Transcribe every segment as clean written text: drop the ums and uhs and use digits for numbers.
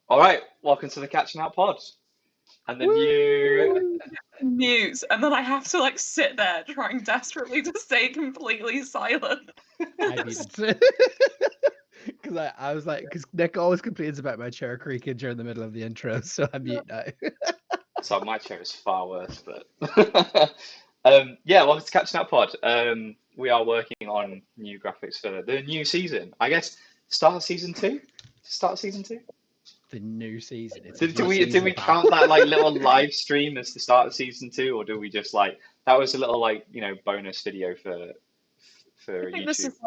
All right, welcome to the Catching Out Pod. And the new. Woo! Mute, and then I have to sit there trying desperately to stay completely silent. I muted. Because I was like, because Nick always complains about my chair creaking during the middle of the intro, so I mute now. So my chair is far worse, but. Yeah, welcome to Catching Out Pod. We are working on new graphics for the new season. I guess start of season two? Start of season two? The new season. It's Did, a do new we did season, we pal. count that little live stream as the start of season two, or do we just that was a little bonus video for I think this YouTube? is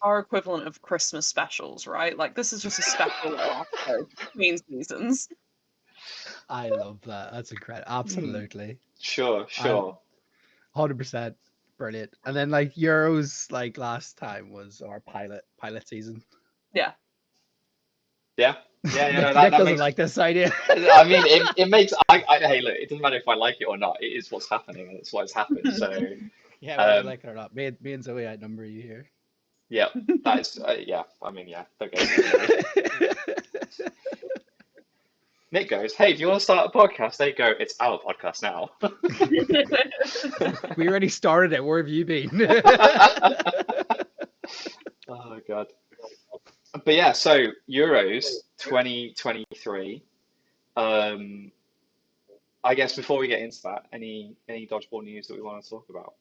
our equivalent of Christmas specials, right? This is just a special little episode between seasons. I love that. That's incredible. Absolutely. Sure. 100% brilliant. And then Euros last time was our pilot season. Yeah. Yeah. Nick That doesn't makes. like this idea. I mean, it makes. Hey, look, it doesn't matter if I like it or not. It is what's happening, and it's what's happened. So, Yeah, whether you like it or not. Me and Zoe outnumber you here. yeah, that is. Yeah, I mean, yeah. Don't get Nick goes, "Hey, do you want to start a podcast?" They go, "It's our podcast now." We already started it. Where have you been? Oh God. But yeah, so Euros 2023. I guess before we get into that, any dodgeball news that we want to talk about?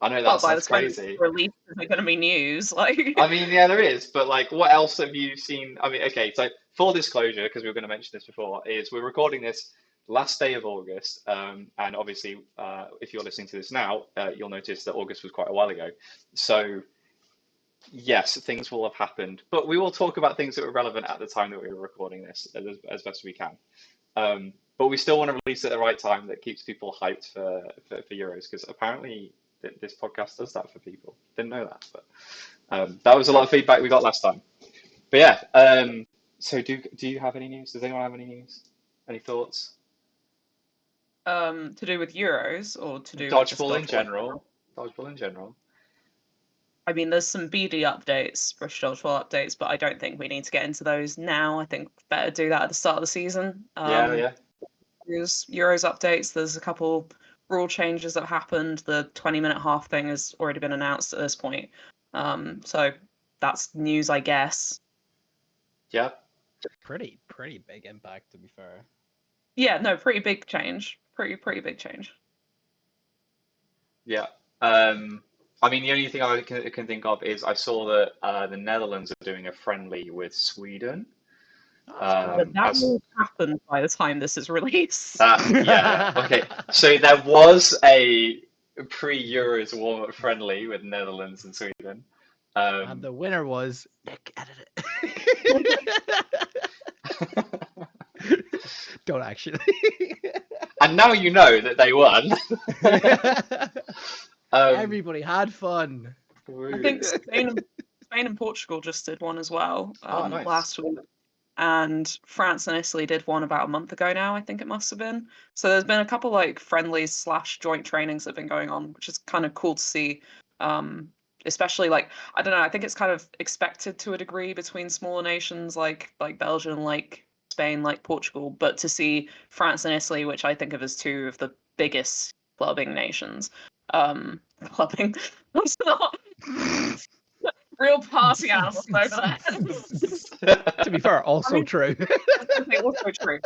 I know Well, that by the sounds time it's crazy. released, is it going to be news? I mean, yeah, there is, but what else have you seen? I mean, okay, so full disclosure, because we were going to mention this before, is we're recording this last day of August, and obviously, if you're listening to this now, you'll notice that August was quite a while ago. So, yes, things will have happened, but we will talk about things that were relevant at the time that we were recording this as best we can. But we still want to release it at the right time that keeps people hyped for Euros, because apparently this podcast does that for people. Didn't know that, but that was a lot of feedback we got last time. But yeah, so do you have any news? Does anyone have any news? Any thoughts? To do with Euros or to do with just Dodgeball in general. Dodgeball in general. I mean, there's some BD updates, British Dodgeball updates, but I don't think we need to get into those now. I think better do that at the start of the season. Yeah. Euros updates, there's a couple rule changes that happened. The 20-minute half thing has already been announced at this point. So that's news, I guess. Yeah. Pretty big impact, to be fair. Yeah, no, pretty big change. Pretty big change. Yeah. I mean, the only thing I can think of is I saw that the Netherlands are doing a friendly with Sweden. But that will happen by the time this is released. Yeah. Okay. So there was a pre-Euros warm-up friendly with Netherlands and Sweden. And the winner was Nick. Edit it. Don't actually. And now you know that they won. Everybody had fun. I think Spain and Portugal just did one as well nice. last week. And France and Italy did one about a month ago now, I think it must have been. So there's been a couple friendlies / joint trainings that have been going on, which is kind of cool to see. Especially I don't know, I think it's kind of expected to a degree between smaller nations like Belgium, like Spain, like Portugal, but to see France and Italy, which I think of as two of the biggest clubbing nations. Clubbing. That's not real party animals over there. To be fair, also true. Also true.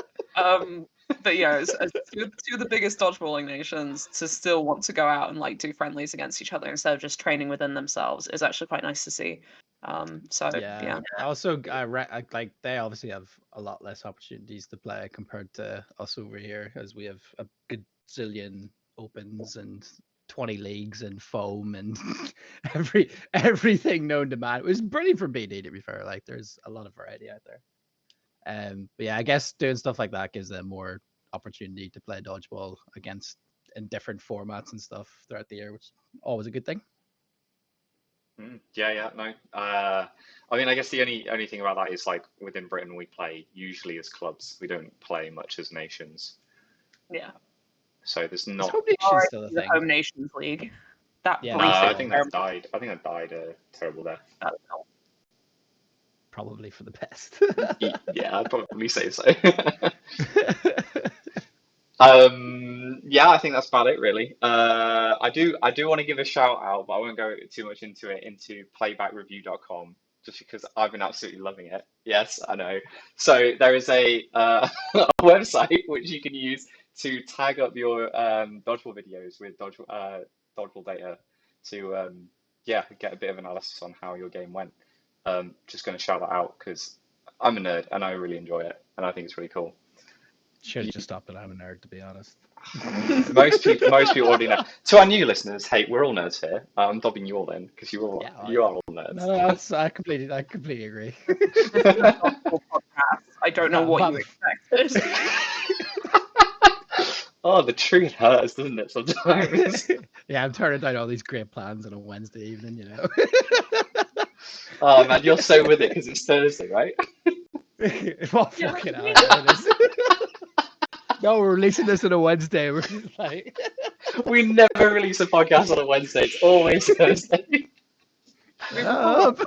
But yeah, as two of the biggest dodgeballing nations to still want to go out and do friendlies against each other instead of just training within themselves is actually quite nice to see. Yeah. Also, they obviously have a lot less opportunities to play compared to us over here, as we have a gazillion opens and 20 leagues and foam and everything known to man. It was brilliant for BD, to be fair. There's a lot of variety out there. But yeah, I guess doing stuff like that gives them more opportunity to play dodgeball in different formats and stuff throughout the year, which is always a good thing. Yeah, no. I mean, I guess the only thing about that is within Britain we play usually as clubs. We don't play much as nations. Yeah. So there's not. Home Nations still a thing. Home Nations League. I think that died. I think that died a terrible death. probably for the best. Yeah, I'd probably say so. Yeah, I think that's about it really. I do want to give a shout out, but I won't go too much into it, into playbackreview.com, just because I've been absolutely loving it. Yes, I know. So there is a website which you can use to tag up your dodgeball videos with dodgeball data to yeah, get a bit of analysis on how your game went. Just going to shout that out because I'm a nerd and I really enjoy it and I think it's really cool. Should have just stopped that I'm a nerd, to be honest. Most people already know. To our new listeners, hey, we're all nerds here. I'm dobbing you all in because Yeah, you are all no, nerds. I completely agree. This is a thoughtful podcast. I don't know No, what but- you expected. Oh, the truth hurts, doesn't it, sometimes? Yeah, I'm turning down all these great plans on a Wednesday evening, you know. Oh man, you're so with it because it's Thursday, right? Well, fucking hell, yeah, it is. No, we're releasing this on a Wednesday. We're just like, We never release a podcast on a Wednesday. It's always Thursday. We shut record up.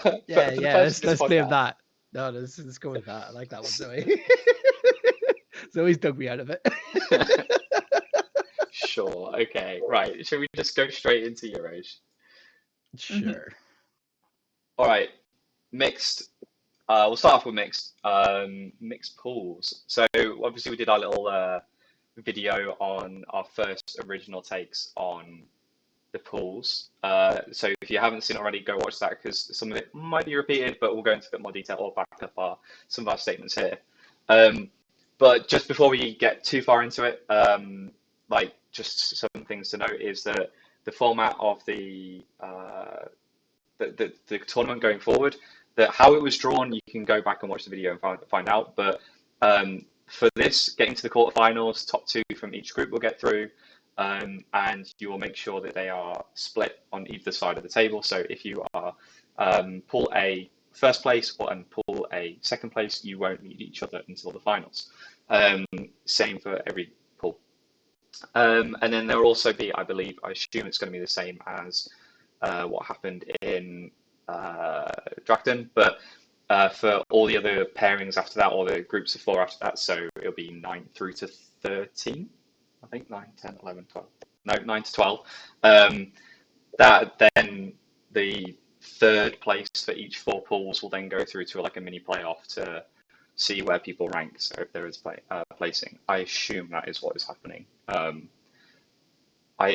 For Yeah, the yeah. purpose of Let's this claim podcast. that. No, let's go with that. I like that one, Zoe. Zoe's dug me out of it. Sure, okay, right. Should we just go straight into Euros? Sure. All right, mixed. We'll start off with mixed. Mixed pools. So obviously we did our little video on our first original takes on the pools. So if you haven't seen it already, go watch that because some of it might be repeated, but we'll go into a bit more detail or back up some of our statements here. But just before we get too far into it, like just some things to note is that the format of the tournament going forward, that how it was drawn, you can go back and watch the video and find out. But for this, getting to the quarterfinals, top two from each group will get through, and you will make sure that they are split on either side of the table. So if you are pool A first place and pool A second place, you won't meet each other until the finals. Same for every pool. And then there will also be, I assume it's going to be the same as what happened in Drafton, but for all the other pairings after that, or the groups of four after that, so it'll be 9 through to 13, I think 9, 10, 11, 12. No, 9 to 12. That then the third place for each four pools will then go through to like a mini playoff to see where people rank. So if there is placing, I assume that is what is happening. I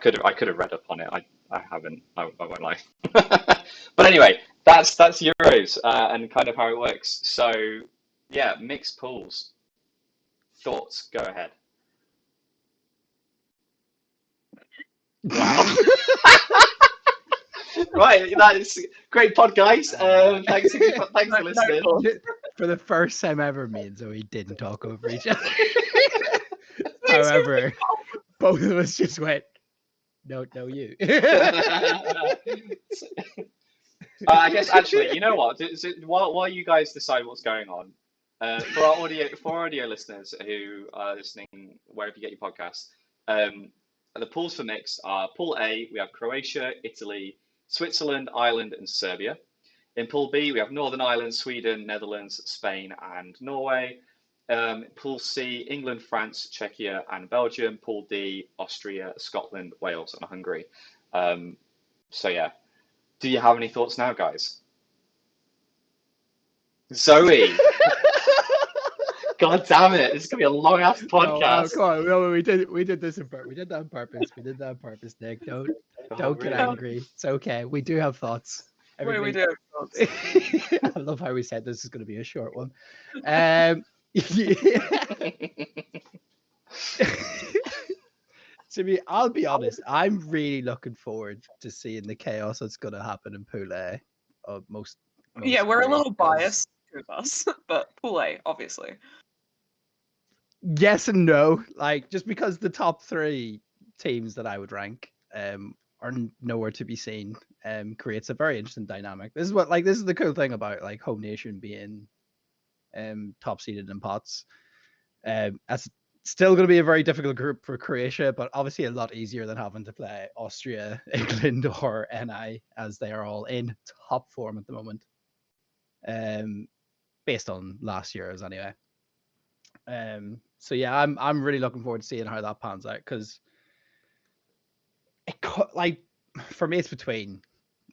could have read up on it. I haven't. I won't lie. But anyway, that's Euros and kind of how it works. So yeah, mixed pools. Thoughts? Go ahead. Wow. Right, that is great pod, guys. Thanks for listening. For the first time ever, me and Zoe didn't talk over each other. However, both of us just went, no, you. I guess actually, you know what? While you guys decide what's going on, for our audio listeners who are listening wherever you get your podcasts, the pools for mixed are Pool A. We have Croatia, Italy, Switzerland, Ireland, and Serbia. In Pool B, we have Northern Ireland, Sweden, Netherlands, Spain, and Norway. Pool C, England, France, Czechia, and Belgium. Pool D, Austria, Scotland, Wales, and Hungary. So yeah, do you have any thoughts now, guys? Zoe, God damn it! This is gonna be a long ass podcast. Come on, no, we did this on purpose. We did that on purpose. We did that on purpose, Nick. Don't get really? angry. It's okay. We do have thoughts. Wait, we do have thoughts. I love how we said this is going to be a short one. To me, I'll be honest. I'm really looking forward to seeing the chaos that's going to happen in Pool A. Yeah, we're a mostly little because- biased, two of us, but Pool A, obviously. Yes and no. Like, just because the top three teams that I would rank are nowhere to be seen, creates a very interesting dynamic. This is the cool thing about like Home Nation being top seeded in pots. As Still going to be a very difficult group for Croatia, but obviously a lot easier than having to play Austria, England, or NI, as they are all in top form at the moment. Based on last year's anyway. So yeah, I'm really looking forward to seeing how that pans out, because like for me it's between,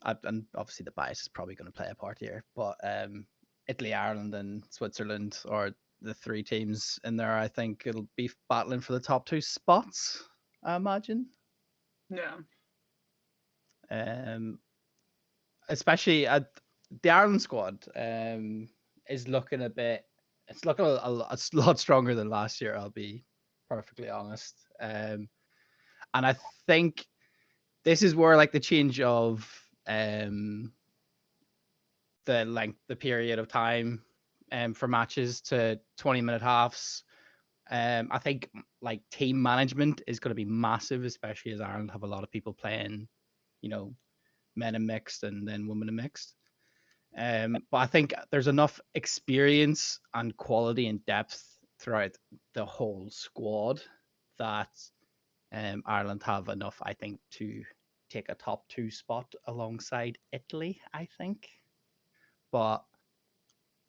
and obviously the bias is probably going to play a part here, but Italy, Ireland, and Switzerland are the three teams in there. I think it'll be battling for the top 2 spots, I imagine. Yeah. Especially at the Ireland squad is looking it's looking a lot stronger than last year, I'll be perfectly honest. And I think this is where like the change of the period of time for matches to 20-minute halves. I think like team management is going to be massive, especially as Ireland have a lot of people playing, men and mixed and then women and mixed. But I think there's enough experience and quality and depth throughout the whole squad that Ireland have enough, I think, to take a top 2 spot alongside Italy, I think. But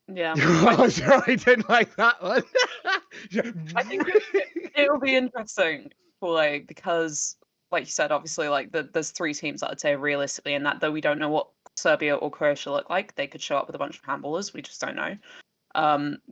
yeah, I didn't like that one. I think it will be interesting for because, like you said, obviously, there's 3 teams that I'd say realistically in that, though we don't know what Serbia or Croatia look like. They could show up with a bunch of handballers. We just don't know.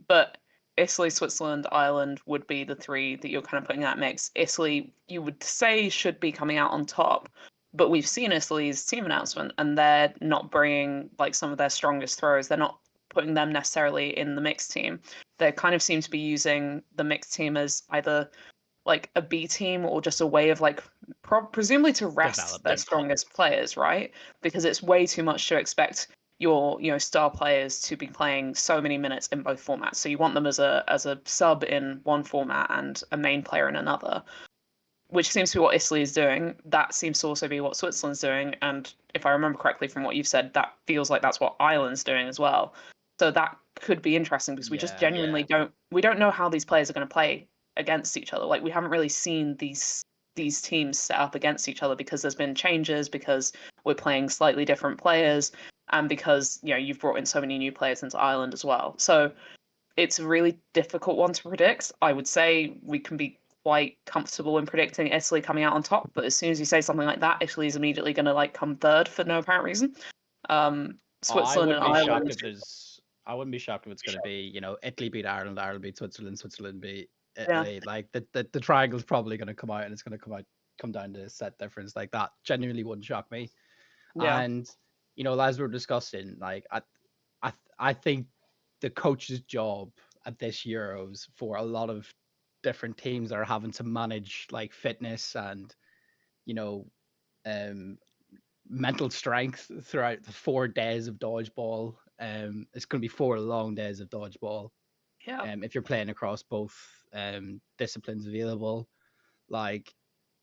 But Italy, Switzerland, Ireland would be the 3 that you're kind of putting in that mix. Italy, you would say, should be coming out on top, but we've seen Italy's team announcement, and they're not bringing like some of their strongest throwers. They're not putting them necessarily in the mixed team. They kind of seem to be using the mixed team as either like a B team or just a way of like presumably to rest their strongest players, right? Because it's way too much to expect your star players to be playing so many minutes in both formats. So you want them as a sub in one format and a main player in another, which seems to be what Italy is doing. That seems to also be what Switzerland's doing, and if I remember correctly from what you've said, that feels like that's what Ireland's doing as well. So that could be interesting because we just genuinely don't know how these players are going to play against each other. Like we haven't really seen these teams set up against each other because there's been changes, because we're playing slightly different players, and because you've brought in so many new players into Ireland as well. So it's a really difficult one to predict. I would say we can be quite comfortable in predicting Italy coming out on top, but as soon as you say something like that, Italy's immediately going to come third for no apparent reason. Switzerland and Ireland. I wouldn't be shocked if it's going to be, Italy beat Ireland, Ireland beat Switzerland, Switzerland beat Italy. Yeah. Like the triangle's probably going to come out, and it's going to come down to a set difference. Like that genuinely wouldn't shock me. Yeah. And as we were discussing, like I think the coach's job at this Euros for a lot of different teams that are having to manage like fitness and mental strength throughout the 4 days of dodgeball. It's going to be 4 long days of dodgeball. Yeah. If you're playing across both disciplines available, like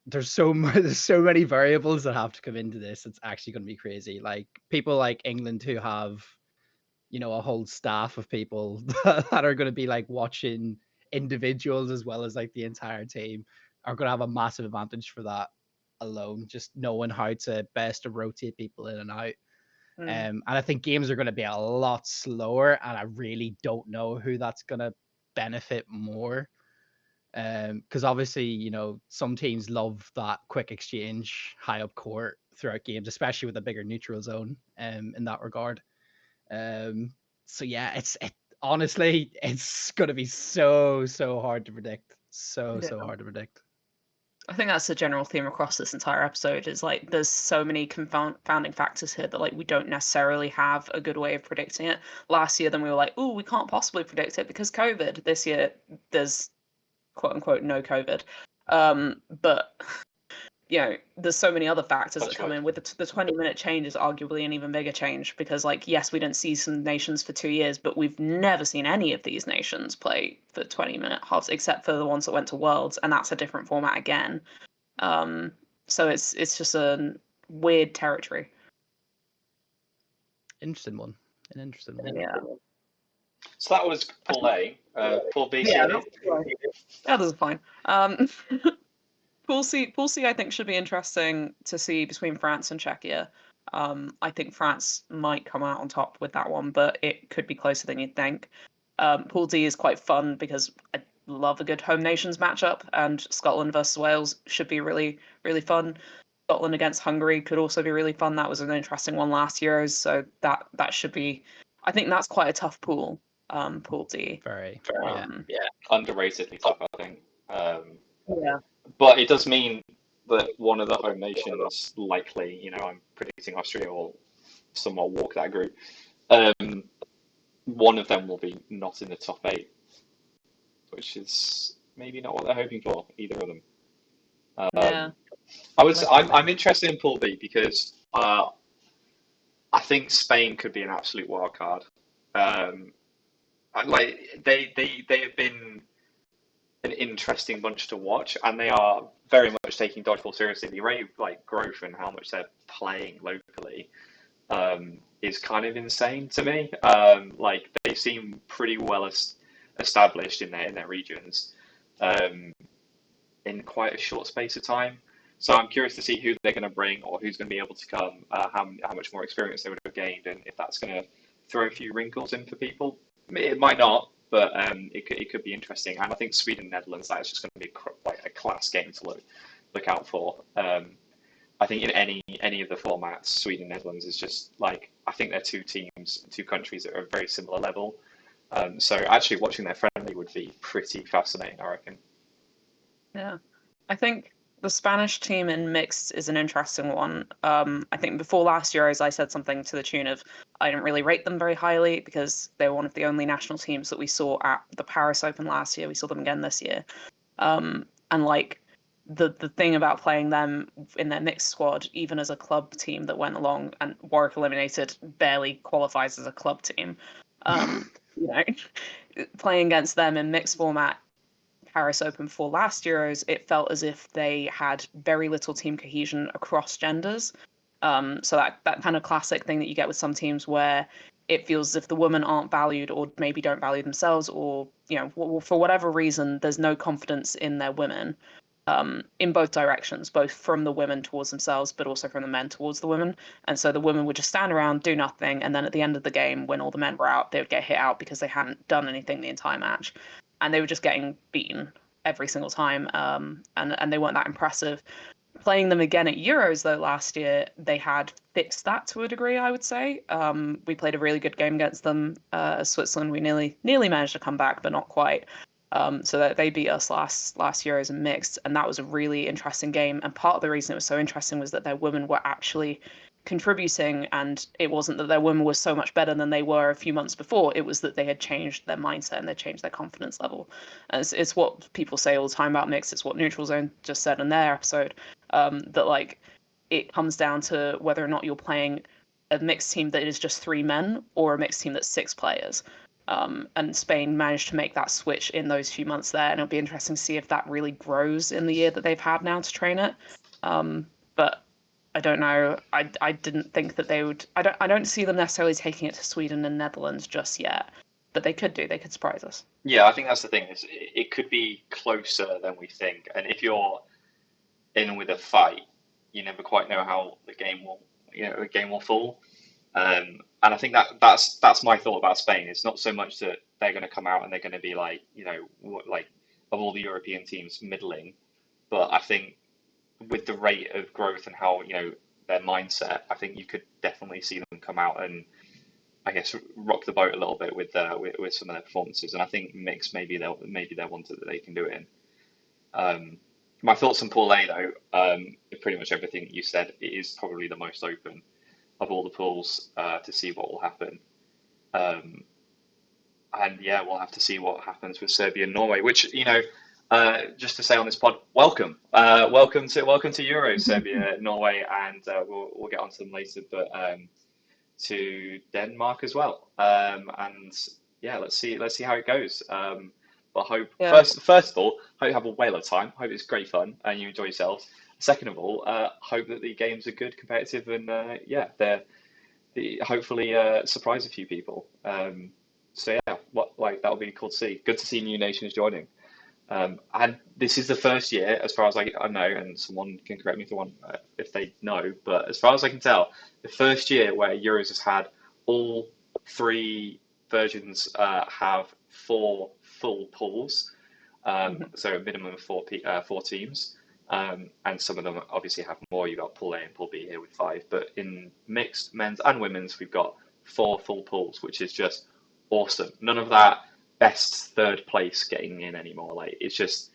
there's so many variables that have to come into this. It's actually going to be crazy. Like people like England who have a whole staff of people that are going to be like watching individuals as well as like the entire team are going to have a massive advantage for that alone, just knowing how to best rotate people in and out. And I think games are going to be a lot slower, and I really don't know who that's going to benefit more. Because obviously, some teams love that quick exchange high up court throughout games, especially with a bigger neutral zone in that regard. So yeah, honestly, it's going to be so hard to predict. So hard to predict. I think that's the general theme across this entire episode is like there's so many confounding factors here that like we don't necessarily have a good way of predicting it. Last year, then we were like, oh, we can't possibly predict it because COVID. This year, there's quote unquote no COVID. But there's so many other factors that come in with the 20-minute change is arguably an even bigger change because like, yes, we didn't see some nations for 2 years, but we've never seen any of these nations play for 20-minute halves except for the ones that went to Worlds, and that's a different format again. So it's just a weird territory. An interesting one. Yeah. So that was Pool A. Pool B, C, Yeah, and D. that's fine. Yeah, that's fine. Pool C, I think, should be interesting to see between France and Czechia. I think France might come out on top with that one, but it could be closer than you'd think. Pool D is quite fun because I love a good home nations matchup, and Scotland versus Wales should be really, really fun. Scotland against Hungary could also be really fun. That was an interesting one last Euros, so that should be. I think that's quite a tough pool. Pool D. Very. Yeah. Underratedly tough, I think. Yeah. But it does mean that one of the home nations, likely, I'm predicting Austria will somewhat walk that group. One of them will be not in the top 8, which is maybe not what they're hoping for, either of them. Yeah. I'm interested in Pool B because I think Spain could be an absolute wild card. They have been an interesting bunch to watch, and they are very much taking dodgeball seriously. The rate of growth and how much they're playing locally is kind of insane to me. They seem pretty well established in their regions in quite a short space of time. So I'm curious to see who they're going to bring or who's going to be able to come, how much more experience they would have gained, and if that's going to throw a few wrinkles in for people. It might not, but it could be interesting. And I think Sweden Netherlands, that is just going to be a class game to look out for. I think in any of the formats, Sweden Netherlands is just I think they're two countries that are a very similar level. So actually watching their friendly would be pretty fascinating, I reckon. Yeah, I think the Spanish team in mixed is an interesting one. I think before last Euros, I said something to the tune of I didn't really rate them very highly because they were one of the only national teams that we saw at the Paris Open last year. We saw them again this year. And the thing about playing them in their mixed squad, even as a club team that went along and Warwick Eliminated barely qualifies as a club team, playing against them in mixed format Paris Open for last Euros, it felt as if they had very little team cohesion across genders. So that kind of classic thing that you get with some teams where it feels as if the women aren't valued or maybe don't value themselves, or for whatever reason there's no confidence in their women, in both directions, both from the women towards themselves but also from the men towards the women. And so the women would just stand around, do nothing, and then at the end of the game, when all the men were out, they would get hit out because they hadn't done anything the entire match, and they were just getting beaten every single time, and they weren't that impressive. Playing them again at Euros, though, last year, they had fixed that to a degree, I would say. We played a really good game against them. Switzerland, we nearly managed to come back, but not quite. So that they beat us last Euros in mixed, and that was a really interesting game. And part of the reason it was so interesting was that their women were actually contributing, and it wasn't that their women were so much better than they were a few months before. It was that they had changed their mindset and they changed their confidence level. And it's what people say all the time about mixed. It's what Neutral Zone just said in their episode, that it comes down to whether or not you're playing a mixed team that is just 3 men or a mixed team that's 6 players. And Spain managed to make that switch in those few months there, and it'll be interesting to see if that really grows in the year that they've had now to train it. But I don't know. I didn't think that they would. I don't see them necessarily taking it to Sweden and Netherlands just yet, but they could do. They could surprise us. Yeah, I think that's the thing. Is it could be closer than we think, and if you're in with a fight, you never quite know how the game will fall. And I think that's my thought about Spain. It's not so much that they're going to come out and they're going to be of all the European teams, middling, but I think with the rate of growth and how their mindset, I think you could definitely see them come out and I guess rock the boat a little bit with some of their performances. And I think mixed maybe they're ones that they can do it in. My thoughts on Pool A though, pretty much everything that you said. It is probably the most open of all the pools to see what will happen. And yeah, we'll have to see what happens with Serbia and Norway, which just to say on this pod, welcome to Euros, Serbia, Norway, and we'll get onto them later, but to Denmark as well. And yeah, let's see how it goes. But first of all, hope you have a whale of time. Hope it's great fun and you enjoy yourselves. Second of all, hope that the games are good, competitive, and they're hopefully surprise a few people. So yeah, that'll be cool to see. Good to see new nations joining. And this is the first year, as far as I know, and someone can correct me if they know, but as far as I can tell, the first year where Euros has had all three versions have four full pools, so a minimum of four teams, and some of them obviously have more. You've got Pool A and Pool B here with five, but in mixed men's and women's, we've got four full pools, which is just awesome. None of that best third place getting in anymore. Like it's just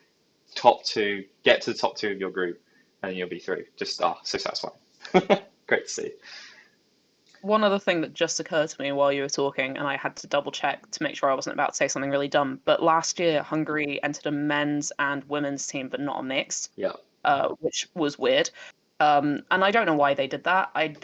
top two, get to the top two of your group, and you'll be through. Just so satisfying. Great to see. One other thing that just occurred to me while you were talking, and I had to double check to make sure I wasn't about to say something really dumb, but last year Hungary entered a men's and women's team, but not a mixed. Yeah. Which was weird. And I don't know why they did that. I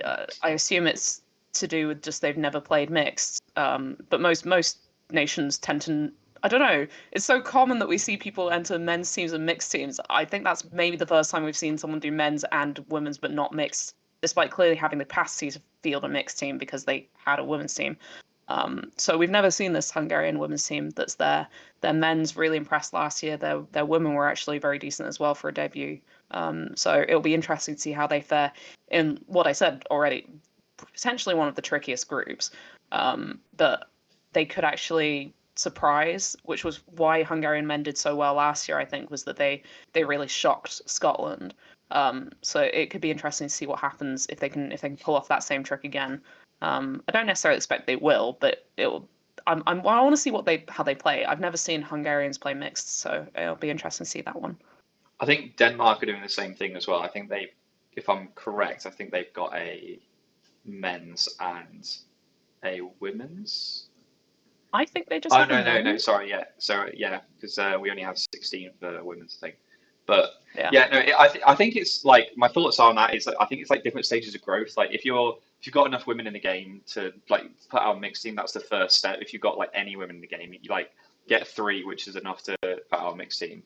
assume it's to do with just they've never played mixed. But most nations tend to. I don't know. It's so common that we see people enter men's teams and mixed teams. I think that's maybe the first time we've seen someone do men's and women's, but not mixed, despite clearly having the capacity to field a mixed team because they had a women's team. So we've never seen this Hungarian women's team that's there. Their men's really impressed last year. Their women were actually very decent as well for a debut. So it'll be interesting to see how they fare in what I said already, potentially one of the trickiest groups. But they could actually surprise, which was why Hungarian men did so well last year, I think, was that they really shocked Scotland. So it could be interesting to see what happens if they can pull off that same trick again. I don't necessarily expect they will, but it'll. I want to see how they play. I've never seen Hungarians play mixed, so it'll be interesting to see that one. I think Denmark are doing the same thing as well. I think if I'm correct, I think they've got a men's and a women's. I think they just. Oh no, sorry, yeah, because we only have 16 for women's, I think. But I think it's like my thoughts on that is that I think it's like different stages of growth. Like if you've got enough women in the game to like put out a mixed team, that's the first step. If you've got like any women in the game, you like get 3, which is enough to put out a mixed team.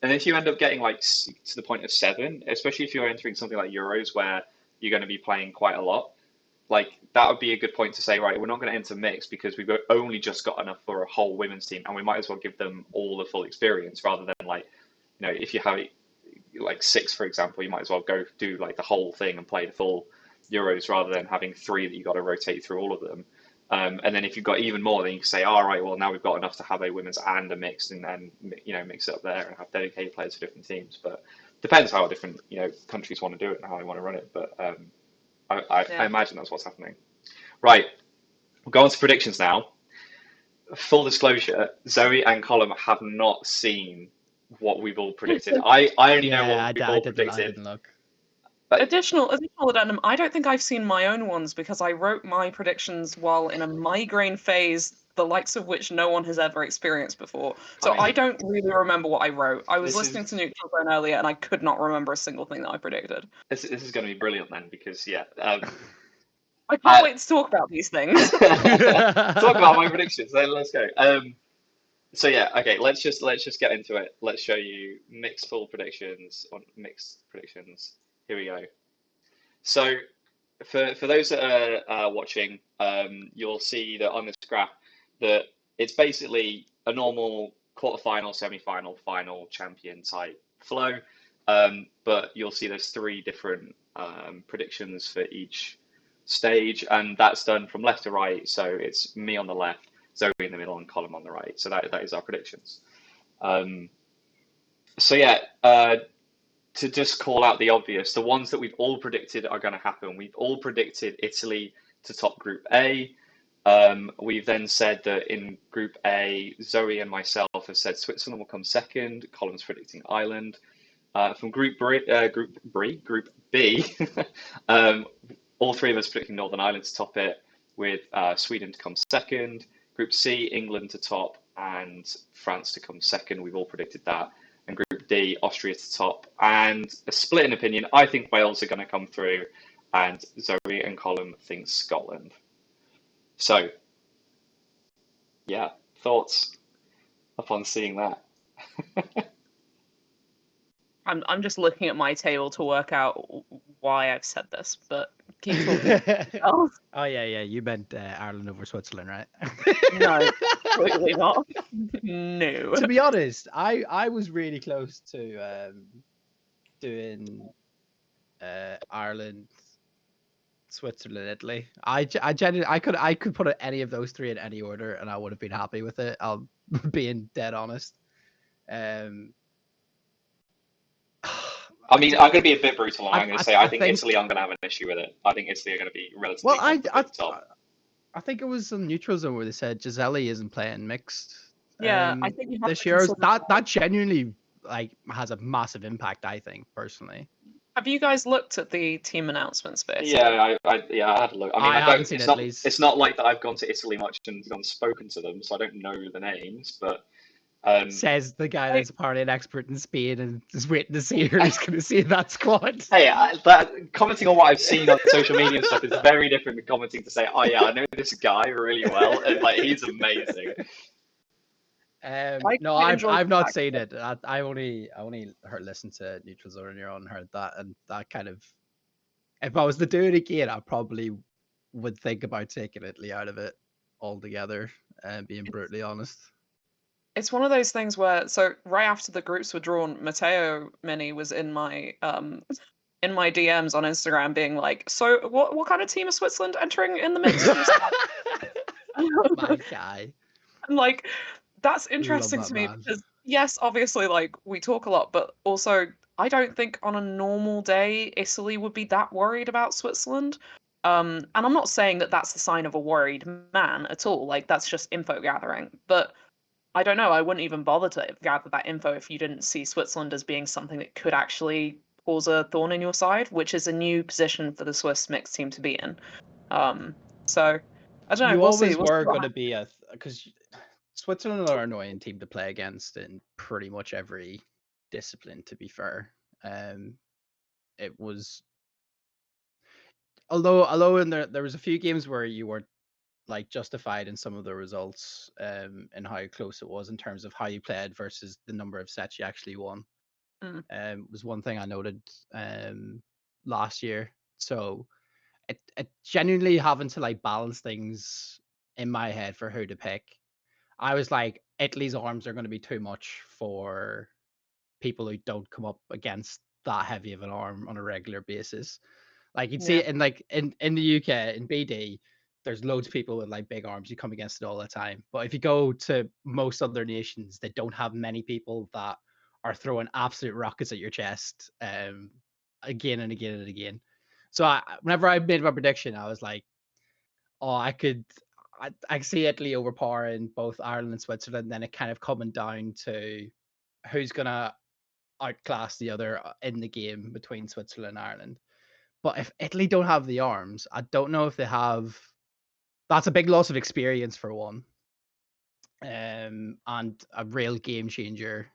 And if you end up getting like to the point of 7, especially if you're entering something like Euros where you're going to be playing quite a lot, like that would be a good point to say, right, we're not going to enter mixed because we've only just got enough for a whole women's team, and we might as well give them all the full experience rather than like, if you have like 6, for example, you might as well go do like the whole thing and play the full Euros rather than having 3 that you got to rotate through all of them. And then if you've got even more, then you can say, all right, well, now we've got enough to have a women's and a mixed, and then, mix it up there and have dedicated players for different teams. But depends how different, countries want to do it and how they want to run it. But I imagine that's what's happening. Right. We'll go on to predictions now. Full disclosure, Zoe and Colm have not seen what we've all predicted. I only know what we've all predicted. I didn't look. Additional addendum, I don't think I've seen my own ones because I wrote my predictions while in a migraine phase, the likes of which no one has ever experienced before. So I don't really remember what I wrote. I was listening to Neutral Zone earlier and I could not remember a single thing that I predicted. This is going to be brilliant then because, I can't wait to talk about these things. Talk about my predictions, then let's go. So okay, let's just get into it. Let's show you mixed predictions. Here we go. So for those that are watching, you'll see that on this graph that it's basically a normal quarterfinal, semi-final, final champion type flow. But you'll see there's 3 different predictions for each stage, and that's done from left to right. So it's me on the left, Zoe in the middle, and Colm on the right. So that is our predictions. To just call out the obvious, the ones that we've all predicted are going to happen. We've all predicted Italy to top Group A. We've then said that in Group A, Zoe and myself have said Switzerland will come second. Colm's predicting Ireland. From Group B, all 3 of us predicting Northern Ireland to top it, with Sweden to come second. Group C, England to top, and France to come second. We've all predicted that. And Group D, Austria to top. And a split in opinion, I think Wales are going to come through, and Zoe and Colm think Scotland. So, thoughts upon seeing that? I'm just looking at my table to work out why I've said this, but keep talking. Oh, Oh yeah, you meant Ireland over Switzerland, right? no, clearly not. No. To be honest, I was really close to doing Ireland, Switzerland, Italy. I could put any of those three in any order, and I would have been happy with it. I'll being dead honest. I mean, I'm going to be a bit brutal. And I'm going to say I think think Italy. I'm going to have an issue with it. I think Italy are going to be relatively well, top. I think it was some neutral zone where they said Gisele isn't playing mixed. Yeah, I think you have this to year consider that genuinely like has a massive impact. I think personally. Have you guys looked at the team announcements bit? Yeah, I had a look. I mean, I I haven't don't. seen It's it, not. please. It's not like that. I've gone to Italy much and gone spoken to them, so I don't know the names. But Says the guy that's apparently an expert in Spain and is waiting to see who's going to see that squad. hey, commenting on what I've seen on social media and stuff is very different than commenting to say, "Oh yeah, I know this guy really well, and like he's amazing." No, I've not seen it. I only heard listened to Neutral Zone earlier on, heard that, and that kind of. If I was to do it again, I probably would think about taking Italy out of it altogether. Being brutally honest. It's one of those things where, so right after the groups were drawn, Matteo Mini was in my DMs on Instagram being like, so what kind of team is Switzerland entering in the mix for this? My guy. And like, that's interesting to me because yes, obviously, like we talk a lot, but also I don't think on a normal day Italy would be that worried about Switzerland. And I'm not saying that that's the sign of a worried man at all. Like that's just info gathering, but I don't know. I wouldn't even bother to gather that info if you didn't see Switzerland as being something that could actually cause a thorn in your side, which is a new position for the Swiss mixed team to be in. So I don't know. You We'll always see. were going to be because Switzerland are an annoying team to play against in pretty much every discipline. To be fair, it was although there was a few games where you were like justified in some of the results and how close it was in terms of how you played versus the number of sets you actually won. Was one thing I noted last year. So it genuinely having to like balance things in my head for who to pick. I was like, Italy's arms are going to be too much for people who don't come up against that heavy of an arm on a regular basis. Like you'd see it in like in the UK in BD, there's loads of people with like big arms. You come against it all the time. But if you go to most other nations, they don't have many people that are throwing absolute rockets at your chest again and again and again. So whenever I made my prediction, I was like, oh, I see Italy overpowering both Ireland and Switzerland. Then it kind of coming down to who's gonna outclass the other in the game between Switzerland and Ireland. But if Italy don't have the arms, I don't know if they have. That's a big loss of experience for one, and a real game changer.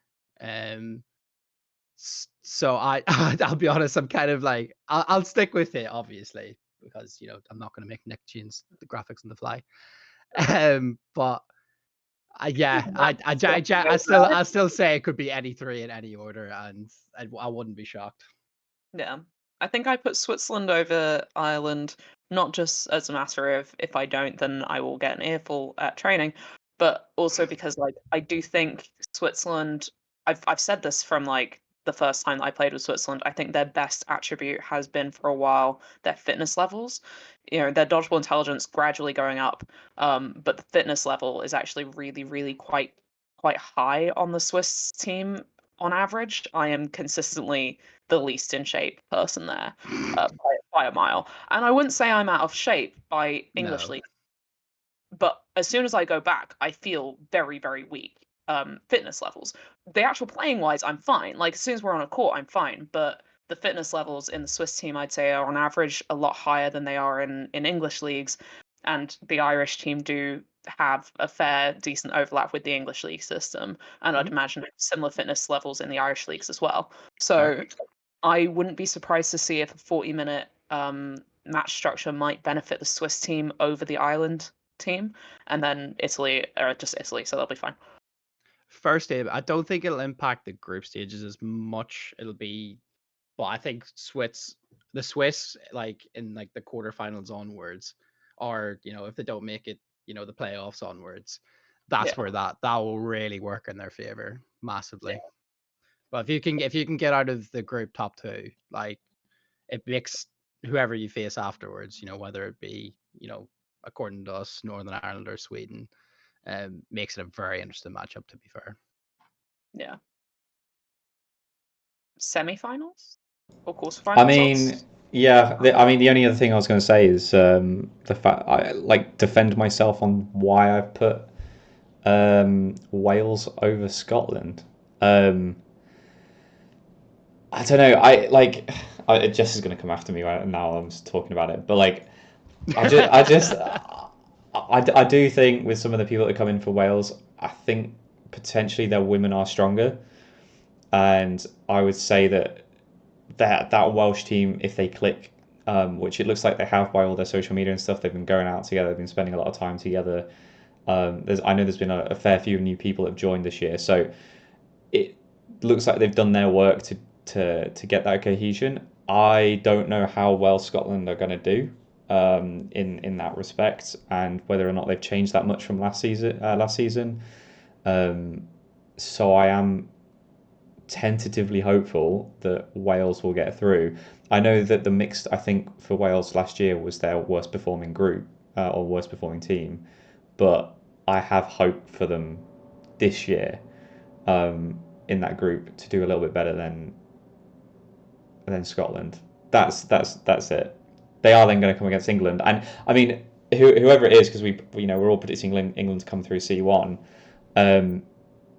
So I'll be honest, I'm kind of like I'll stick with it, obviously, because I'm not going to make Nick change the graphics on the fly. But I still say it could be any three in any order, and I wouldn't be shocked. Yeah, I think I put Switzerland over Ireland, not just as a matter of if I don't, then I will get an earful at training, but also because like I do think Switzerland. I've said this from like the first time that I played with Switzerland. I think their best attribute has been for a while their fitness levels. Their dodgeball intelligence gradually going up, but the fitness level is actually really, really quite high on the Swiss team on average. I am consistently the least in shape person there by a mile. And I wouldn't say I'm out of shape by English League, but as soon as I go back, I feel very, very weak fitness levels. The actual playing wise, I'm fine. Like as soon as we're on a court, I'm fine. But the fitness levels in the Swiss team, I'd say, are on average a lot higher than they are in English leagues. And the Irish team do have a fair, decent overlap with the English league system. And I'd imagine similar fitness levels in the Irish leagues as well. So I wouldn't be surprised to see if a 40-minute match structure might benefit the Swiss team over the Ireland team. And then Italy are just Italy, so they'll be fine. First game, I don't think it'll impact the group stages as much. But I think the Swiss, like in like the quarterfinals onwards, or if they don't make it, the playoffs onwards, that's Yeah, where that will really work in their favor massively. yeah, But if you can get out of the group top two, like it makes whoever you face afterwards, whether it be, according to us, Northern Ireland or Sweden, makes it a very interesting matchup, to be fair. yeah. Semi-finals or I quarterfinals? mean, yeah. I mean, the only other thing I was going to say is the fact I like defend myself on why I've put Wales over Scotland. I don't know. Jess is going to come after me right now. I'm just talking about it, but like, I do think with some of the people that come in for Wales, I think potentially their women are stronger, and I would say that Welsh team, if they click, which it looks like they have by all their social media and stuff, they've been going out together, they've been spending a lot of time together. I know there's been a fair few new people that have joined this year, so it looks like they've done their work to get that cohesion. I don't know how well Scotland are going to do in that respect, and whether or not they've changed that much from last season. So I am tentatively hopeful that Wales will get through. I know that the mixed, I think, for Wales last year was their worst performing group or worst performing team, but I have hope for them this year in that group to do a little bit better than Scotland. That's it. They are then going to come against England, and I mean whoever it is, because we're all predicting England to come through C1.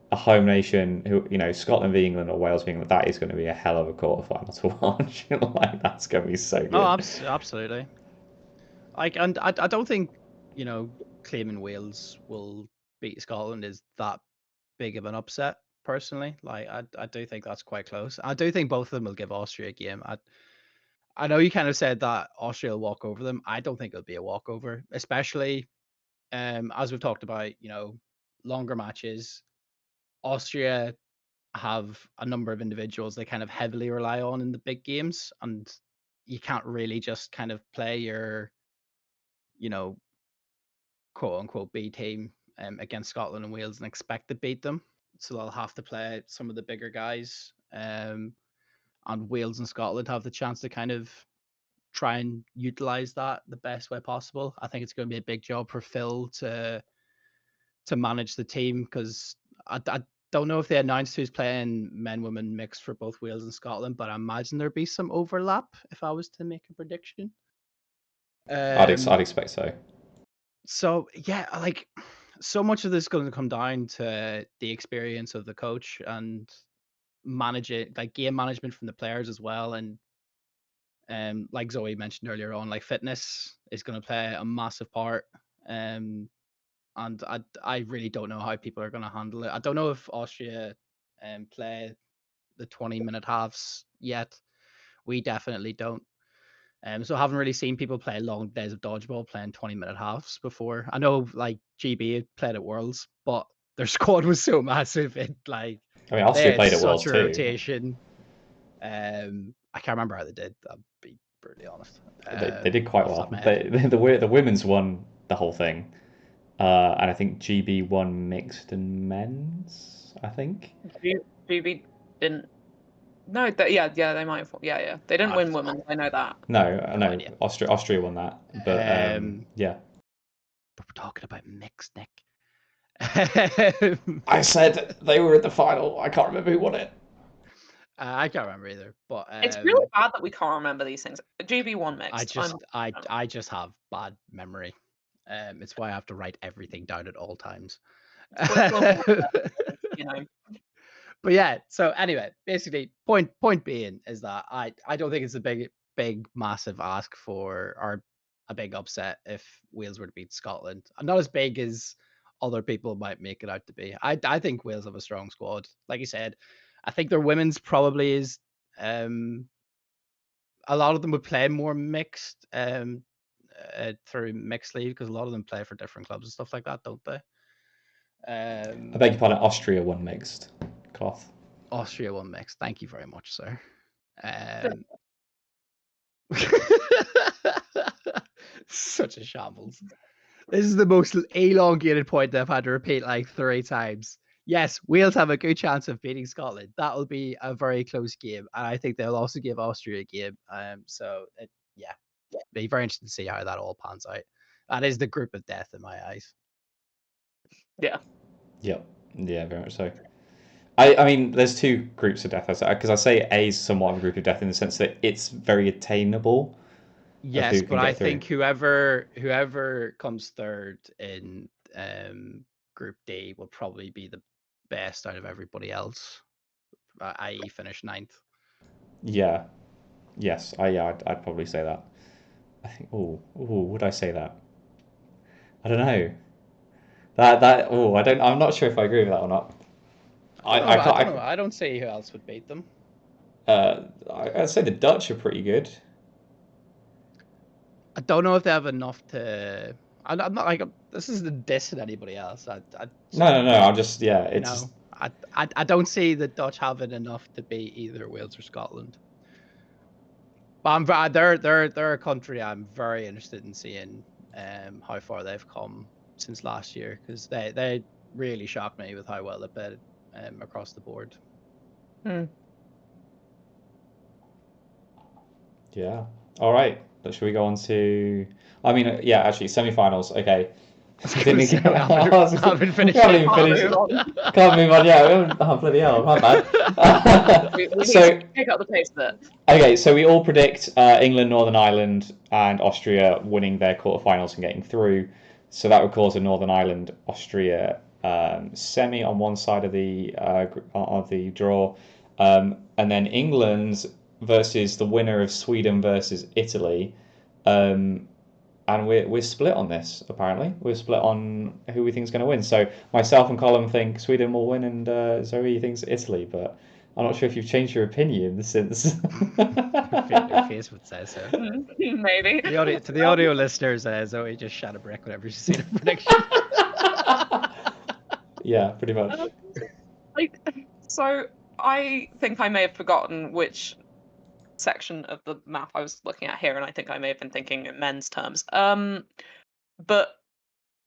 A home nation, Scotland v England or Wales v England, that is going to be a hell of a quarterfinal to watch. Like that's going to be so good. Oh, absolutely. Like, and I don't think claiming Wales will beat Scotland is that big of an upset. Personally, like I do think that's quite close. I do think both of them will give Austria a game. I know you kind of said that Austria will walk over them. I don't think it'll be a walkover, especially as we've talked about. Longer matches. Austria have a number of individuals they kind of heavily rely on in the big games, and you can't really just kind of play your, quote unquote B team against Scotland and Wales and expect to beat them. So they'll have to play some of the bigger guys. And Wales and Scotland have the chance to kind of try and utilize that the best way possible. I think it's going to be a big job for Phil to manage the team, because I don't know if they announced who's playing men women mixed for both Wales and Scotland, but I imagine there'd be some overlap if I was to make a prediction. I'd expect so. So yeah, like so much of this is going to come down to the experience of the coach and game management from the players as well. And like Zoe mentioned earlier on, like fitness is going to play a massive part. And I really don't know how people are going to handle it. I don't know if Austria play the 20-minute halves yet. We definitely don't. So I haven't really seen people play long days of dodgeball playing 20-minute halves before. I know like GB had played at Worlds, but their squad was so massive. I mean, Austria played at Worlds such a too. rotation. I can't remember how they did. I'll be brutally honest. They did quite well. The women's won the whole thing, and I think GB won mixed and men's. I think GB didn't. No, yeah, they might have. Yeah. They didn't win women. I know that. No. Austria won that, but yeah. But we're talking about mixed, Nick. I said they were in the final. I can't remember who won it. I can't remember either, but It's really bad that we can't remember these things. GB won mixed. I just have bad memory. It's why I have to write everything down at all times. But yeah, so anyway, basically, point being is that I don't think it's a big massive ask for, or a big upset if Wales were to beat Scotland. Not as big as other people might make it out to be. I think Wales have a strong squad. Like you said, I think their women's probably is a lot of them would play more mixed through mixed league, because a lot of them play for different clubs and stuff like that, don't they? I beg your pardon, Austria won mixed cloth. Austria won mixed. Thank you very much, sir. Such a shambles. This is the most elongated point that I've had to repeat like 3 times. Yes, Wales have a good chance of beating Scotland. That will be a very close game, and I think they'll also give Austria a game. Yeah, be very interesting to see how that all pans out. That is the group of death in my eyes. Yeah. Yep. Yeah, very much so. I mean, there's 2 groups of death, because I say A is somewhat of a group of death in the sense that it's very attainable. Yes, but I think whoever comes third in Group D will probably be the best out of everybody else, i.e. finish 9th. Yeah. Yes. I'd probably say that. I think. Would I say that? I don't know. I'm not sure if I agree with that or not. I don't know. I don't see who else would beat them. I'd say the Dutch are pretty good. I don't know if they have enough to. I'm not like this isn't dissing anybody else. No. I'm just I don't see the Dutch having enough to beat either Wales or Scotland. But they're a country I'm very interested in seeing how far they've come since last year, because they really shocked me with how well they played across the board. Yeah. All right. Should we go on to? I mean, yeah. Actually, semi-finals. Okay. I haven't finished. Can't even finish. Can't move on. Yeah. Bloody hell. My bad. We need to pick up the pace a bit. Okay, so we all predict England, Northern Ireland, and Austria winning their quarterfinals and getting through. So that would cause a Northern Ireland Austria semi on one side of the draw, and then England versus the winner of Sweden versus Italy. And we're split on this, apparently. We're split on who we think is going to win. So myself and Colm think Sweden will win, and Zoe thinks Italy. But I'm not sure if you've changed your opinion since. Your face would say so. Maybe. To the audio listeners, Zoe just shot a brick whenever she's seen a prediction. Yeah, pretty much. So I think I may have forgotten which section of the map I was looking at here, and I think I may have been thinking in men's terms. But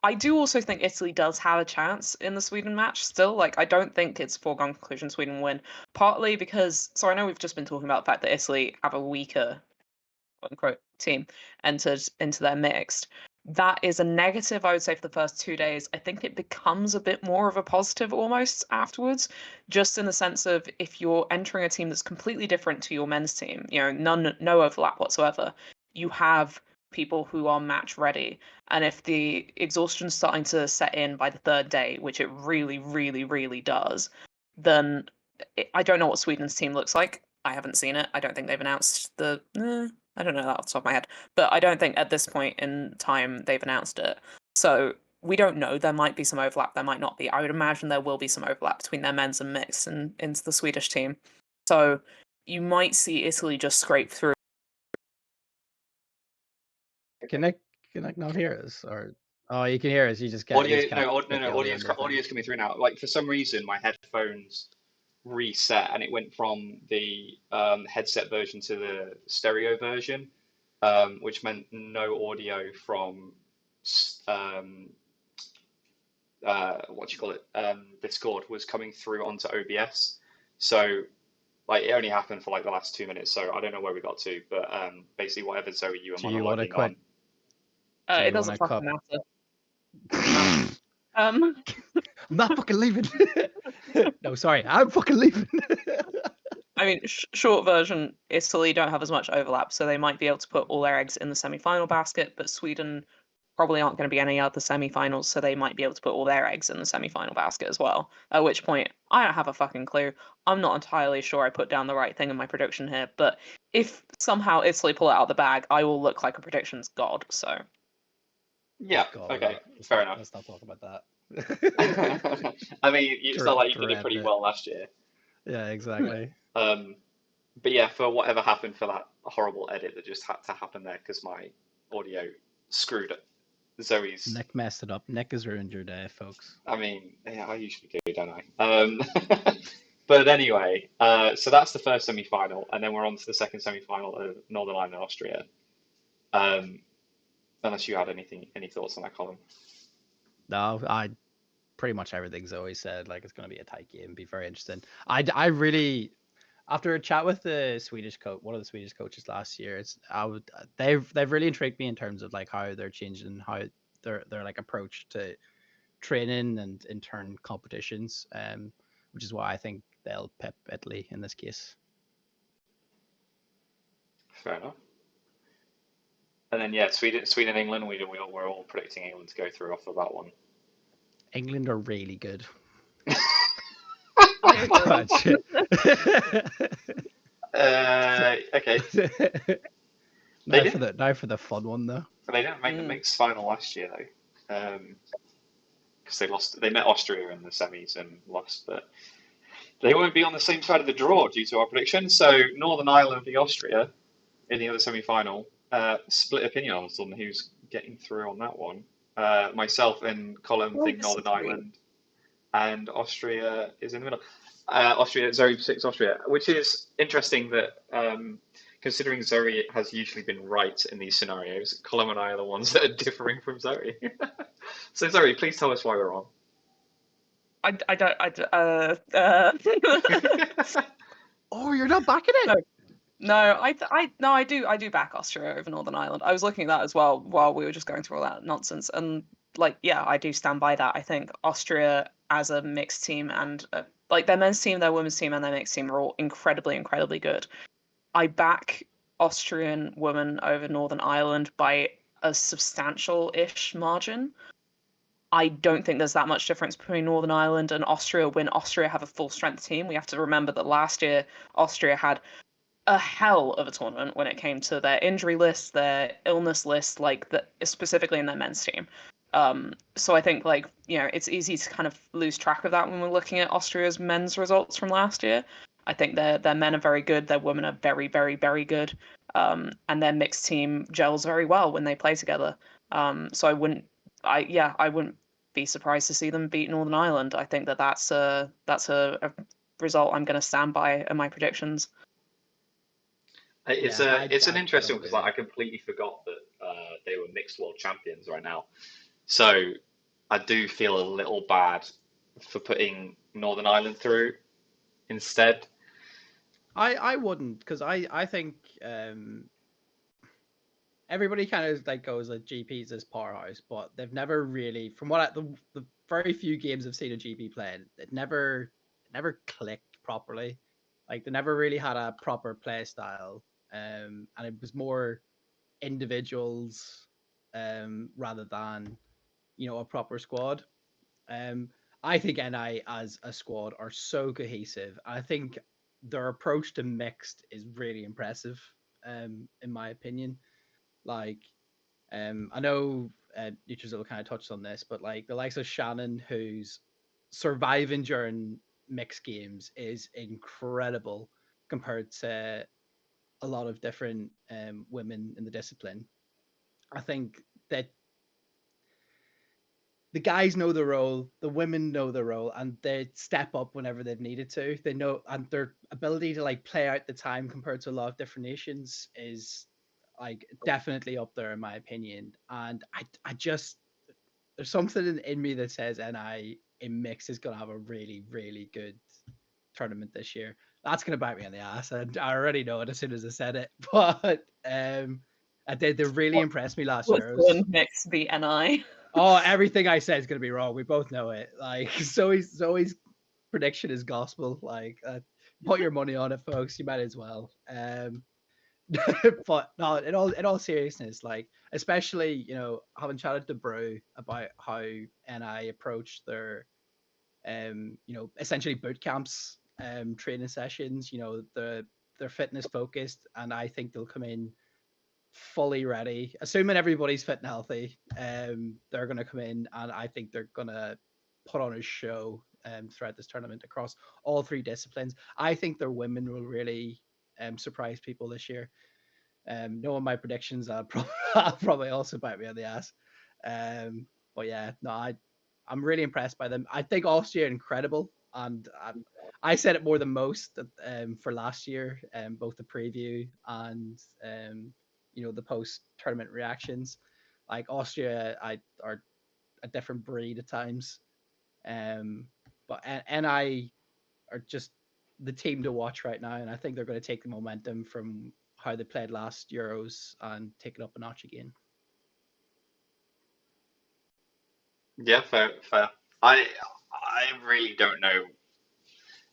I do also think Italy does have a chance in the Sweden match still. Like, I don't think it's foregone conclusion Sweden win. Partly because, so I know we've just been talking about the fact that Italy have a weaker, quote unquote, team entered into their mixed. That is a negative, I would say, for the first 2 days. I think it becomes a bit more of a positive almost afterwards, just in the sense of if you're entering a team that's completely different to your men's team, no overlap whatsoever, you have people who are match ready. And if the exhaustion's starting to set in by the 3rd day, which it really, really, really does, then I don't know what Sweden's team looks like. I haven't seen it. I don't think they've announced I don't know that off the top of my head, but I don't think at this point in time they've announced it. So we don't know. There might be some overlap. There might not be. I would imagine there will be some overlap between their men's and mixed and into the Swedish team. So you might see Italy just scrape through. Can I not hear us? Or you can hear us. You just can't. Audio's coming through now. Like, for some reason, my headphones reset and it went from the headset version to the stereo version, which meant no audio from Discord was coming through onto OBS. So like, it only happened for like the last 2 minutes, so I don't know where we got to, but basically whatever Zoe you were monologuing on. It doesn't fucking matter. I'm not fucking leaving. No, sorry, I'm fucking leaving. I mean, short version, Italy don't have as much overlap, so they might be able to put all their eggs in the semi-final basket, but Sweden probably aren't going to be any other semi-finals, so they might be able to put all their eggs in the semi-final basket as well. At which point, I don't have a fucking clue. I'm not entirely sure I put down the right thing in my prediction here, but if somehow Italy pull it out of the bag, I will look like a predictions god, so... Yeah, okay, fair enough. Let's not talk about that. I mean, it's not like you did it pretty well last year. Yeah, exactly. But yeah, for whatever happened for that horrible edit that just had to happen there, because my audio screwed Zoe's. Nick messed it up. Nick has ruined your day, folks. I mean, yeah, I usually do, don't I? But anyway, so that's the first semi-final, and then we're on to the second semi-final of Northern Ireland and Austria. Unless you had any thoughts on that, Colin? No, I pretty much everything's always said. Like, it's going to be a tight game. Be very interesting. I really, after a chat with the Swedish coach, one of the Swedish coaches last year, they've really intrigued me in terms of like how they're changing how their like approach to training and in turn competitions. Which is why I think they'll pip Italy in this case. Fair enough. And then yeah, Sweden, England. We're all predicting England to go through off of that one. England are really good. I Okay. Now for the fun one though. They didn't make the mixed final last year though, because they lost. They met Austria in the semis and lost, but they won't be on the same side of the draw due to our prediction. So Northern Ireland v Austria in the other semi-final. Split opinion on who's getting through on that one. Myself and Colin think Northern Ireland, and Austria is in the middle. Austria, Zoe predicts Austria, which is interesting that considering Zoe has usually been right in these scenarios, Colin and I are the ones that are differing from Zoe. So Zoe, please tell us why we're wrong. Oh, you're not backing it? No, I do back Austria over Northern Ireland. I was looking at that as well while we were just going through all that nonsense, and like, yeah, I do stand by that. I think Austria as a mixed team and like their men's team, their women's team, and their mixed team are all incredibly, incredibly good. I back Austrian women over Northern Ireland by a substantial-ish margin. I don't think there's that much difference between Northern Ireland and Austria when Austria have a full-strength team. We have to remember that last year Austria had a hell of a tournament when it came to their injury list, their illness list, specifically in their men's team. So I think it's easy to kind of lose track of that when we're looking at Austria's men's results from last year. I think their men are very good, their women are very, very, very good, and their mixed team gels very well when they play together. So I wouldn't be surprised to see them beat Northern Ireland. I think that's a result I'm going to stand by in my predictions. It's an interesting one because I completely forgot that they were mixed world champions right now. So I do feel a little bad for putting Northern Ireland through instead. I wouldn't, because I think everybody kind of like goes like GP's as powerhouse, but they've never really, from what the very few games I've seen a GP playing, it never clicked properly. Like they never really had a proper play style, and it was more individuals rather than a proper squad. I think NI as a squad are so cohesive. I think their approach to mixed is really impressive, in my opinion. Like, I know Nutrizil kind of touched on this, but like the likes of Shannon, who's surviving during mixed games, is incredible compared to a lot of different women in the discipline. I think that the guys know the role, the women know the role, and they step up whenever they've needed to. They know, and their ability to like play out the time compared to a lot of different nations is like definitely up there in my opinion. And I just, there's something in me that says NI in mix is gonna have a really, really good tournament this year. That's gonna bite me on the ass, and I already know it as soon as I said it. But they really impressed me last year. Mix the NI. Oh, everything I said is gonna be wrong. We both know it. Like Zoe's prediction is gospel. Like, put your money on it, folks. You might as well. But no, in all seriousness, like especially having chatted to Brew about how NI approach their essentially boot camps, training sessions. They're fitness focused, and I think they'll come in fully ready, assuming everybody's fit and healthy. They're going to come in, and I think they're going to put on a show throughout this tournament across all three disciplines. I think their women will really surprise people this year. Knowing my predictions, I'll probably also bite me on the ass. But yeah, no, I'm really impressed by them. I think Austria are incredible, and I said it more than most for last year, both the preview and the post tournament reactions. Like Austria, are a different breed at times, but NI are just the team to watch right now, and I think they're going to take the momentum from how they played last Euros and take it up a notch again. Yeah, fair, fair. I really don't know.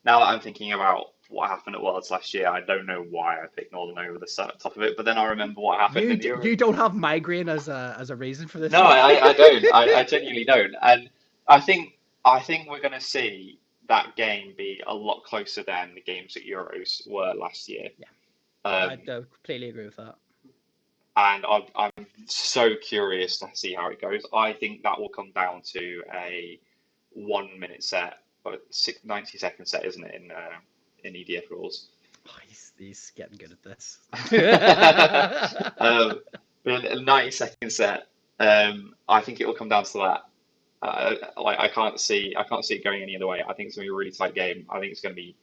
Now that I'm thinking about what happened at Worlds last year, I don't know why I picked Northern over the top of it. But then I remember what happened in the Euros. You don't have migraine as a reason for this? No, I don't. I genuinely don't. And I think we're going to see that game be a lot closer than the games at Euros were last year. Yeah, I completely agree with that. And I'm so curious to see how it goes. I think that will come down to a 1 minute set or 90-second set, isn't it, in EDF rules? Oh, he's getting good at this. But a 90-second set, I think it will come down to that. I can't see it going any other way. I think it's going to be a really tight game. I think it's going to be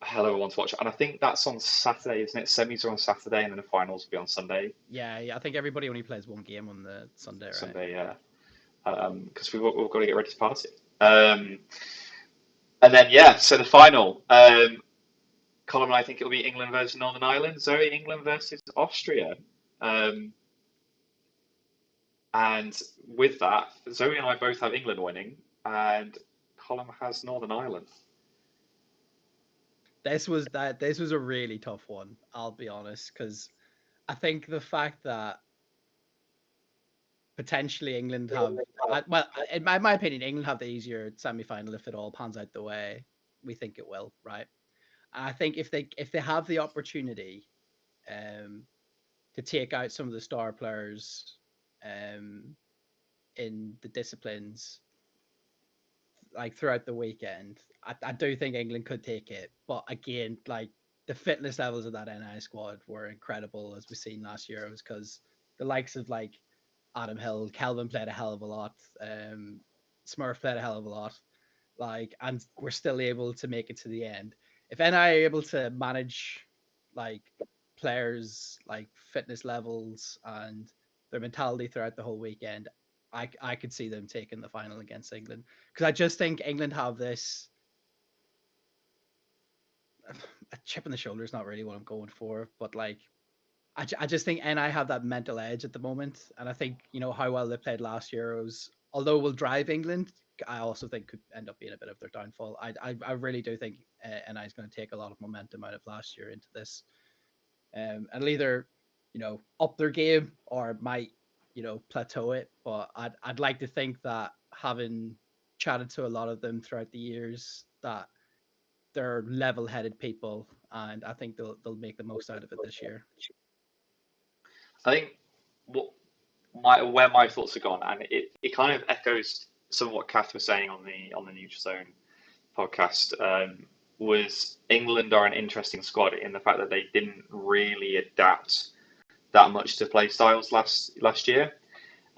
a hell of a one to watch. And I think that's on Saturday, isn't it? Semis are on Saturday, and then the finals will be on Sunday. Yeah. I think everybody only plays one game on the Sunday, right? Sunday, yeah. Because we've got to get ready to party. And then, yeah, so the final. Colm and I think it'll be England versus Northern Ireland. Zoe, England versus Austria. And with that, Zoe and I both have England winning, and Colm has Northern Ireland. This was a really tough one, I'll be honest, because I think the fact that potentially England have, well, in my opinion, England have the easier semi-final if it all pans out the way we think it will, right? And I think if they have the opportunity to take out some of the star players in the disciplines like throughout the weekend, I do think England could take it. But again, like the fitness levels of that NI squad were incredible, as we've seen last year. It was because the likes of like Adam Hill, Kelvin played a hell of a lot, Smurf played a hell of a lot, like, and we're still able to make it to the end. If NI are able to manage like players like fitness levels and their mentality throughout the whole weekend, I could see them taking the final against England, because I just think England have this a chip on the shoulder is not really what I'm going for, but like I just think NI have that mental edge at the moment, and I think how well they played last Euros, although will drive England, I also think could end up being a bit of their downfall. I really do think NI is going to take a lot of momentum out of last year into this, and it'll either up their game or might plateau it. But I'd like to think that, having chatted to a lot of them throughout the years, that they're level-headed people, and I think they'll make the most out of it this year. I think where my thoughts have gone, and it kind of echoes some of what Kath was saying on the Neutral Zone podcast, was England are an interesting squad in the fact that they didn't really adapt that much to play styles last year.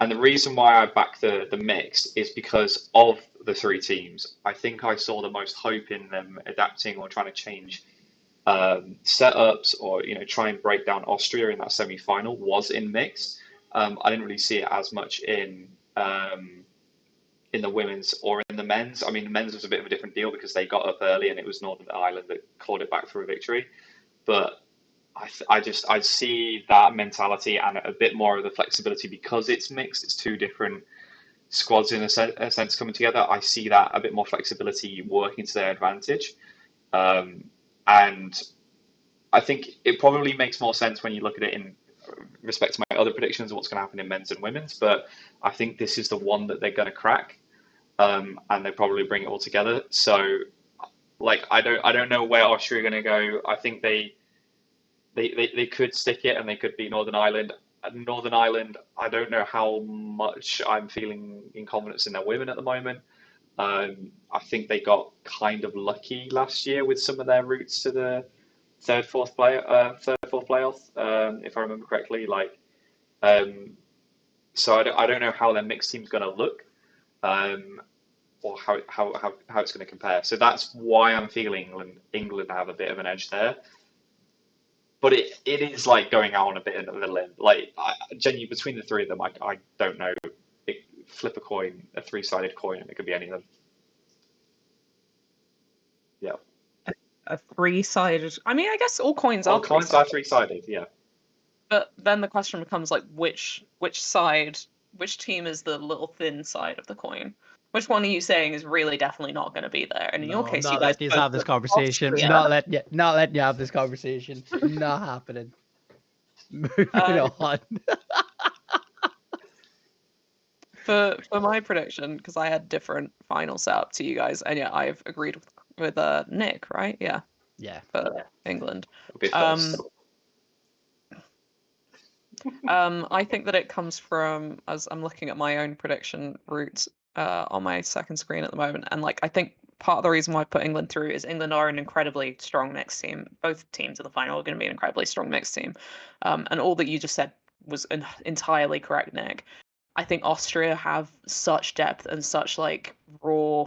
And the reason why I back the mixed is because of the three teams. I think I saw the most hope in them adapting or trying to change setups, or try and break down Austria in that semi-final was in mixed. I didn't really see it as much in the women's or in the men's. I mean, the men's was a bit of a different deal because they got up early and it was Northern Ireland that clawed it back for a victory. But I see that mentality and a bit more of the flexibility because it's mixed. It's two different squads in a sense coming together. I see that a bit more flexibility working to their advantage. And I think it probably makes more sense when you look at it in respect to my other predictions of what's going to happen in men's and women's. But I think this is the one that they're going to crack, and they probably bring it all together. So, like, I don't know where Austria are going to go. I think they could stick it and they could beat Northern Ireland. Northern Ireland, I don't know how much I'm feeling in confidence in their women at the moment. I think they got kind of lucky last year with some of their routes to the third, fourth playoff, if I remember correctly. So I don't know how their mixed team's going to look, or how it's going to compare. So that's why I'm feeling England have a bit of an edge there. But it is like going out on a bit of a limb. Like genuinely between the three of them, I don't know. Flip a coin, a three-sided coin, and it could be any of them. Yeah. A three-sided. I mean, I guess all coins All are coins are three-sided. Yeah. But then the question becomes like, which side, which team is the little thin side of the coin? Which one are you saying is really definitely not going to be there? And in your case, you guys letting you both have this put conversation. Austria. Not letting you have this conversation. Not happening. Moving on. For my prediction, because I had different final setup to you guys, and yeah, I've agreed with Nick, right? Yeah. Yeah. For England. It'll be first. I think that it comes from, as I'm looking at my own prediction route on my second screen at the moment, and like I think part of the reason why I put England through is England are an incredibly strong mixed team. Both teams in the final are going to be an incredibly strong mixed team, and all that you just said was entirely correct, Nick. I think Austria have such depth and such like raw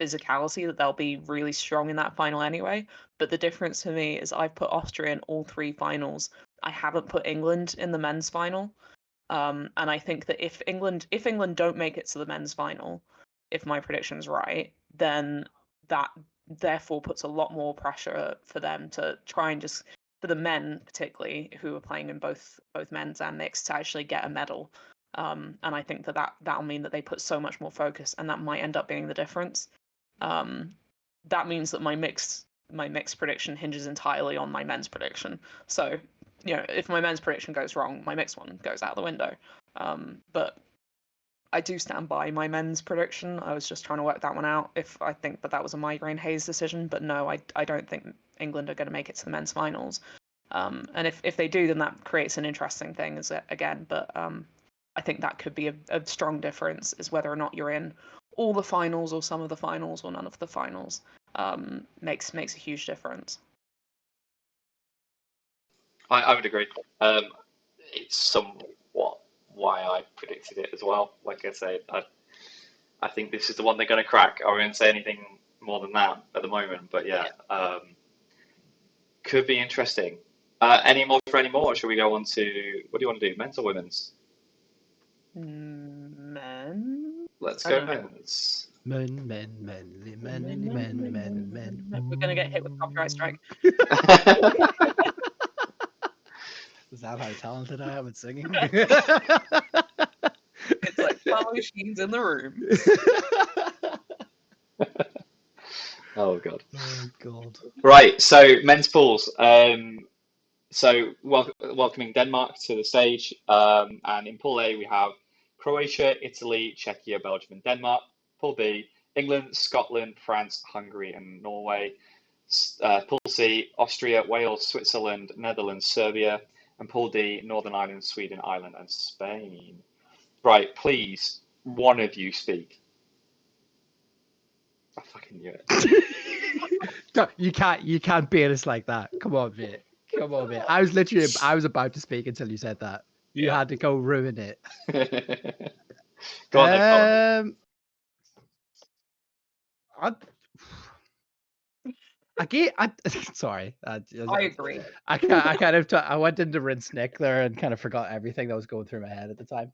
physicality that they'll be really strong in that final anyway. But the difference for me is I've put Austria in all three finals. I haven't put England in the men's final. And I think that if England don't make it to the men's final, if my prediction's right, then that therefore puts a lot more pressure for them to try and just, for the men particularly who are playing in both men's and mixed, to actually get a medal. And I think that'll mean that they put so much more focus, and that might end up being the difference. That means that my mixed prediction hinges entirely on my men's prediction. So, if my men's prediction goes wrong, my mixed one goes out the window. But I do stand by my men's prediction. I was just trying to work that one out. If I think that was a migraine haze decision, but no, I don't think England are going to make it to the men's finals. And if they do, then that creates an interesting thing again. But I think that could be a strong difference, is whether or not you're in all the finals or some of the finals or none of the finals. Makes a huge difference. I would agree. It's somewhat why I predicted it as well. Like I say, I think this is the one they're going to crack. I won't say anything more than that at the moment, but yeah, could be interesting. Any more, or should we go on to, what do you want to do, men's or women's? Men. Let's go men's. Men. We're gonna get hit with copyright strike. Is that how talented I am at singing? It's like follow machines in the room. Oh god. Oh god. Right, so men's pools. So welcoming Denmark to the stage. And in Pool A we have Croatia, Italy, Czechia, Belgium, and Denmark. Pool B, England, Scotland, France, Hungary, and Norway. Pool C, Austria, Wales, Switzerland, Netherlands, Serbia. And Pool D, Northern Ireland, Sweden, Ireland, and Spain. Right, please, one of you speak. I fucking knew it. You can't beat us like that. Come on, mate. I was about to speak until you said that. You had to go ruin it. Go on then, sorry. I agree. I went into rinse Nick there and kind of forgot everything that was going through my head at the time.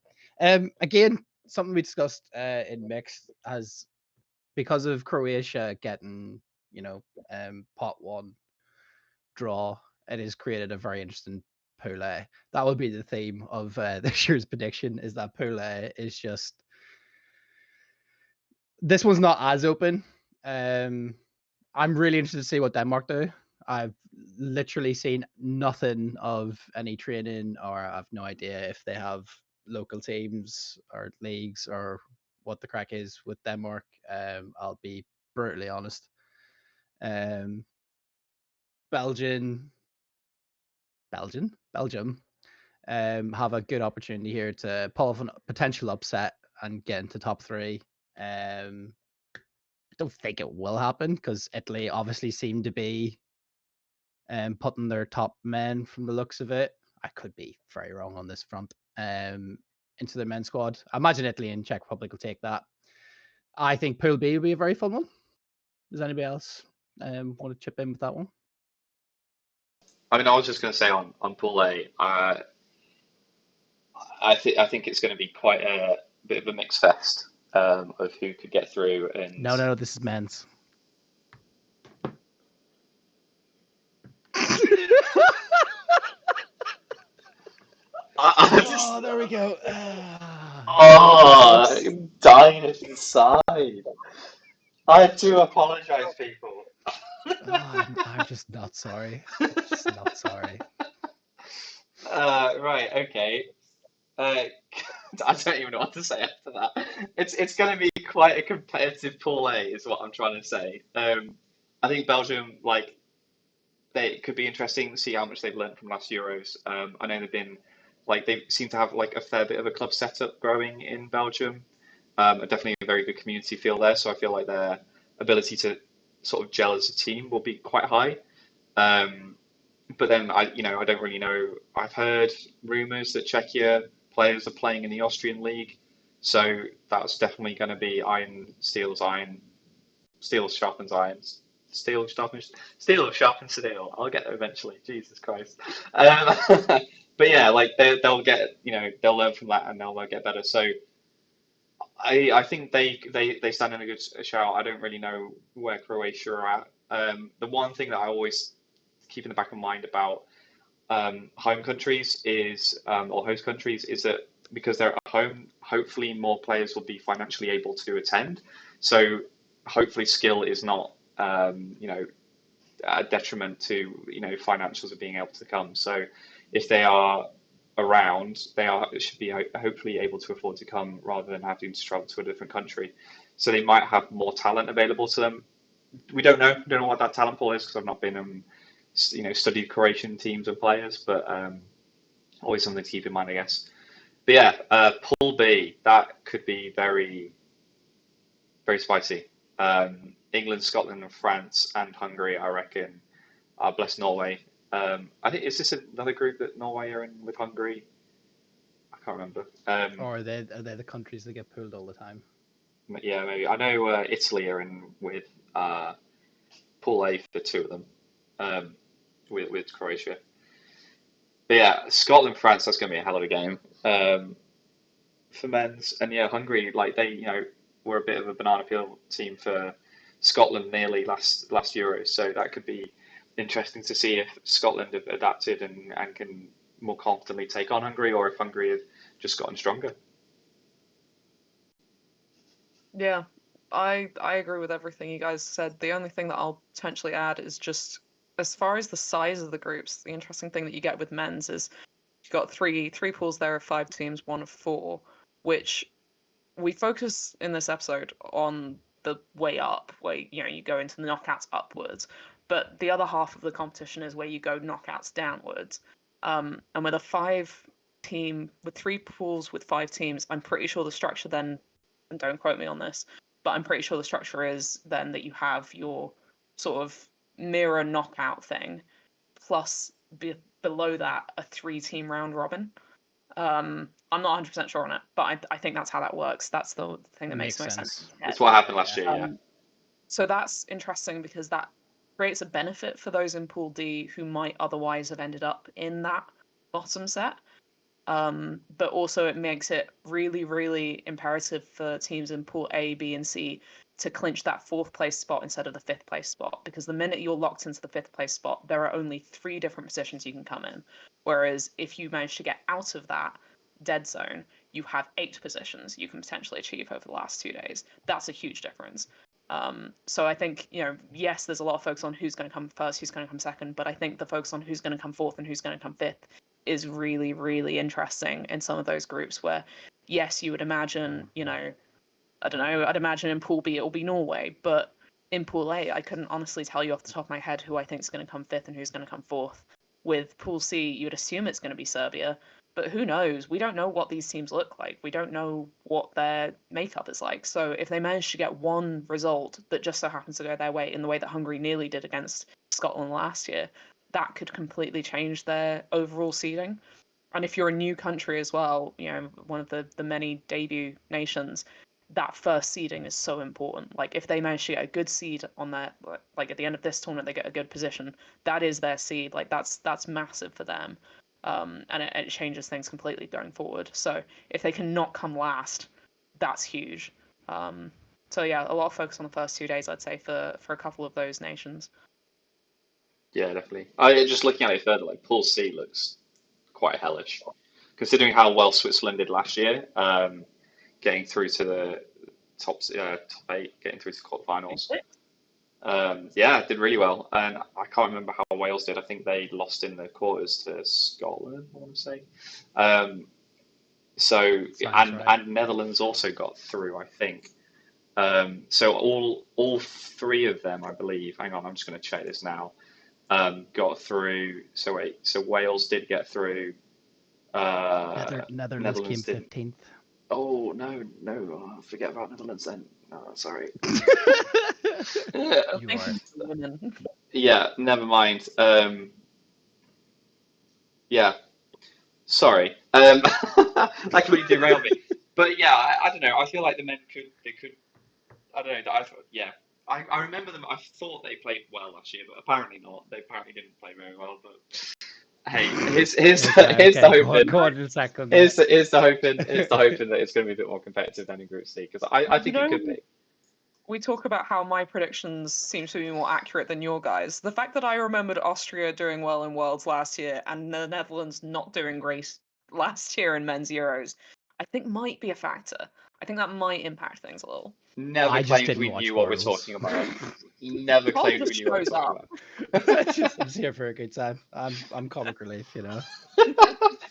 Again, something we discussed in mixed, as because of Croatia getting pot one draw, it has created a very interesting pool A. That would be the theme of this year's prediction, is that pool A is just, this one's not as open. I'm really interested to see what Denmark do. I've literally seen nothing of any training, or I've no idea if they have local teams or leagues or what the crack is with Denmark. I'll be brutally honest. Belgium have a good opportunity here to pull off a potential upset and get into top three. I don't think it will happen, because Italy obviously seem to be putting their top men from the looks of it. I could be very wrong on this front. into the men's squad. I imagine Italy and Czech Republic will take that. I think Pool B will be a very fun one. Does anybody else want to chip in with that one? I mean, I was just going to say on Pool A, I think it's going to be quite a bit of a mixed fest of who could get through. And No, this is men's. Oh, there we go. I'm dying inside. I do apologize, people. I'm just not sorry. Just not sorry. Right, okay. I don't even know what to say after that. It's going to be quite a competitive pool A, is what I'm trying to say. I think Belgium, like, it could be interesting to see how much they've learned from last Euros. I know they seem to have like a fair bit of a club setup growing in Belgium. Definitely a very good community feel there. So I feel like their ability to sort of gel as a team will be quite high. But then I don't really know. I've heard rumours that Czechia players are playing in the Austrian league, so that's definitely going to be steel sharpens iron, steel sharpens steel. I'll get there eventually. Jesus Christ. But yeah, like they'll get they'll learn from that and they'll get better. So I think they stand in a good shout. I don't really know where Croatia are at. The one thing that I always keep in the back of mind about home countries is or host countries is that because they're at home, hopefully more players will be financially able to attend. So hopefully skill is not a detriment to financials of being able to come. So if they are around, should be hopefully able to afford to come rather than having to travel to a different country. So they might have more talent available to them. We don't know what that talent pool is because I've not been studied Croatian teams and players, but always something to keep in mind, I guess. But yeah, Pool B, that could be very, very spicy. England, Scotland, and France and Hungary, I reckon, bless Norway. I think, is this another group that Norway are in with Hungary? I can't remember. Or are they the countries that get pulled all the time? Yeah, maybe. I know Italy are in with Pool A for two of them, with Croatia. But yeah, Scotland, France, that's going to be a hell of a game for men's. And yeah, Hungary, like they, were a bit of a banana peel team for Scotland nearly last Euro. So that could be interesting to see if Scotland have adapted and can more confidently take on Hungary, or if Hungary have just gotten stronger. Yeah, I agree with everything you guys said. The only thing that I'll potentially add is just as far as the size of the groups, the interesting thing that you get with men's is you've got three pools there of 5 teams, one of 4, which we focus in this episode on the way up, where you go into the knockouts upwards, but the other half of the competition is where you go knockouts downwards. And with a 3 pools with 5 teams, I'm pretty sure the structure then, and don't quote me on this, but I'm pretty sure the structure is then that you have your sort of mirror knockout thing, plus below that a 3-team round robin. I'm not 100% sure on it, but I think that's how that works. That's the thing that makes most sense. That's what happened last year, yeah. So that's interesting because that creates a benefit for those in Pool D who might otherwise have ended up in that bottom set. But also it makes it really, really imperative for teams in Pool A, B, and C to clinch that 4th place spot instead of the 5th place spot. Because the minute you're locked into the 5th place spot, there are only 3 different positions you can come in. Whereas if you manage to get out of that dead zone, you have 8 positions you can potentially achieve over the last 2 days. That's a huge difference. So I think, yes, there's a lot of focus on who's going to come first, who's going to come second, but I think the focus on who's going to come 4th and who's going to come 5th is really, really interesting in some of those groups where, yes, you would imagine, I don't know, I'd imagine in Pool B it will be Norway, but in Pool A, I couldn't honestly tell you off the top of my head who I think is going to come 5th and who's going to come 4th. With Pool C, you would assume it's going to be Serbia, but who knows? We don't know what these teams look like. We don't know what their makeup is like. So if they manage to get one result that just so happens to go their way in the way that Hungary nearly did against Scotland last year, that could completely change their overall seeding. And if you're a new country as well, one of the many debut nations, that first seeding is so important. Like if they manage to get a good seed on their, like at the end of this tournament, they get a good position, that is their seed. Like that's massive for them. And it changes things completely going forward. So if they cannot come last, that's huge. So yeah, a lot of focus on the first 2 days, I'd say, for a couple of those nations. Yeah, definitely. I just looking at it further, like Pool C looks quite hellish, considering how well Switzerland did last year, getting through to the top 8, getting through to the quarterfinals. Yeah, did really well, and I can't remember how Wales did. I think they lost in the quarters to Scotland, I want to say. So Sounds right. and Netherlands also got through, I think. So all three of them, I believe. Hang on, I'm just going to check this now. Got through. So wait, so Wales did get through. Netherlands came didn't. 15th. Oh no, forget about Netherlands then. Oh, sorry. You are. Yeah, never mind. Yeah, sorry. That completely derailed me. But yeah, I don't know. I feel like the men could. I don't know. I remember them. I thought they played well last year, but apparently not. They apparently didn't play very well. But hey, here's the hoping. Go on in a second. Here's the hoping. Here's the hoping that it's going to be a bit more competitive than in Group C, because I think it could be. We talk about how my predictions seem to be more accurate than your guys. The fact that I remembered Austria doing well in Worlds last year and the Netherlands not doing great last year in men's Euros, I think might be a factor. I think that might impact things a little. Never claimed we knew what we're talking about. Never claimed we knew what we're talking about. I'm just here for a good time. I'm comic relief, you know.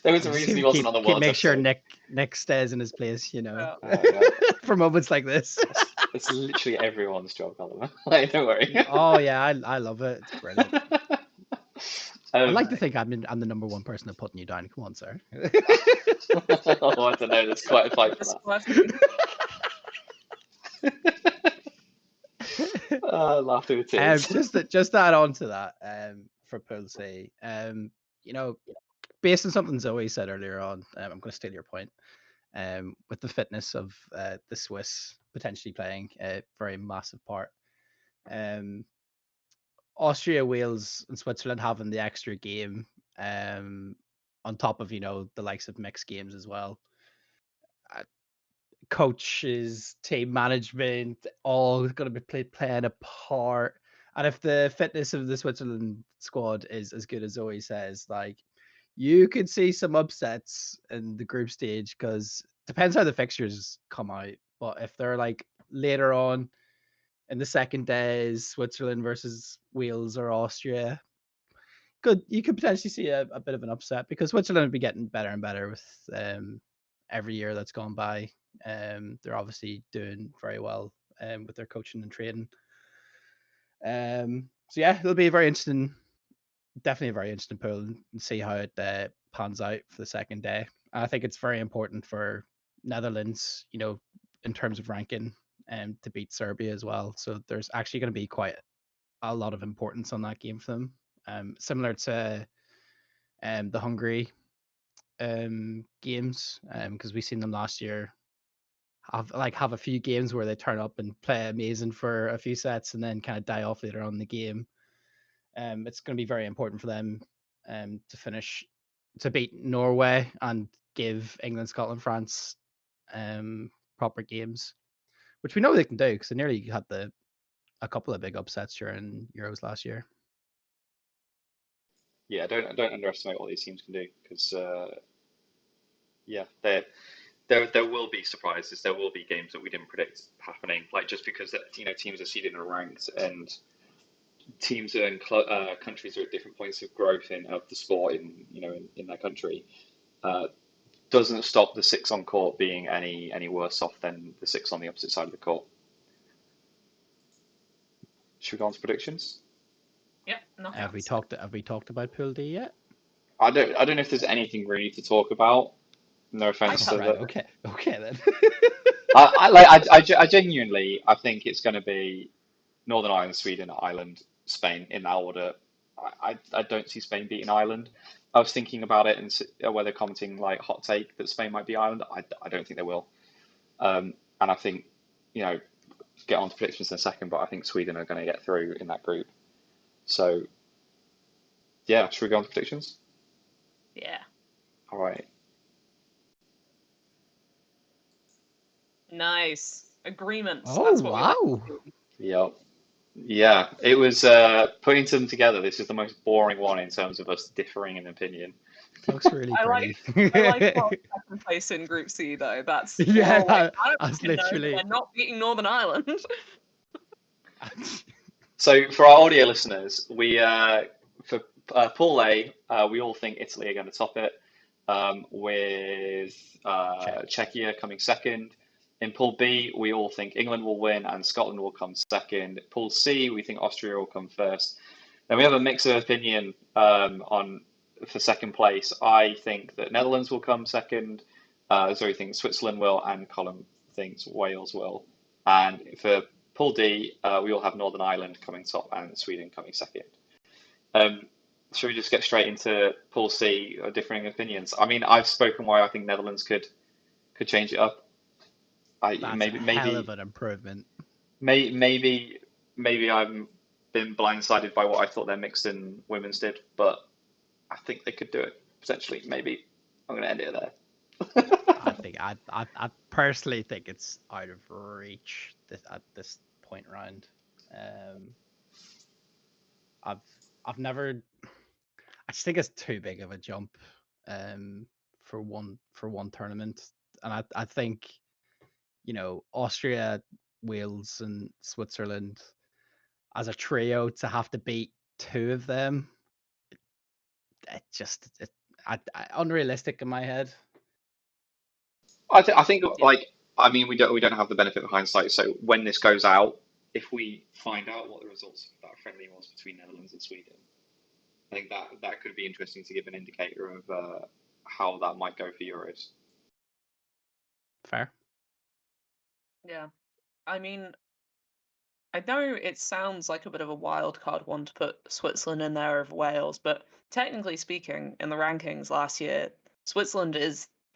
There was a reason he wasn't on the World. Make sure Nick stays in his place, you know, for moments like this. It's literally everyone's job, Oliver. Like, don't worry. Oh yeah, I love it. It's brilliant. I like to think I'm the number one person to putting you down. Come on, sir. Oh, I don't know. There's quite a fight for that. Laughing with tears. Just to add on to that, for Pool C, you know, based on something Zoe said earlier on, I'm going to steal your point. With the fitness of the Swiss potentially playing a very massive part. Austria, Wales, and Switzerland having the extra game on top of, you know, the likes of mixed games as well. Coaches, team management, all going to be playing a part. And if the fitness of the Switzerland squad is as good as Zoe says, like, you could see some upsets in the group stage, because depends how the fixtures come out. But if they're like later on in the second days, Switzerland versus Wales or Austria, you could potentially see a bit of an upset, because Switzerland would be getting better and better with every year that's gone by. They're obviously doing very well with their coaching and training. So yeah, it'll be definitely a very interesting pool, and see how it pans out for the second day. And I think it's very important for Netherlands, you know, in terms of ranking, to beat Serbia as well. So there's actually going to be quite a lot of importance on that game for them. Similar to the Hungary games, because we've seen them last year have a few games where they turn up and play amazing for a few sets and then kind of die off later on in the game. It's going to be very important for them to beat Norway and give England, Scotland, France proper games, which we know they can do, because they nearly had a couple of big upsets during Euros last year. Yeah, don't underestimate what these teams can do, because there will be surprises. There will be games that we didn't predict happening, like just because teams are seeded and ranked, and teams and countries are at different points of growth of the sport in their country. Doesn't stop the 6 on court being any worse off than the 6 on the opposite side of the court. Should we go on to predictions? Yep. Have we talked about Pool D yet? I don't know if there's anything really to talk about. No offense to right. Okay then. I genuinely think it's going to be Northern Ireland, Sweden, Ireland, Spain in that order. I don't see Spain beating Ireland. I was thinking about it and whether commenting like hot take that Spain might be Ireland. I don't think they will. And I think, get on to predictions in a second, but I think Sweden are going to get through in that group. So, yeah, should we go on to predictions? Yeah. All right. Nice. Agreements. Oh, That's what we like wow. to see. Yep. Yeah, it was putting them together. This is the most boring one in terms of us differing in opinion. Looks really I pretty. like our second place in Group C though. That's Yeah, I don't that's fucking know, but literally. they're not beating Northern Ireland. So for our audio listeners, we for Pool A, we all think Italy are going to top it, with Czechia coming second. In Pool B, we all think England will win and Scotland will come second. Pool C, we think Austria will come first. Then we have a mix of opinion on for second place. I think that Netherlands will come second. Zoe thinks Switzerland will, and Colm thinks Wales will. And for Pool D, we all have Northern Ireland coming top and Sweden coming second. Should we just get straight into Pool C, differing opinions? I mean, I've spoken why I think Netherlands could change it up. That's a hell of an improvement. Maybe I've been blindsided by what I thought their mixed in women's did, but I think they could do it potentially. Maybe I'm going to end it there. I personally think it's out of reach at this point round. I've never. I just think it's too big of a jump, for one tournament, and I think, Austria, Wales, and Switzerland as a trio to have to beat two of them, unrealistic in my head. I think we don't have the benefit of hindsight. So when this goes out, if we find out what the results of that friendly was between Netherlands and Sweden, I think that could be interesting to give an indicator of how that might go for Euros. Fair. Yeah. I mean, I know it sounds like a bit of a wild card one to put Switzerland in there over Wales, but technically speaking, in the rankings last year, Switzerland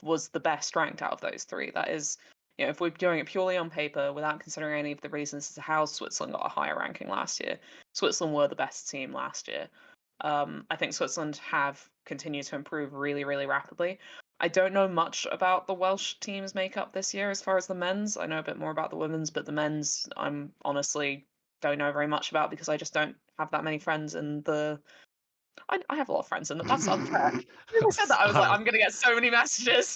was the best ranked out of those three. That is, if we're doing it purely on paper without considering any of the reasons as to how Switzerland got a higher ranking last year, Switzerland were the best team last year. I think Switzerland have continued to improve really, really rapidly. I don't know much about the Welsh team's makeup this year as far as the men's. I know a bit more about the women's, but the men's I'm honestly don't know very much about because I just don't have that many friends in the. I have a lot of friends in them. That's unfair. When I said that, I was like, I'm gonna get so many messages.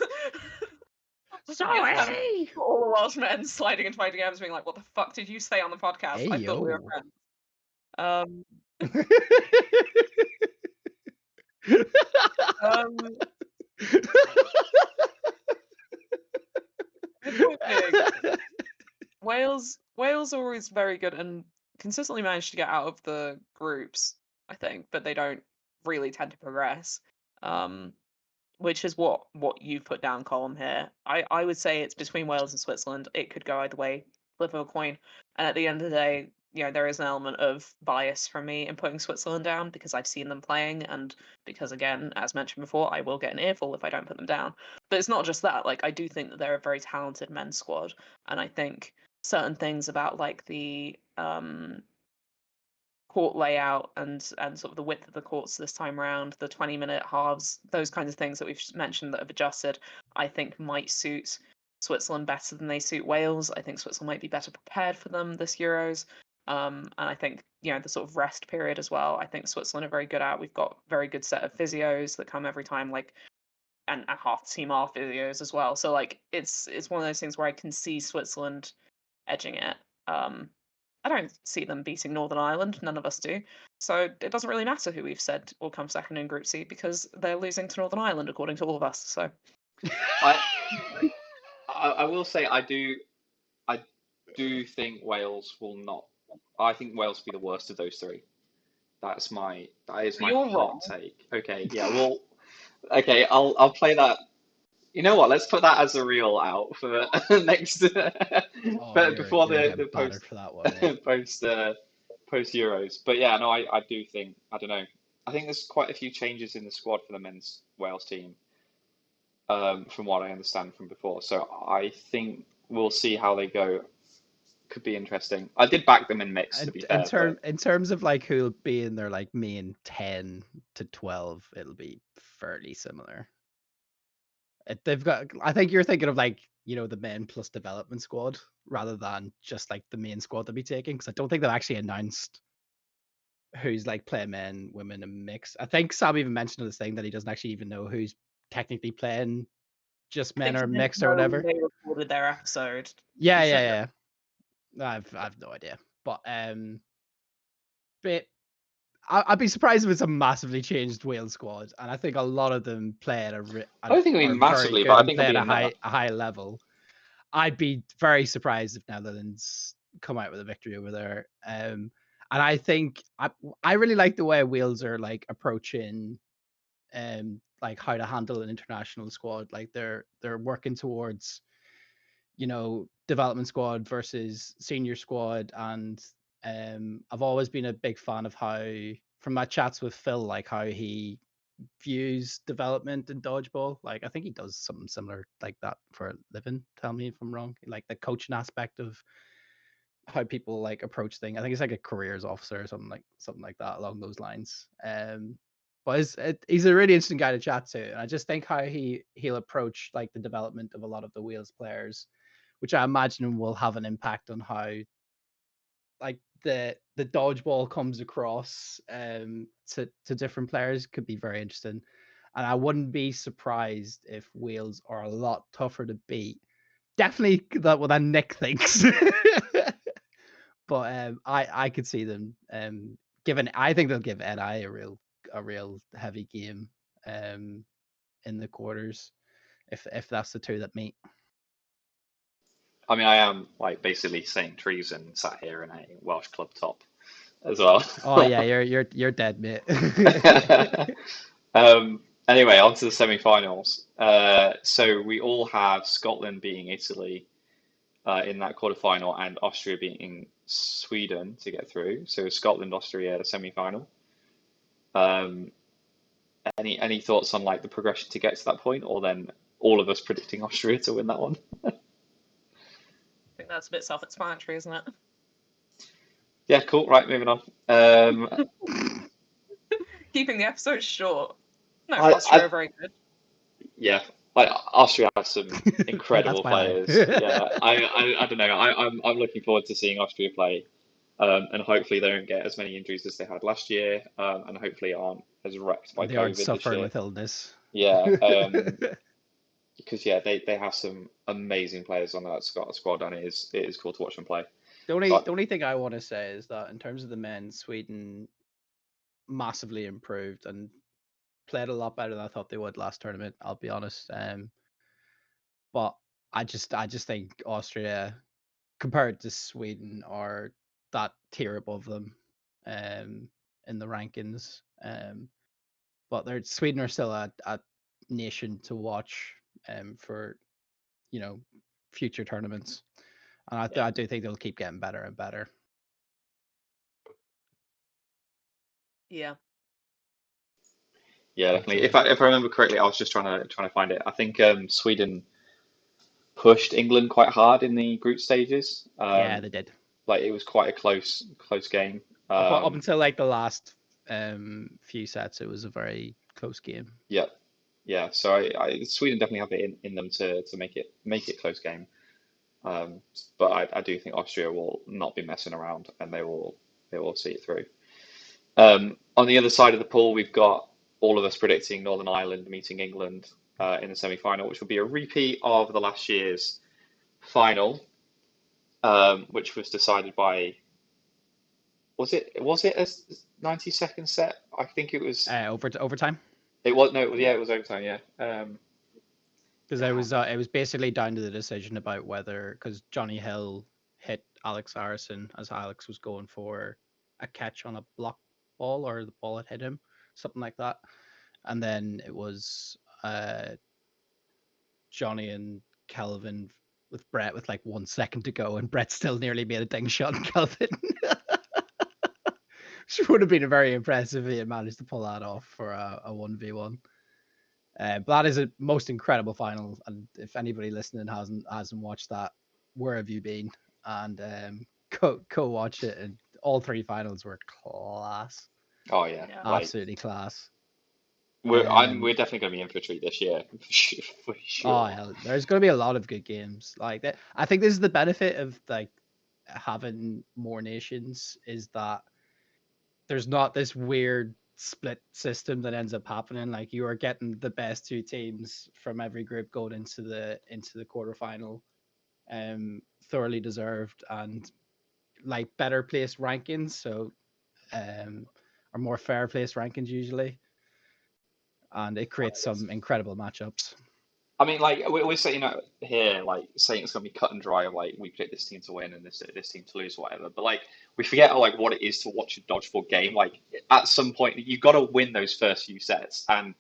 Sorry. All the Welsh men sliding into my DMs being like, "What the fuck did you say on the podcast? Hey, I thought we were yo." friends." Wales are always very good and consistently manage to get out of the groups, I think, but they don't really tend to progress. Which is what you've put down, Colm, here. I would say it's between Wales and Switzerland. It could go either way, flip of a coin. And at the end of the day, there is an element of bias from me in putting Switzerland down because I've seen them playing, and because, again, as mentioned before, I will get an earful if I don't put them down. But it's not just that. Like, I do think that they're a very talented men's squad, and I think certain things about like the court layout and sort of the width of the courts this time around, the 20-minute halves, those kinds of things that we've mentioned that have adjusted, I think might suit Switzerland better than they suit Wales. I think Switzerland might be better prepared for them this Euros. And I think, the sort of rest period as well, I think Switzerland are very good at. We've got a very good set of physios that come every time, like, and half the team are physios as well. So, like, it's one of those things where I can see Switzerland edging it. I don't see them beating Northern Ireland. None of us do. So it doesn't really matter who we've said will come second in Group C because they're losing to Northern Ireland, according to all of us. So I will say I do think Wales will not. I think Wales will be the worst of those three. That is my hot take. Okay, yeah, well, okay, I'll play that. You know what? Let's put that as a reel out for next. But before the post for that one, post Euros. But yeah, no, I do think, I don't know. I think there's quite a few changes in the squad for the men's Wales team, from what I understand from before. So I think we'll see how they go. Could be interesting. I did back them in mix, to be fair, but In terms of like who'll be in their like main 10 to 12, it'll be fairly similar. They've got. I think you're thinking of like the men plus development squad rather than just like the main squad they'll be taking, because I don't think they've actually announced who's like playing men, women, and mix. I think Sam even mentioned this thing that he doesn't actually even know who's technically playing just I men think or he didn't mixed or know when whatever. they recorded their episode. Yeah, He should yeah, yeah. I've no idea, but I'd be surprised if it's a massively changed Wales squad, and I think a lot of them play at I don't think it'll are be very massively, good but I and think play it'll at be enough. a high level. I'd be very surprised if Netherlands come out with a victory over there. And I think I really like the way Wales are like approaching like how to handle an international squad. Like they're working towards development squad versus senior squad, and I've always been a big fan of how, from my chats with Phil, like how he views development in dodgeball. Like I think he does something similar like that for a living. Tell me if I'm wrong. Like the coaching aspect of how people like approach things. I think he's like a careers officer or something like that along those lines. But he's a really interesting guy to chat to, and I just think how he'll approach like the development of a lot of the Wales players, which I imagine will have an impact on how like the dodgeball comes across to different players. Could be very interesting, and I wouldn't be surprised if Wales are a lot tougher to beat. Definitely that what Nick thinks. But I could see them given. I think they'll give NI a real heavy game in the quarters if that's the two that meet. I mean, I am like basically saying treason sat here in a Welsh club top as well. Oh yeah, you're dead, mate. Anyway, on to the semi-finals. So we all have Scotland beating Italy in that quarterfinal and Austria beating Sweden to get through. So Scotland, Austria, the semi-final. Um, any thoughts on like the progression to get to that point, or then all of us predicting Austria to win that one? I think that's a bit self-explanatory, isn't it? Yeah, cool. Right, moving on. Keeping the episode short. No, I, Austria I are very good. yeah, like Austria has some incredible That's my line. players. Yeah, I don't know. I'm looking forward to seeing Austria play, and hopefully they don't get as many injuries as they had last year, and hopefully aren't as wrecked by They aren't COVID this suffering year. with illness. Yeah, because yeah, they have some amazing players on that squad, and it is cool to watch them play. The But only thing I want to say is that in terms of the men, Sweden massively improved and played a lot better than I thought they would last tournament. I'll be honest. But I just think Austria, compared to Sweden, are that tier above them, in the rankings. But Sweden are still a nation to watch, for future tournaments, and yeah, I do think they'll keep getting better and better. Yeah. yeah, But definitely. If I remember correctly, I was just trying to find it. I think Sweden pushed England quite hard in the group stages. yeah, they did Like it was quite a close game. up until like the last few sets. It was a very close game. Yeah, yeah. So Sweden definitely have it in them to make it close game. But I do think Austria will not be messing around, and they will see it through. On the other side of the pool, we've got all of us predicting Northern Ireland meeting England in the semi-final, which will be a repeat of the last year's final, which was decided by was it a 90-second set? I think it was. Overtime. It was no, it was overtime. Yeah. Because it was basically down to the decision about whether, because Johnny Hill hit Alex Harrison as Alex was going for a catch on a block ball, or the ball had hit him, something like that. And then it was Johnny and Kelvin with Brett with like 1 second to go, and Brett still nearly made a ding shot on Kelvin. which would have been very impressive if he had managed to pull that off for a 1v1. But that is a most incredible final, and if anybody listening hasn't watched that, where have you been? And go watch it. And all three finals were class, Oh yeah, Yeah. like absolutely class. we're Um, definitely going to be in for a treat this year for Oh, sure. yeah, there's going to be a lot of good games like that. I think this is the benefit of like having more nations is that there's not this weird split system that ends up happening. Like you are getting the best two teams from every group going into the quarterfinal, thoroughly deserved and like better placed rankings. So, or more fair placed rankings usually, and it creates some incredible matchups. I mean, like we're saying here, like saying it's going to be cut and dry. Of like we predict this team to win and this team to lose, whatever. But like we forget like what it is to watch a dodgeball game. Like at some point, you got to win those first few sets, and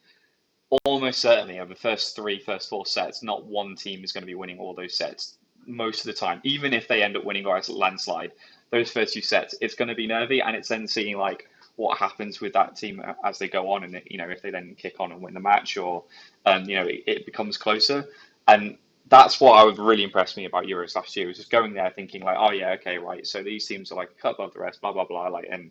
almost certainly over the first 4 sets, not one team is going to be winning all those sets most of the time. Even if they end up winning by a landslide, those first few sets, it's going to be nervy, and it's then seeing like what happens with that team as they go on, and if they then kick on and win the match, or it becomes closer. And that's what I would really impress me about Euros last year, was just going there thinking like, oh yeah, okay, right, so these teams are like a cut above the rest, blah blah blah, like, and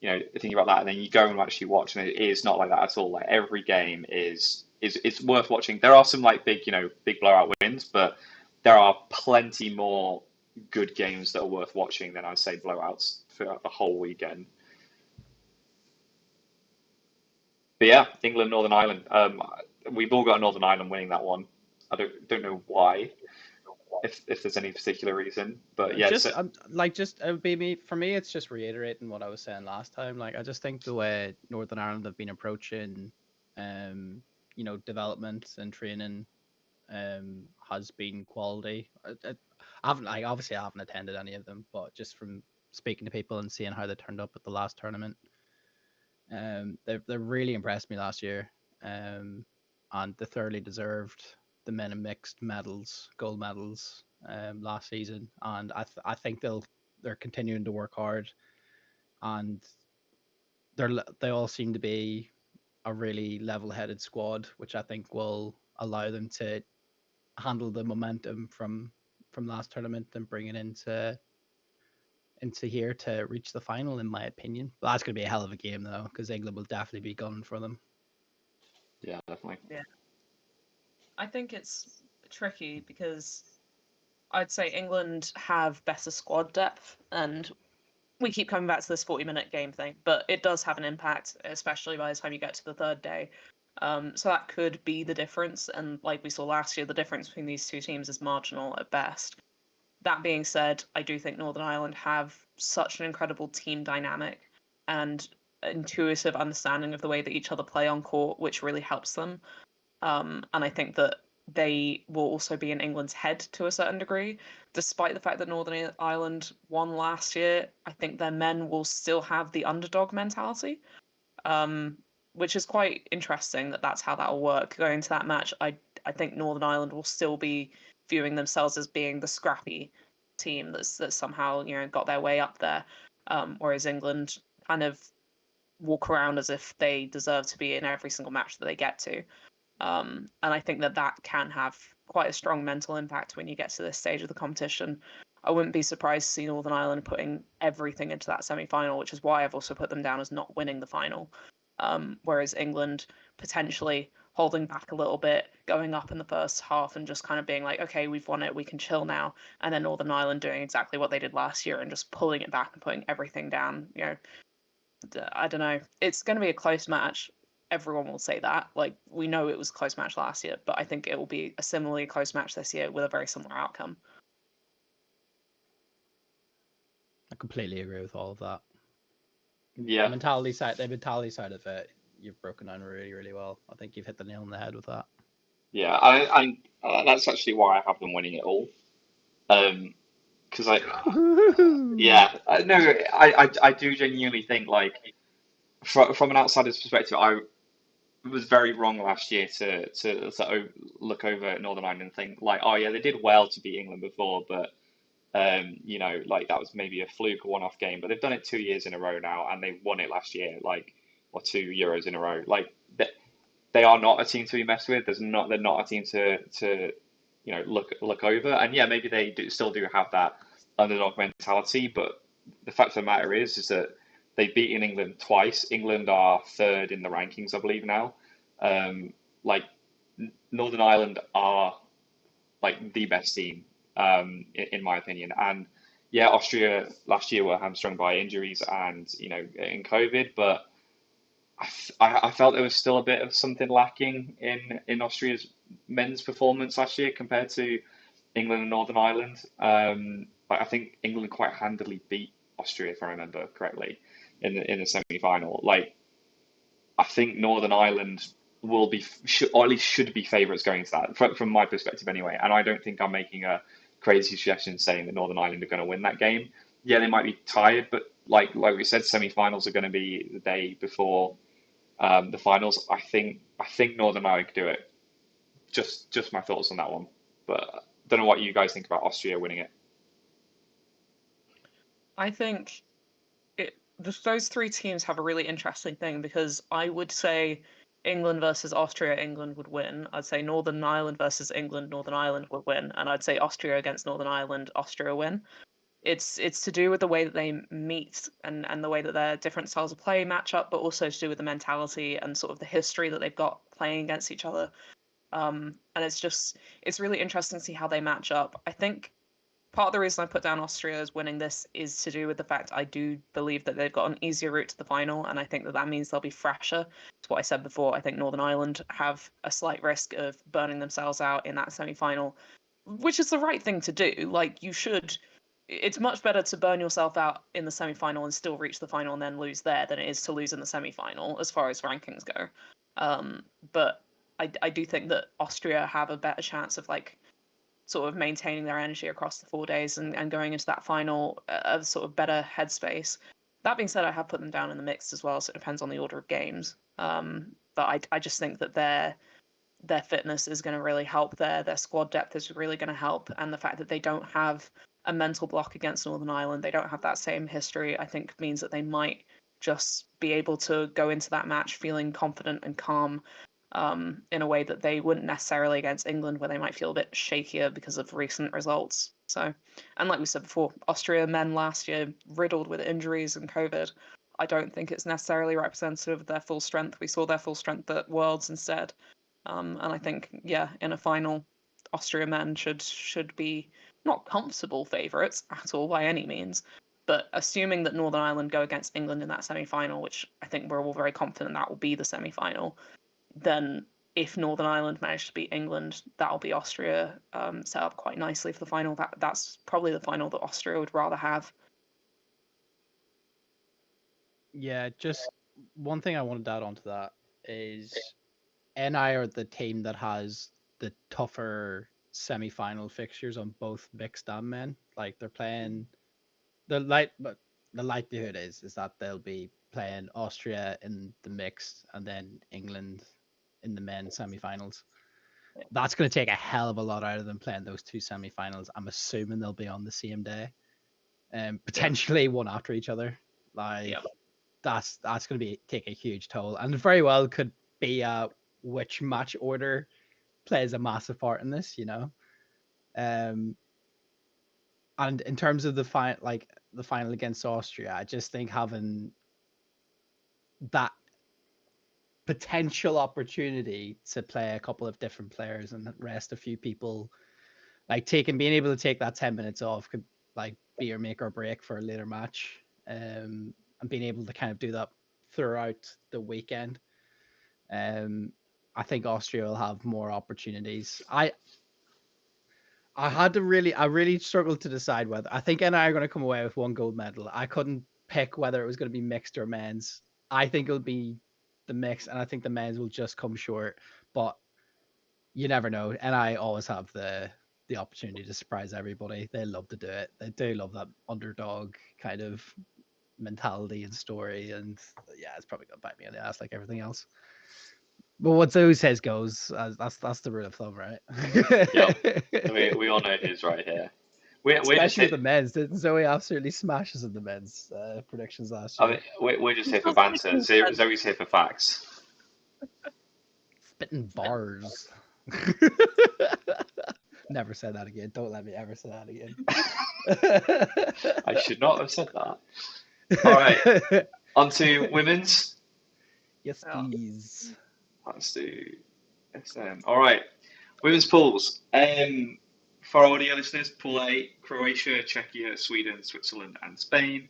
thinking about that, and then you go and actually watch, and it is not like that at all. Like every game is it's worth watching. There are some like big blowout wins, but there are plenty more good games that are worth watching than I'd say blowouts throughout the whole weekend. But yeah, England, Northern Ireland. We've all got Northern Ireland winning that one. I don't know why, if there's any particular reason, but yeah, just it would be me for me. It's just reiterating what I was saying last time. Like I just think the way Northern Ireland have been approaching, development and training, has been quality. I haven't attended any of them, but just from speaking to people and seeing how they turned up at the last tournament, they really impressed me last year, and they thoroughly deserved the men and mixed gold medals, last season, and I think they're continuing to work hard, and they all seem to be a really level-headed squad, which I think will allow them to handle the momentum from last tournament and bring it into here to reach the final, in my opinion. But that's going to be a hell of a game though, because England will definitely be gunning for them. yeah, definitely. Yeah. I think it's tricky because I'd say England have better squad depth, and we keep coming back to this 40-minute game thing, but it does have an impact, especially by the time you get to the third day. So that could be the difference, and like we saw last year, the difference between these two teams is marginal at best. That being said, I do think Northern Ireland have such an incredible team dynamic and intuitive understanding of the way that each other play on court, which really helps them. And I think that they will also be in England's head to a certain degree. Despite the fact that Northern Ireland won last year, I think their men will still have the underdog mentality, which is quite interesting that that's how that will work. Going into that match, I think Northern Ireland will still be viewing themselves as being the scrappy team that's somehow got their way up there, whereas England kind of walk around as if they deserve to be in every single match that they get to. And I think that can have quite a strong mental impact when you get to this stage of the competition. I wouldn't be surprised to see Northern Ireland putting everything into that semi-final, which is why I've also put them down as not winning the final. Whereas England potentially holding back a little bit, going up in the first half and just kind of being like, okay, we've won it, we can chill now. And then Northern Ireland doing exactly what they did last year and just pulling it back and putting everything down. I don't know. It's going to be a close match. Everyone will say that. Like, we know it was a close match last year, but I think it will be a similarly close match this year with a very similar outcome. I completely agree with all of that. Yeah. The mentality side of it, you've broken down really, really well. I think you've hit the nail on the head with that. Yeah, and that's actually why I have them winning it all. Because I do genuinely think, like, from an outsider's perspective, I was very wrong last year to look over at Northern Ireland and think like, oh yeah, they did well to beat England before, but You know, like that was maybe a fluke or one-off game, but they've done it 2 years in a row now, and they won it last year, like, or 2 Euros in a row. Like they are not a team to be messed with. They're not a team to look over. And yeah, maybe they still do have that underdog mentality, but the fact of the matter is that they've beaten England twice. England are third in the rankings, I believe now. Like Northern Ireland are like the best team, in my opinion. And yeah, Austria last year were hamstrung by injuries and in COVID, but I felt there was still a bit of something lacking in Austria's men's performance last year compared to England and Northern Ireland. I think England quite handily beat Austria, if I remember correctly, in the semi-final. Like, I think Northern Ireland will be, or at least should be, favourites going into that, from my perspective anyway. And I don't think I'm making a crazy suggestion saying that Northern Ireland are going to win that game. Yeah, they might be tired, but like we said, semi-finals are going to be the day before the finals. I think Northern Ireland could do it. Just my thoughts on that one. But I don't know what you guys think about Austria winning it. I think those three teams have a really interesting thing, because I would say England versus Austria, England would win. I'd say Northern Ireland versus England, Northern Ireland would win. And I'd say Austria against Northern Ireland, Austria win. It's to do with the way that they meet and the way that their different styles of play match up, but also to do with the mentality and sort of the history that they've got playing against each other. And it's really interesting to see how they match up. I think part of the reason I put down Austria as winning this is to do with the fact I do believe that they've got an easier route to the final, and I think that means they'll be fresher. It's what I said before. I think Northern Ireland have a slight risk of burning themselves out in that semi-final, which is the right thing to do. Like, you should. It's much better to burn yourself out in the semi-final and still reach the final and then lose there than it is to lose in the semi-final, as far as rankings go. But I do think that Austria have a better chance of sort of maintaining their energy across the 4 days and going into that final a sort of better headspace. That being said, I have put them down in the mix as well, so it depends on the order of games. But I just think that their fitness is going to really help there. Their squad depth is really going to help, and the fact that they don't have a mental block against Northern Ireland, they don't have that same history, I think means that they might just be able to go into that match feeling confident and calm, in a way that they wouldn't necessarily against England, where they might feel a bit shakier because of recent results. So, and like we said before, Austria men last year riddled with injuries and COVID. I don't think it's necessarily representative of their full strength. We saw their full strength at Worlds instead. And I think, yeah, in a final, Austria men should be not comfortable favourites at all by any means, but assuming that Northern Ireland go against England in that semi-final, which I think we're all very confident that will be the semi-final, then if Northern Ireland manage to beat England, that'll be Austria set up quite nicely for the final. That's probably the final that Austria would rather have. Yeah, just one thing I wanted to add onto that is NI are the team that has the tougher semi-final fixtures on both mixed and men. Like, they're playing but the likelihood is that they'll be playing Austria in the mixed and then England in the men's semi-finals. That's going to take a hell of a lot out of them playing those two semi-finals. I'm assuming they'll be on the same day, potentially one after each other. That's going to take a huge toll, and very well could be which match order plays a massive part in this, And in terms of the final against Austria, I just think having that potential opportunity to play a couple of different players and rest a few people, being able to take that 10 minutes off could be your make or break for a later match, and being able to kind of do that throughout the weekend. I think Austria will have more opportunities. I really struggled to decide whether I think NI are going to come away with one gold medal. I couldn't pick whether it was going to be mixed or men's. I think it'll be the mix, and I think the men's will just come short. But you never know. NI always have the opportunity to surprise everybody. They love to do it. They do love that underdog kind of mentality and story. And yeah, it's probably going to bite me in the ass like everything else. But what Zoe says goes. That's the rule of thumb, right? Yeah, we all know who's right here. we're just Especially with here. the men's. Didn't Zoe absolutely smashes in the men's predictions last I mean, year? we're just here for It's not banter. like Zoe's here for facts. Spitting bars. Never say that again. Don't let me ever say that again. I should not have said that. All right, on to women's. Yes, Oh. please. Let's do SM. All right, women's pools. For our audio listeners, Pool A: Croatia, Czechia, Sweden, Switzerland, and Spain.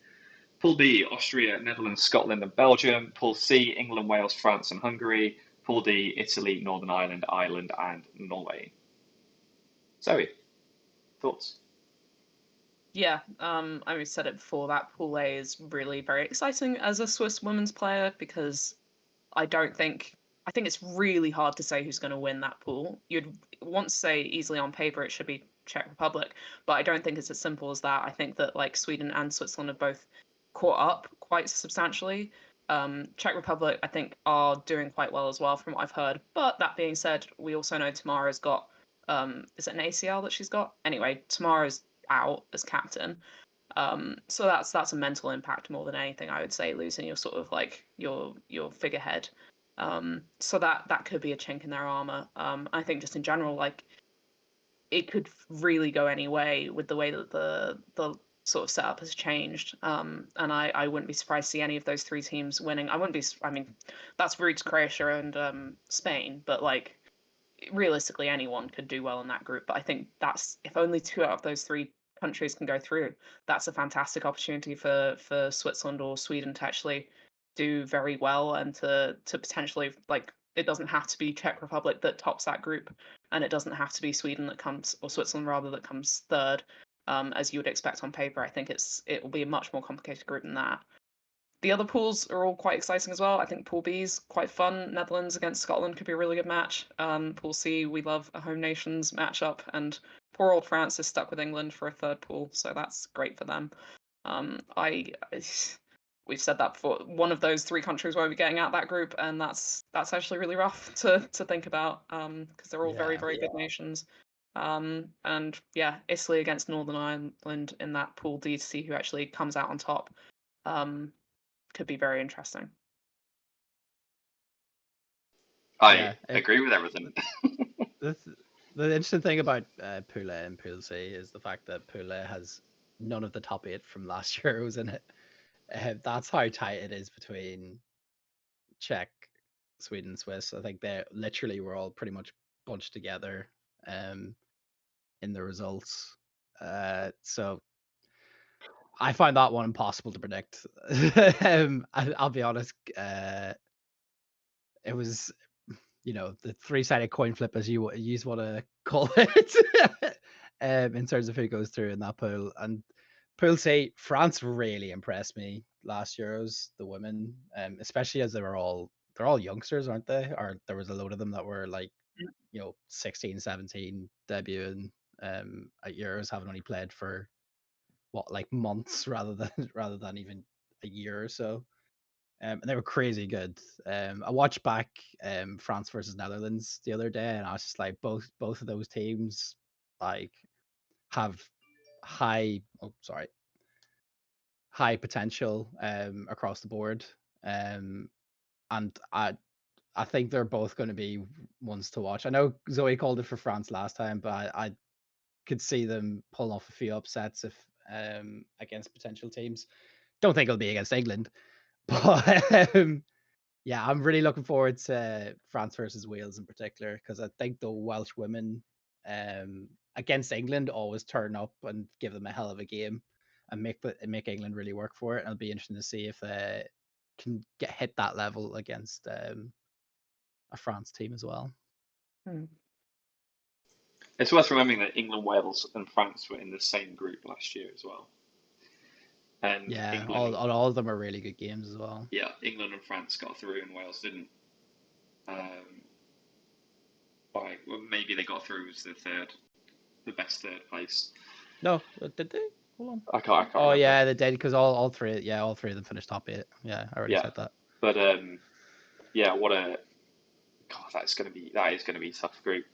Pool B: Austria, Netherlands, Scotland, and Belgium. Pool C: England, Wales, France, and Hungary. Pool D: Italy, Northern Ireland, Ireland, and Norway. Zoe, thoughts? Yeah, I said it before, that Pool A is really very exciting as a Swiss women's player because I think it's really hard to say who's going to win that pool. You'd want to say easily on paper it should be Czech Republic, but I don't think it's as simple as that. I think that like Sweden and Switzerland have both caught up quite substantially. Czech Republic, I think, are doing quite well as well from what I've heard. But that being said, we also know Tamara's got is it an ACL that she's got? Anyway, Tamara's out as captain. So that's a mental impact more than anything, I would say, losing your sort of like your figurehead. So that could be a chink in their armor. I think just in general, like it could really go any way with the way that the sort of setup has changed. And I wouldn't be surprised to see any of those three teams winning. I wouldn't be. I mean, that's rude to Croatia and Spain, but like realistically, anyone could do well in that group. But I think that's if only two out of those three countries can go through, that's a fantastic opportunity for Switzerland or Sweden to actually do very well and to potentially like it doesn't have to be Czech Republic that tops that group, and it doesn't have to be Sweden that comes or Switzerland rather that comes third, as you would expect on paper. I think it will be a much more complicated group than that. The other pools are all quite exciting as well. I think Pool B is quite fun. Netherlands against Scotland could be a really good match. Pool C, we love a home nations matchup, and poor old France is stuck with England for a third pool, so that's great for them. We've said that before. One of those three countries won't be getting out that group, and that's actually really rough to think about because they're all very very good nations. And yeah, Italy against Northern Ireland in that Pool D to see who actually comes out on top. Could be very interesting. I agree with everything. The interesting thing about Pool A and Pool C is the fact that Pool A has none of the top 8 from last Euros in it. That's how tight it is between Czech, Sweden, Swiss. I think they literally were all pretty much bunched together in the results. So I find that one impossible to predict. I'll be honest. It was, the 3-sided coin flip, as you want to call it, in terms of who goes through in that pool. And Pool C, France really impressed me last Euros, the women, especially as they're all youngsters, aren't they? Or there was a load of them that were like, 16, 17 debuting at Euros, having only played for like months rather than even a year or so. And they were crazy good. I watched back France versus Netherlands the other day, and I was just like, both of those teams like have high potential across the board, and I think they're both going to be ones to watch. I know Zoe called it for France last time, but I could see them pull off a few upsets if against potential teams. Don't think it'll be against England, but yeah, I'm really looking forward to France versus Wales in particular because I think the Welsh women against England always turn up and give them a hell of a game and make England really work for it. And it'll be interesting to see if they can hit that level against a France team as well. It's worth remembering that England, Wales, and France were in the same group last year as well. And yeah, England, all of them are really good games as well. Yeah, England and France got through, and Wales didn't. Well, maybe they got through as the best third place. No, did they? Hold on. I can't. Oh remember. yeah, they did because all three of them finished top 8. Yeah, I already said that. But yeah, that is going to be a tough group.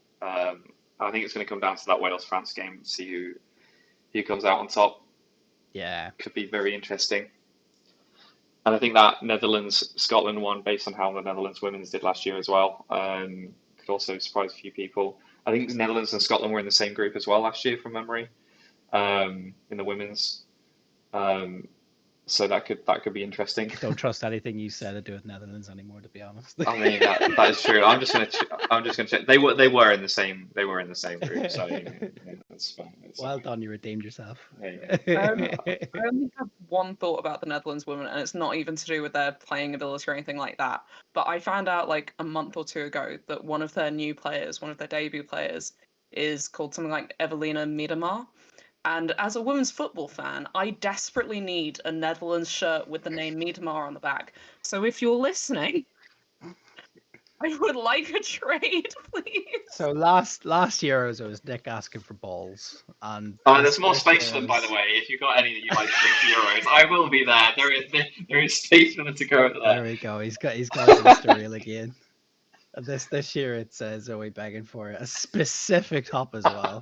I think it's going to come down to that Wales France game. See who comes out on top. Yeah. Could be very interesting. And I think that Netherlands-Scotland one, based on how the Netherlands women's did last year as well, could also surprise a few people. I think the Netherlands and Scotland were in the same group as well last year, from memory, in the women's. So that could be interesting. Don't trust anything you said to do with Netherlands anymore, to be honest. I mean that is true. I'm just gonna check. They were in the same group. So that's fine. Well done, you redeemed yourself. Yeah. I only have one thought about the Netherlands women, and it's not even to do with their playing ability or anything like that. But I found out like a month or two ago that one of their new players, one of their debut players, is called something like Evelina Miedema. And as a women's football fan, I desperately need a Netherlands shirt with the name Miedema on the back. So if you're listening, I would like a trade, please. So last Euros, it was Nick asking for balls, and there's more space for them, by the way. If you've got any that you'd like to bring to Euros, I will be there. There is space for them to go there. There we go. He's got his Mr. Real again. And this year it's Zoe begging for a specific top as well.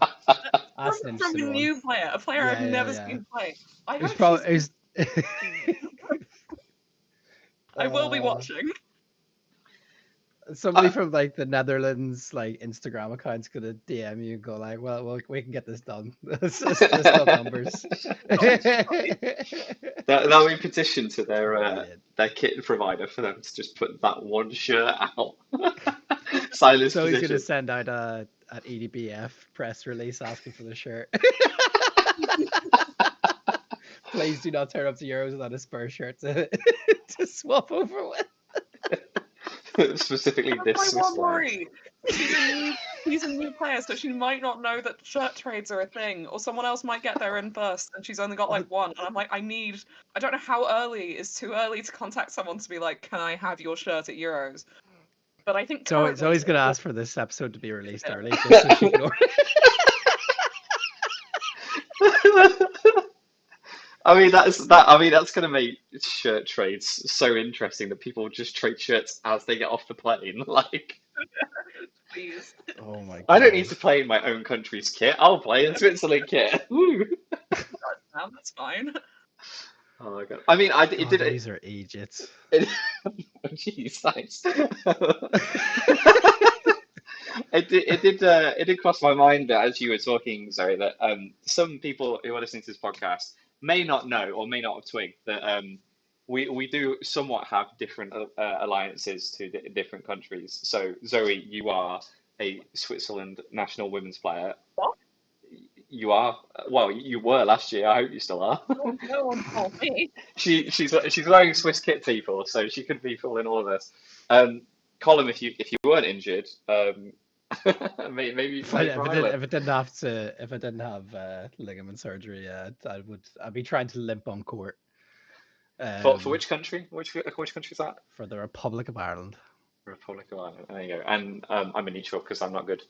That's an From a interesting one. new player, a player I've Yeah, never yeah. seen play. I It's hope probably I will be watching. somebody from like the Netherlands like Instagram account's gonna DM you and go like, well we can get this done. There's still numbers. That'll be petition to their kit provider for them to just put that one shirt out. Silence So he's petition. gonna send out an EDBF press release asking for the shirt. Please do not turn up to Euros without a Spurs shirt to swap over with. Specifically this That's my Swiss one one. worry. She's a new player, so she might not know that shirt trades are a thing, or someone else might get there in first, and she's only got like one. And I'm like, I don't know how early is too early to contact someone to be like, can I have your shirt at Euros? But I think So currently- he's gonna ask for this episode to be released early, just so she can order. I mean that's gonna make shirt trades so interesting that people just trade shirts as they get off the plane. Like, Please. Oh my god! I don't need to play in my own country's kit. I'll play in Switzerland kit. Woo. That's fine. Oh my god! I mean, it did. These are Egypt. Oh, jeez, thanks. It did cross my mind that as you were talking, Zoe, that some people who are listening to this podcast may not know or may not have twigged that we do somewhat have different alliances to different countries. So Zoe, you are a Switzerland national women's player. What? You are, well, you were last year. I hope you still are. No one told me. She's wearing Swiss kit, people, so she could be fooling all of us. Colm, if you weren't injured, maybe you If play I for Ireland. didn't have ligament surgery, I'd be trying to limp on court. For which country? Which country is that? For the Republic of Ireland. Republic of Ireland. There you go. And I'm a neutral because I'm not good.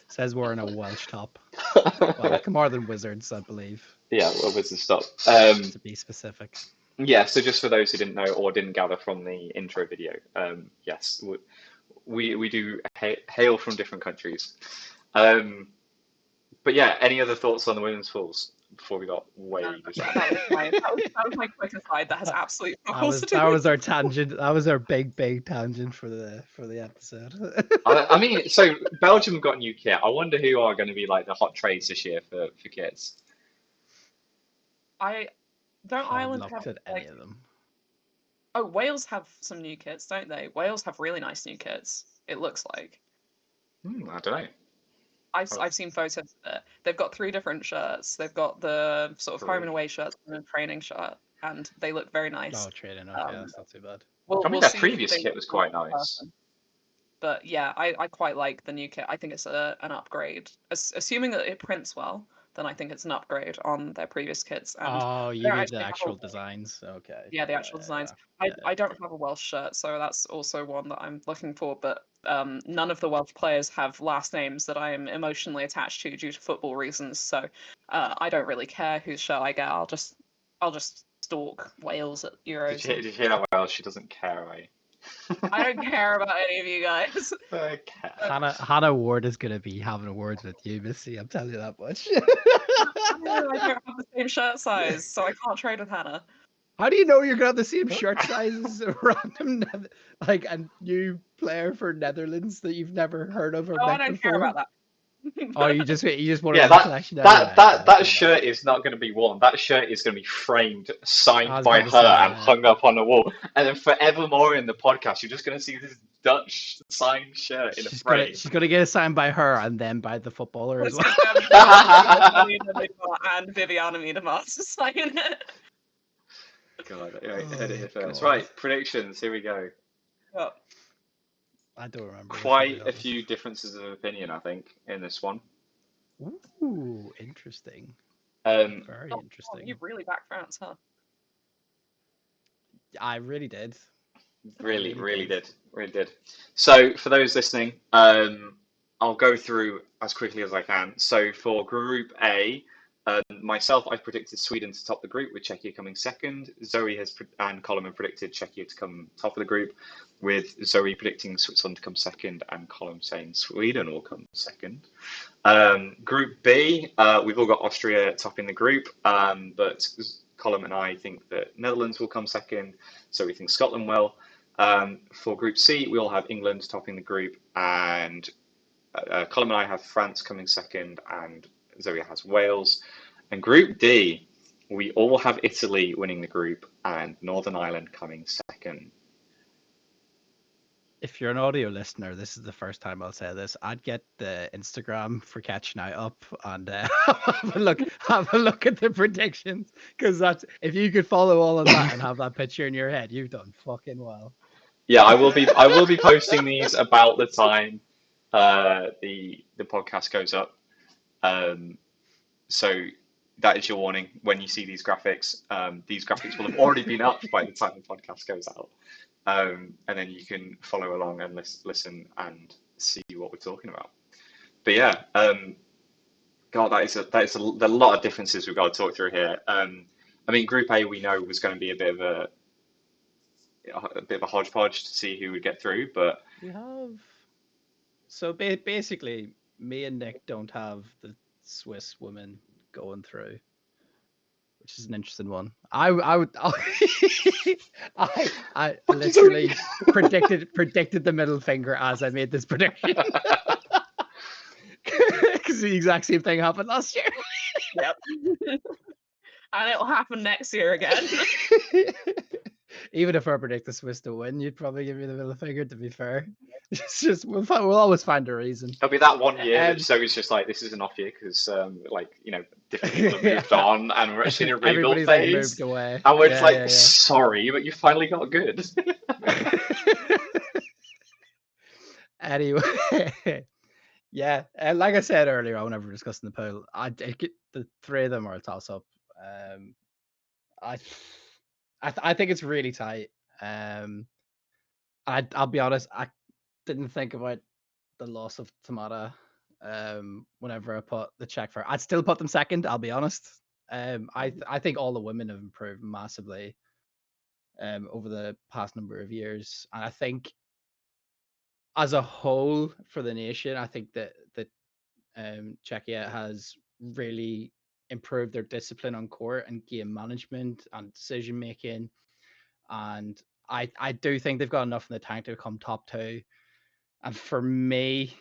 Says we're in a Welsh top. Well, more than Wizards, I believe. Yeah, well, with the stop. To be specific. Yeah, so just for those who didn't know or didn't gather from the intro video, yes, we do hail from different countries. But yeah, any other thoughts on the women's pools before we got way distracted? That was my quick aside. That has absolutely no to do That with was our tangent. That was our big tangent for the episode. I mean, so Belgium got new kit. I wonder who are going to be like the hot trades this year for kits. Don't Ireland I've have looked at any like, of them. oh, Wales have some new kits, don't they? Wales have really nice new kits. It looks like. I don't know. I've seen photos of it. They've got 3 different shirts. They've got the sort of home and away shirts and a training shirt, and they look very nice. Oh, trading. Okay, that's not too bad. I mean, We'll that see if previous they kit was look quite in nice. person. But yeah, I quite like the new kit. I think it's an upgrade. Assuming that it prints well, then I think it's an upgrade on their previous kits. And Oh, you they're need actually the have actual a- designs. Okay. Yeah, the actual designs. I don't have a Welsh shirt, so that's also one that I'm looking for. But none of the Welsh players have last names that I am emotionally attached to due to football reasons. So I don't really care whose shirt I get. I'll just stalk Wales at Euros. Did you hear that? Well, she doesn't care, right? I don't care about any of you guys. Okay. Hannah Ward is gonna be having awards with you, Missy. I'm telling you that much. I don't have the same shirt size, so I can't trade with Hannah. How do you know you're gonna have the same shirt size as a random like a new player for Netherlands that you've never heard of or Oh, I met don't care before? about that. Oh, you just want Yeah, a new collection. that shirt is not going to be worn. That shirt is going to be framed, I signed was by about to her, say, and yeah. hung up on the wall. And then forevermore in the podcast, you're just going to see this Dutch signed shirt in a frame. She's gonna get it signed by her and then by the footballer as well. And Viviana Miedema to sign it. God, right, heard it here first. God. Right, predictions. Here we go. Yep. I don't remember. Quite a few differences of opinion, I think, in this one. Ooh, interesting. Very interesting. You really backed France, huh? I really did. Really did. So for those listening, I'll go through as quickly as I can. So for Group A, myself, I've predicted Sweden to top the group, with Czechia coming second. Zoe and Colm have predicted Czechia to come top of the group, with Zoe predicting Switzerland to come second and Colm saying Sweden will come second. Group B, we've all got Austria topping the group, but Colm and I think that Netherlands will come second, so we think Scotland will. For Group C, we all have England topping the group, and Colm and I have France coming second, and Zoe has Wales. And Group D, we all have Italy winning the group and Northern Ireland coming second. If you're an audio listener, this is the first time I'll say this. I'd get the Instagram for Catching Out up and have a look at the predictions, because that's, if you could follow all of that and have that picture in your head, you've done fucking well. Yeah, I will be posting these about the time the podcast goes up. So that is your warning when you see these graphics. These graphics will have already been up by the time the podcast goes out. And then you can follow along and listen and see what we're talking about. But yeah, God, that is a lot of differences we've got to talk through here. I mean, Group A we know was going to be a bit of a hodgepodge to see who would get through, but we have. So basically, me and Nick don't have the Swiss women going through, which is an interesting one. I literally predicted the middle finger as I made this prediction. Because the exact same thing happened last year. Yep. And it'll happen next year again. Even if I predict the Swiss to win, you'd probably give me the middle finger, to be fair. It's just we'll always find a reason. There'll be that 1 year that Zoe's just like, this is an off year because different people have moved on and we're actually in a rebuild phase. Like moved away. And we're sorry, but you finally got good. Anyway, yeah, like I said earlier, whenever we were discussing the poll, I think the three of them are a toss up. I think it's really tight. I'll be honest, I didn't think about the loss of Tamara whenever I put the Czech for. I'd still put them second, I'll be honest. I think all the women have improved massively over the past number of years. And I think as a whole for the nation, I think that Czechia has really improved their discipline on court and game management and decision making. And I do think they've got enough in the tank to come top two. And for me,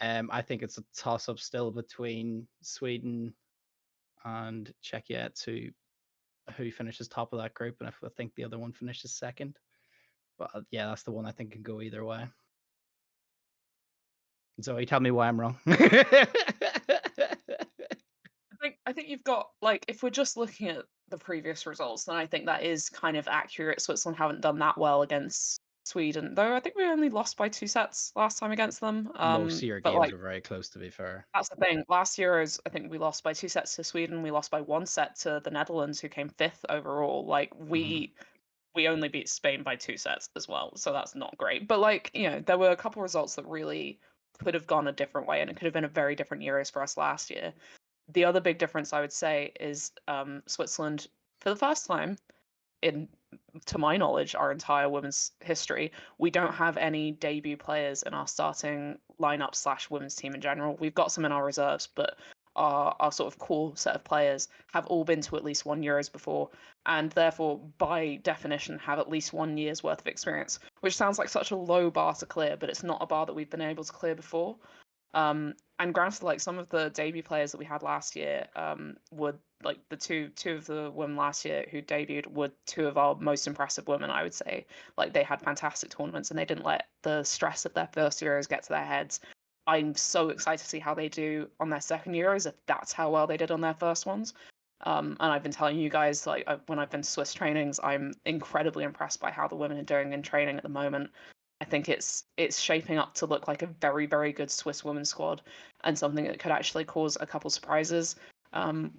I think it's a toss-up still between Sweden and Czechia to who finishes top of that group, and I think the other one finishes second. But yeah, that's the one I think can go either way. Zoe, tell me why I'm wrong. I think you've got, like, if we're just looking at the previous results, then I think that is kind of accurate. Switzerland haven't done that well against Sweden, though I think we only lost by 2 sets last time against them. Most of your games are very close, to be fair. That's the thing. Last year, I think we lost by 2 sets to Sweden. We lost by 1 set to the Netherlands, who came 5th overall. Like, we only beat Spain by 2 sets as well, so that's not great. But, like, there were a couple results that really could have gone a different way, and it could have been a very different Euros for us last year. The other big difference I would say is Switzerland, for the first time in to my knowledge, our entire women's history, we don't have any debut players in our starting lineup / women's team in general. We've got some in our reserves, but our sort of core set of players have all been to at least 1 Euros before, and therefore, by definition, have at least 1 year's worth of experience, which sounds like such a low bar to clear, but it's not a bar that we've been able to clear before. And granted, like some of the debut players that we had last year, would like the two of the women last year who debuted were two of our most impressive women, I would say. Like they had fantastic tournaments and they didn't let the stress of their first Euros get to their heads. I'm so excited to see how they do on their second Euros if that's how well they did on their first ones. And I've been telling you guys, like when I've been to Swiss trainings, I'm incredibly impressed by how the women are doing in training at the moment. I think it's shaping up to look like a very, very good Swiss women's squad and something that could actually cause a couple surprises,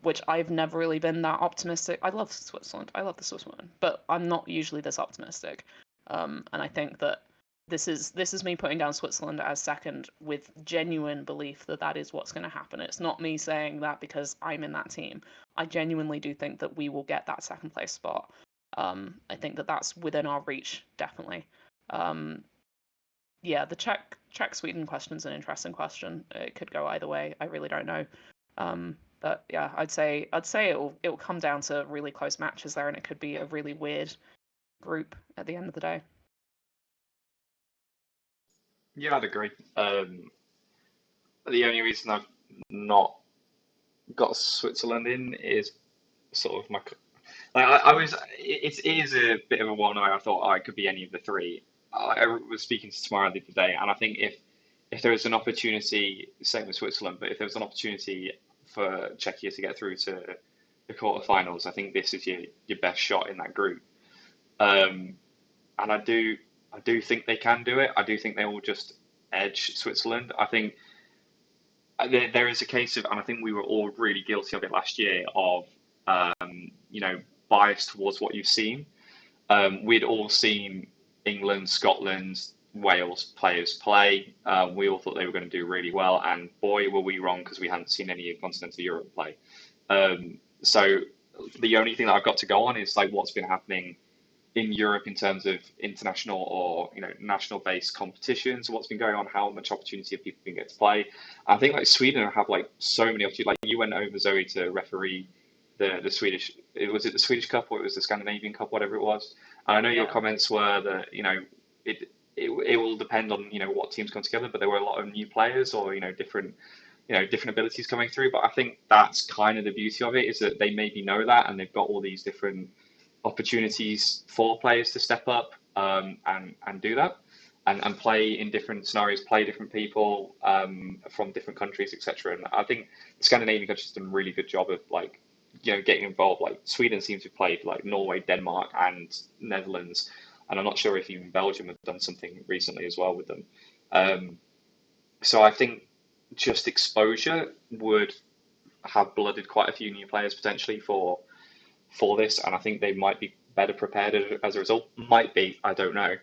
which I've never really been that optimistic. I love Switzerland. I love the Swiss women, but I'm not usually this optimistic. And I think that this is me putting down Switzerland as second with genuine belief that that is what's going to happen. It's not me saying that because I'm in that team. I genuinely do think that we will get that second place spot. I think that that's within our reach, definitely. Yeah, the Czech Sweden question's an interesting question. It could go either way. I really don't know. But yeah, I'd say it will come down to really close matches there, and it could be a really weird group at the end of the day. Yeah, I'd agree. The only reason I've not got Switzerland in is sort of my like I was it is a bit of a one eye. I thought it could be any of the three. I was speaking to Tamara the other day, and I think if there was an opportunity, same with Switzerland, but if there was an opportunity for Czechia to get through to the quarterfinals, I think this is your best shot in that group. And I do think they can do it. I do think they will just edge Switzerland. I think there is a case of, and I think we were all really guilty of it last year, of bias towards what you've seen. We'd all seen England, Scotland, Wales players play. We all thought they were going to do really well, and boy, were we wrong because we hadn't seen any of continental Europe play. So the only thing that I've got to go on is like what's been happening in Europe in terms of international or national-based competitions. What's been going on? How much opportunity have people been getting to play? I think like Sweden have like so many opportunities. Like you went over, Zoe, to referee the Swedish. Was it the Swedish Cup or it was the Scandinavian Cup, whatever it was? And I know your comments were that it will depend on what teams come together, but there were a lot of new players or different abilities coming through. But I think that's kind of the beauty of it, is that they maybe know that and they've got all these different opportunities for players to step up and do that and play in different scenarios, play different people from different countries, etc. And I think the Scandinavian countries have done a really good job of like getting involved. Like Sweden seems to have played like Norway, Denmark, and Netherlands, and I'm not sure if even Belgium have done something recently as well with them. So I think just exposure would have blooded quite a few new players potentially for this, and I think they might be better prepared as a result. Might be, I don't know.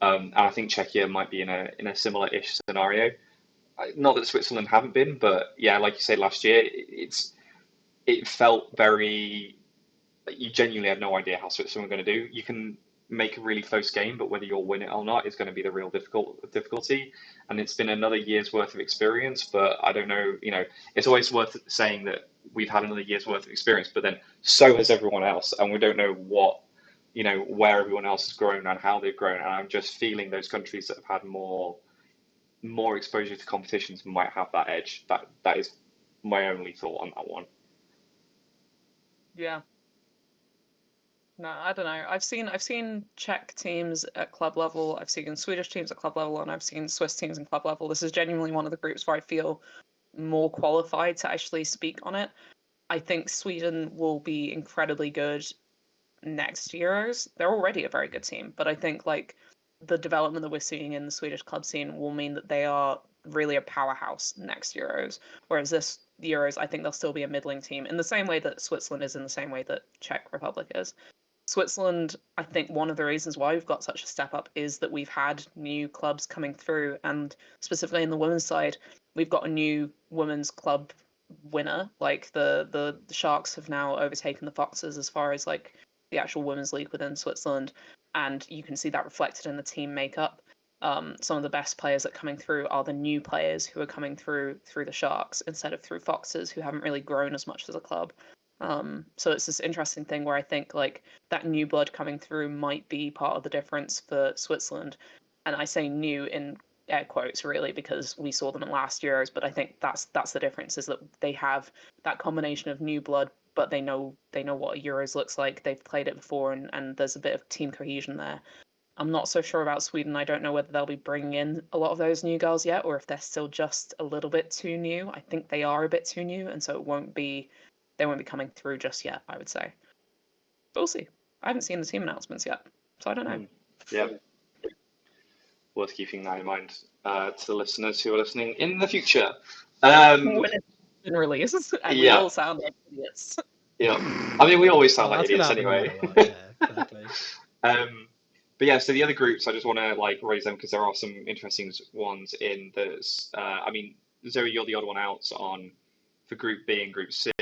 And I think Czechia might be in a similar-ish scenario. Not that Switzerland haven't been, but yeah, like you said last year, it felt very. You genuinely had no idea how Switzerland were going to do. You can make a really close game, but whether you'll win it or not is going to be the real difficulty. And it's been another year's worth of experience, but I don't know. It's always worth saying that we've had another year's worth of experience, but then so has everyone else, and we don't know where everyone else has grown and how they've grown. And I'm just feeling those countries that have had more exposure to competitions might have that edge. That is my only thought on that one. Yeah. No, I don't know. I've seen Czech teams at club level, I've seen Swedish teams at club level, and I've seen Swiss teams in club level. This is genuinely one of the groups where I feel more qualified to actually speak on it. I think Sweden will be incredibly good next Euros. They're already a very good team, but I think like the development that we're seeing in the Swedish club scene will mean that they are really a powerhouse next Euros. Whereas this Euros, I think they'll still be a middling team in the same way that Switzerland is, in the same way that Czech Republic is. Switzerland, I think one of the reasons why we've got such a step up is that we've had new clubs coming through, and specifically in the women's side, we've got a new women's club winner. Like the Sharks have now overtaken the Foxes as far as like the actual women's league within Switzerland, and you can see that reflected in the team makeup. Some of the best players that are coming through are the new players who are coming through the Sharks instead of through Foxes, who haven't really grown as much as a club. So it's this interesting thing where I think like that new blood coming through might be part of the difference for Switzerland. And I say new in air quotes really because we saw them in last Euros, but I think that's the difference, is that they have that combination of new blood, but they know what a Euros looks like. They've played it before, and there's a bit of team cohesion there. I'm not so sure about Sweden. I don't know whether they'll be bringing in a lot of those new girls yet, or if they're still just a little bit too new. I think they are a bit too new, and so they won't be coming through just yet, I would say. But we'll see. I haven't seen the team announcements yet, so I don't know. Yeah. Worth keeping that in mind to the listeners who are listening in the future. When it's been released, and we all sound like idiots. Yeah. I mean, we always sound like that's idiots gonna happen anyway. no matter what. Yeah, exactly. But yeah, so the other groups, I just want to like raise them because there are some interesting ones in this. I mean, Zoe, you're the odd one out for Group B and Group C,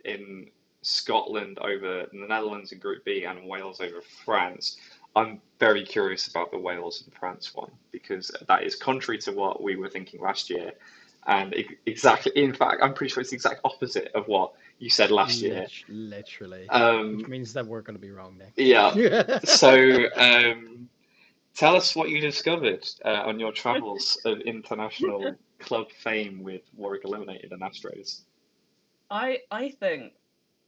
in Scotland over the Netherlands in Group B and Wales over France. I'm very curious about the Wales and France one because that is contrary to what we were thinking last year, and exactly, in fact, I'm pretty sure it's the exact opposite of what you said last year. Literally. Um, Which means that we're going to be wrong, Nick. Yeah. So, tell us what you discovered on your travels of international club fame with Warwick Eliminated and Astros. I think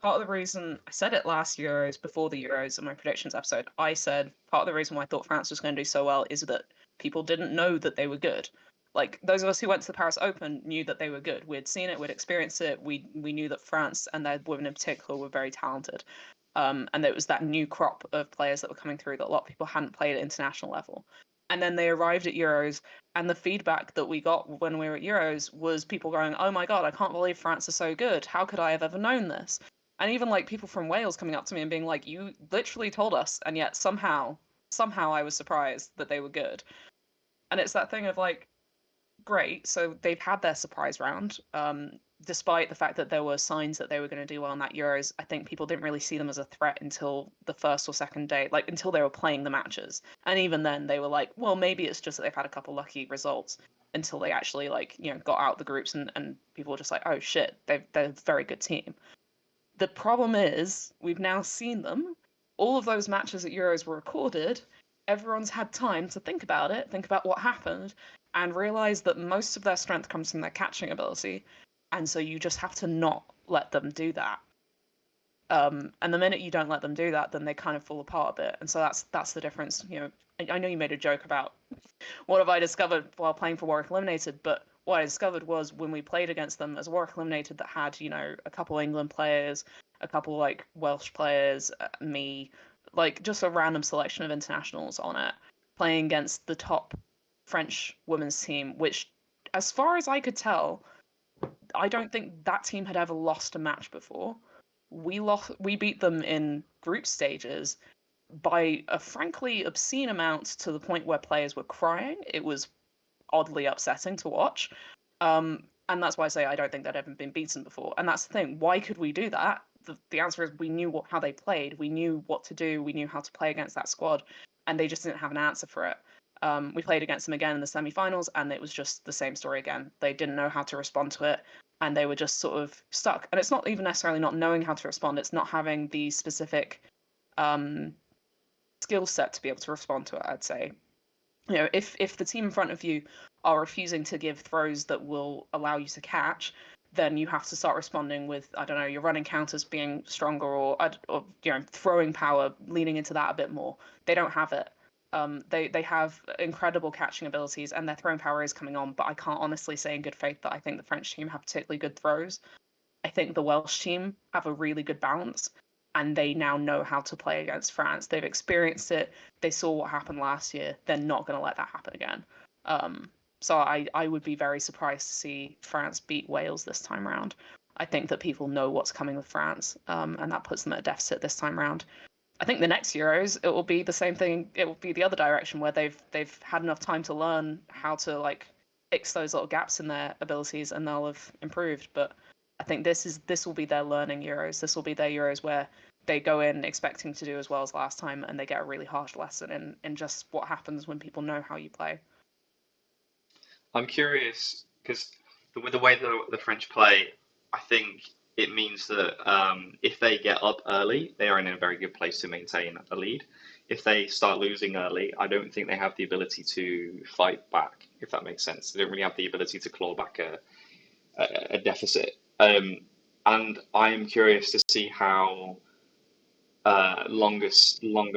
part of the reason, I said it last Euros, before the Euros in my predictions episode, I said part of the reason why I thought France was going to do so well is that people didn't know that they were good. Like, those of us who went to the Paris Open knew that they were good. We'd seen it, we'd experienced it, we knew that France, and their women in particular, were very talented. And there was that new crop of players that were coming through that a lot of people hadn't played at international level. And then they arrived at Euros, and the feedback that we got when we were at Euros was people going, "Oh my God, I can't believe France is so good. How could I have ever known this?" And even like people from Wales coming up to me and being like, "You literally told us," and yet somehow I was surprised that they were good. And it's that thing of like, great, so they've had their surprise round. Despite the fact that there were signs that they were going to do well in that Euros, I think people didn't really see them as a threat until the first or second day, like until they were playing the matches. And even then they were like, well, maybe it's just that they've had a couple lucky results, until they actually got out the groups and people were just like, oh shit, they're a very good team. The problem is we've now seen them. All of those matches at Euros were recorded. Everyone's had time to think about it, think about what happened, and realize that most of their strength comes from their catching ability. And so you just have to not let them do that. And the minute you don't let them do that, then they kind of fall apart a bit. And so that's the difference. I know you made a joke about what have I discovered while playing for Warwick Eliminated, but what I discovered was when we played against them as Warwick Eliminated that had, a couple England players, a couple like Welsh players, me, like just a random selection of internationals on it, playing against the top French women's team, which, as far as I could tell, I don't think that team had ever lost a match before. We beat them in group stages by a frankly obscene amount, to the point where players were crying. It was oddly upsetting to watch. And that's why I say I don't think they'd ever been beaten before. And that's the thing. Why could we do that? The answer is we knew how they played. We knew what to do. We knew how to play against that squad. And they just didn't have an answer for it. We played against them again in the semi-finals, and it was just the same story again. They didn't know how to respond to it, and they were just sort of stuck. And it's not even necessarily not knowing how to respond. It's not having the specific skill set to be able to respond to it, I'd say. If the team in front of you are refusing to give throws that will allow you to catch, then you have to start responding with, I don't know, your running counters being stronger, or throwing power, leaning into that a bit more. They don't have it. They have incredible catching abilities, and their throwing power is coming on, but I can't honestly say in good faith that I think the French team have particularly good throws. I think the Welsh team have a really good balance, and they now know how to play against France. They've experienced it. They saw what happened last year. They're not going to let that happen again. So I would be very surprised to see France beat Wales this time around. I think that people know what's coming with France, and that puts them at a deficit this time around. I think the next Euros, it will be the same thing. It will be the other direction, where they've had enough time to learn how to fix those little gaps in their abilities, and they'll have improved. But I think this will be their learning Euros. This will be their Euros where they go in expecting to do as well as last time, and they get a really harsh lesson in just what happens when people know how you play. I'm curious because with the way the French play, I think it means that if they get up early, they are in a very good place to maintain a lead. If they start losing early, I don't think they have the ability to fight back, if that makes sense. They don't really have the ability to claw back a deficit. And I am curious to see how longer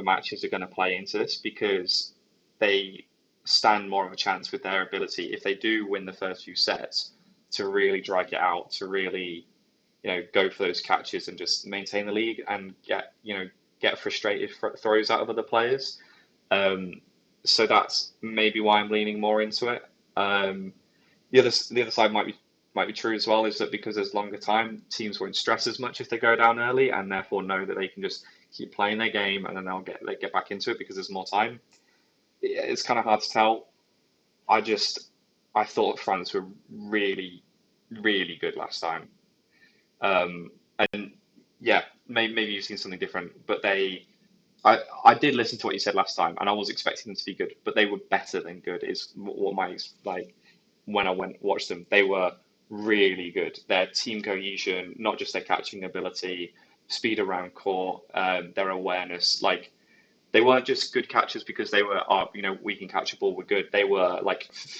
matches are going to play into this, because they stand more of a chance with their ability, if they do win the first few sets, to really drag it out, to really go for those catches and just maintain the lead and get frustrated throws out of other players. So that's maybe why I'm leaning more into it. The other side might be true as well, is that because there's longer time, teams won't stress as much if they go down early, and therefore know that they can just keep playing their game, and then they get back into it because there's more time. It's kind of hard to tell. I thought France were really, really good last time. And yeah, maybe you've seen something different, but I did listen to what you said last time, and I was expecting them to be good, but they were better than good. Is what when I watched them, they were really good. Their team cohesion, not just their catching ability, speed around court, their awareness, they weren't just good catchers because they were, we can catch a ball, we're good. They were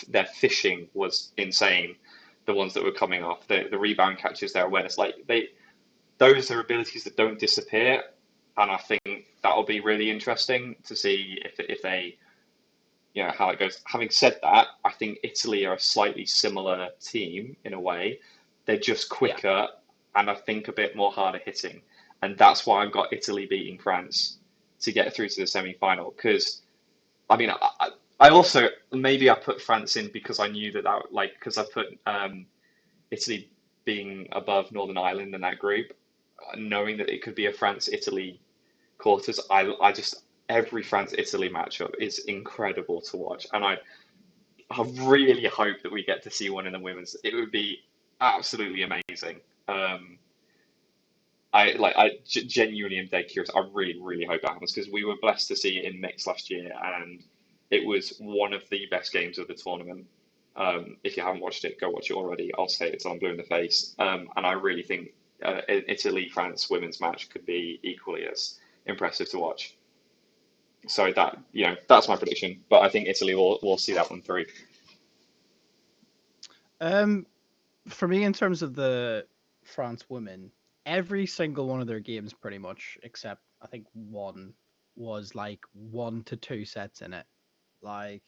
their fishing was insane. The ones that were coming off, the rebound catches, their awareness, those are abilities that don't disappear. And I think that'll be really interesting to see if they, how it goes. Having said that, I think Italy are a slightly similar team in a way. They're just quicker and I think a bit more harder hitting. And that's why I've got Italy beating France to get through to the semi-final. Because, I also, maybe I put France in because I knew because I put Italy being above Northern Ireland in that group, knowing that it could be a France-Italy quarters. Every France-Italy matchup is incredible to watch. And I really hope that we get to see one in the women's. It would be absolutely amazing. I genuinely am dead curious. I really, really hope that happens, because we were blessed to see it in mix last year, and it was one of the best games of the tournament. If you haven't watched it, go watch it already. I'll say it till I'm blue in the face. And I really think Italy-France women's match could be equally as impressive to watch. So that's my prediction. But I think Italy will see that one through. For me, in terms of the France women, every single one of their games, pretty much, except I think one, was 1 to 2 sets in it. Like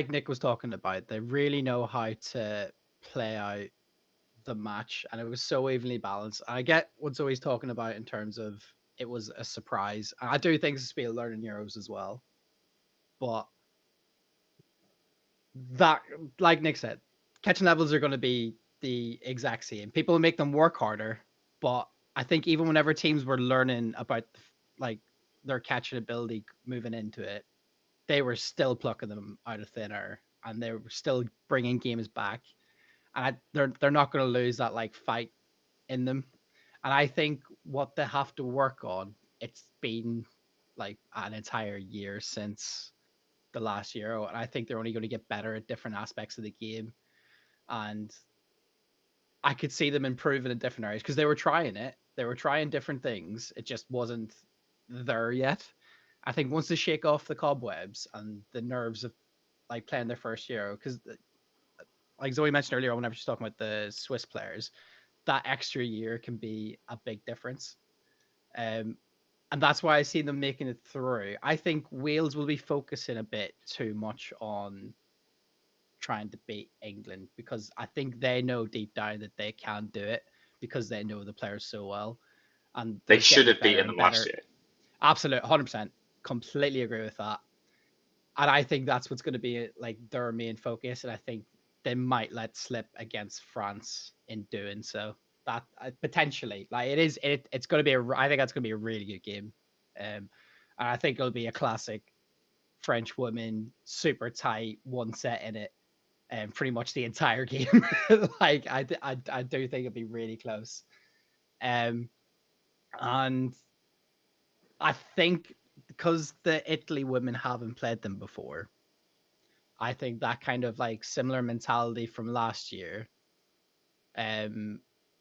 Nick was talking about, they really know how to play out the match, and it was so evenly balanced. I get what Zoe's talking about in terms of it was a surprise. And I do think this will be a learning Euros as well. But that, like Nick said, catching levels are going to be the exact same. People will make them work harder, but I think even whenever teams were learning about their catching ability moving into it, they were still plucking them out of thin air, and they were still bringing games back. And they're not going to lose that fight in them. And I think what they have to work on, it's been an entire year since the last Euro, and I think they're only going to get better at different aspects of the game. And I could see them improving in different areas because they were trying it. They were trying different things. It just wasn't there yet. I think once they shake off the cobwebs and the nerves of playing their first Euro, because like Zoe mentioned earlier, whenever she's talking about the Swiss players, that extra year can be a big difference. And that's why I see them making it through. I think Wales will be focusing a bit too much on trying to beat England, because I think they know deep down that they can do it, because they know the players so well. And they should have beaten them last year. Absolutely, 100%. Completely agree with that. And I think that's what's going to be their main focus. And I think they might let slip against France in doing so. That potentially, it's going to be I think that's going to be a really good game. And I think it'll be a classic French women, super tight, one set in it, and pretty much the entire game. I do think it'll be really close. And I think because the Italy women haven't played them before, I think that kind of like similar mentality from last year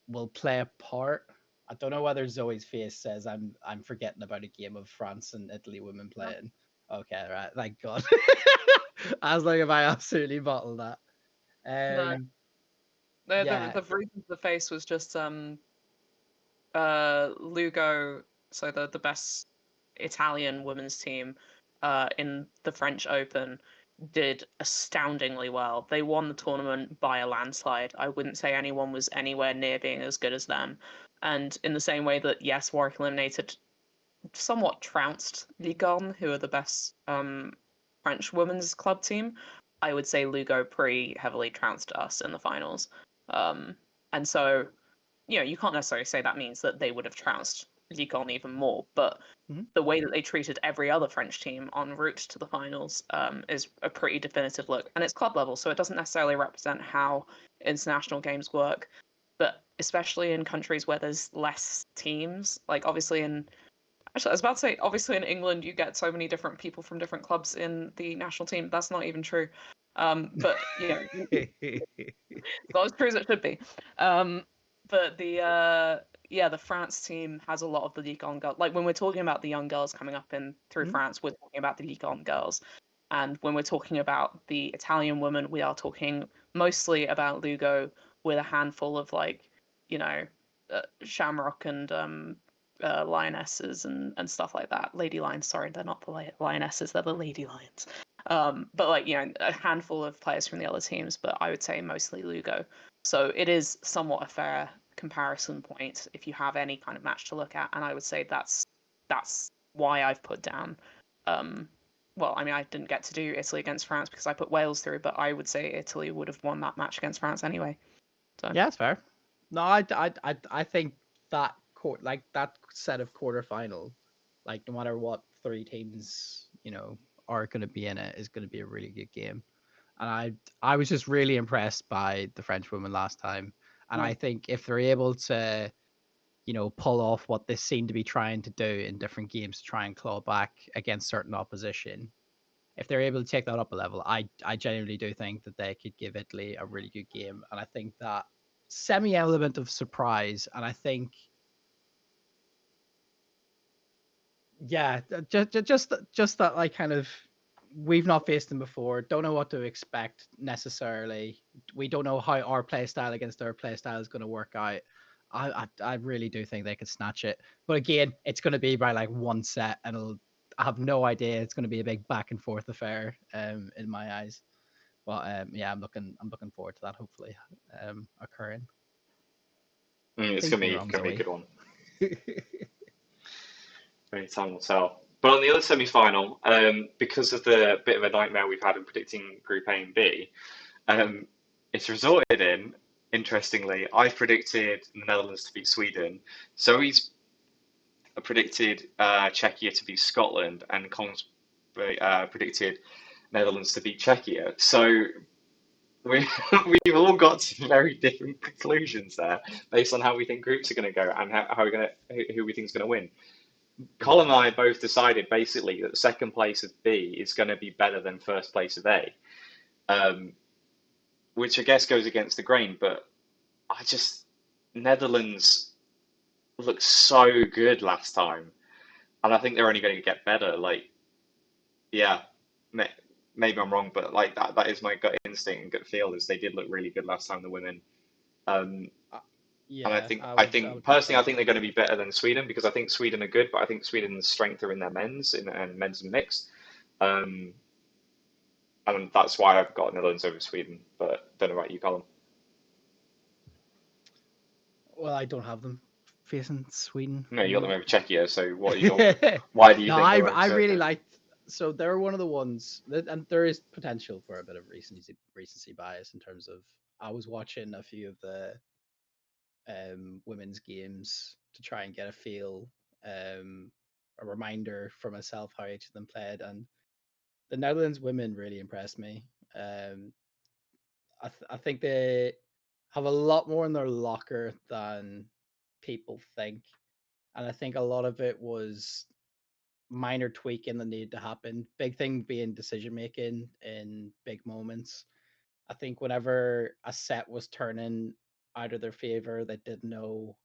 will play a part. I don't know whether Zoe's face says I'm forgetting about a game of France and Italy women playing. Okay, right. Thank God. I was like, if I absolutely bottled that. No. Yeah. The reason for the face was just Lugo, so the best Italian women's team in the French Open did astoundingly well. They won the tournament by a landslide. I wouldn't say anyone was anywhere near being as good as them. And in the same way that, yes, Warwick eliminated, somewhat trounced Ligon, who are the best French women's club team, I would say Lugo pretty heavily trounced us in the finals. And so, you can't necessarily say that means that they would have trounced Ligon even more, but the way that they treated every other French team en route to the finals is a pretty definitive look. And it's club level, so it doesn't necessarily represent how international games work. But especially in countries where there's less teams, like obviously actually, I was about to say, obviously in England, you get so many different people from different clubs in the national team. That's not even true. But, it's not as true as it should be. But the France team has a lot of the Ligue 1 girls. Like when we're talking about the young girls coming up in through France, we're talking about the Ligue 1 girls. And when we're talking about the Italian women, we are talking mostly about Lugo with a handful of Shamrock and lionesses and stuff like that. Lady lions, sorry, they're not the lionesses, they're the lady lions. But a handful of players from the other teams, but I would say mostly Lugo. So it is somewhat a fair comparison point if you have any kind of match to look at, and I would say that's why I've put down. I didn't get to do Italy against France because I put Wales through, but I would say Italy would have won that match against France anyway. So. Yeah, it's fair. No, I think that that set of quarterfinal, like no matter what three teams are going to be in it, is going to be a really good game. And I was just really impressed by the French women last time, and I think if they're able to pull off what they seem to be trying to do in different games to try and claw back against certain opposition, if they're able to take that up a level, I genuinely do think that they could give Italy a really good game. And I think that semi-element of surprise, and I think, yeah, just that like kind of, we've not faced them before, don't know what to expect necessarily. We don't know how our play style against their play style is going to work out. I really do think they could snatch it, but again, it's going to be by like one set, and I have no idea. It's going to be a big back and forth affair, in my eyes. But yeah, I'm looking forward to that hopefully occurring. It's gonna be a good one. Only time will tell. But on the other semi-final, because of the bit of a nightmare we've had in predicting Group A and B, it's resulted in, interestingly, I've predicted the Netherlands to beat Sweden. Zoe's predicted Czechia to beat Scotland, and Colm's predicted Netherlands to beat Czechia. So we've all got some very different conclusions there based on how we think groups are going to go and who we think is going to win. Colm and I both decided basically that second place of B is going to be better than first place of A, which I guess goes against the grain. But Netherlands looked so good last time, and I think they're only going to get better. Maybe I'm wrong, but that is my gut instinct and gut feel is they did look really good last time, the women. Yeah, and I think personally, I think they're going to be better than Sweden because I think Sweden are good, but I think Sweden's strength are in their men's and men's and mixed. And that's why I've got Netherlands over Sweden, but don't know about you, Colm. Well, I don't have them facing Sweden. No, you got them over Czechia. So why do you think? No, I really liked. So they're one of the ones, and there is potential for a bit of recency bias in terms of I was watching a few of the women's games to try and get a feel, a reminder for myself how each of them played, and the Netherlands women really impressed me. I think they have a lot more in their locker than people think, and I think a lot of it was minor tweaking that needed to happen. Big thing being decision making in big moments. I think whenever a set was turning out of their favor, they didn't know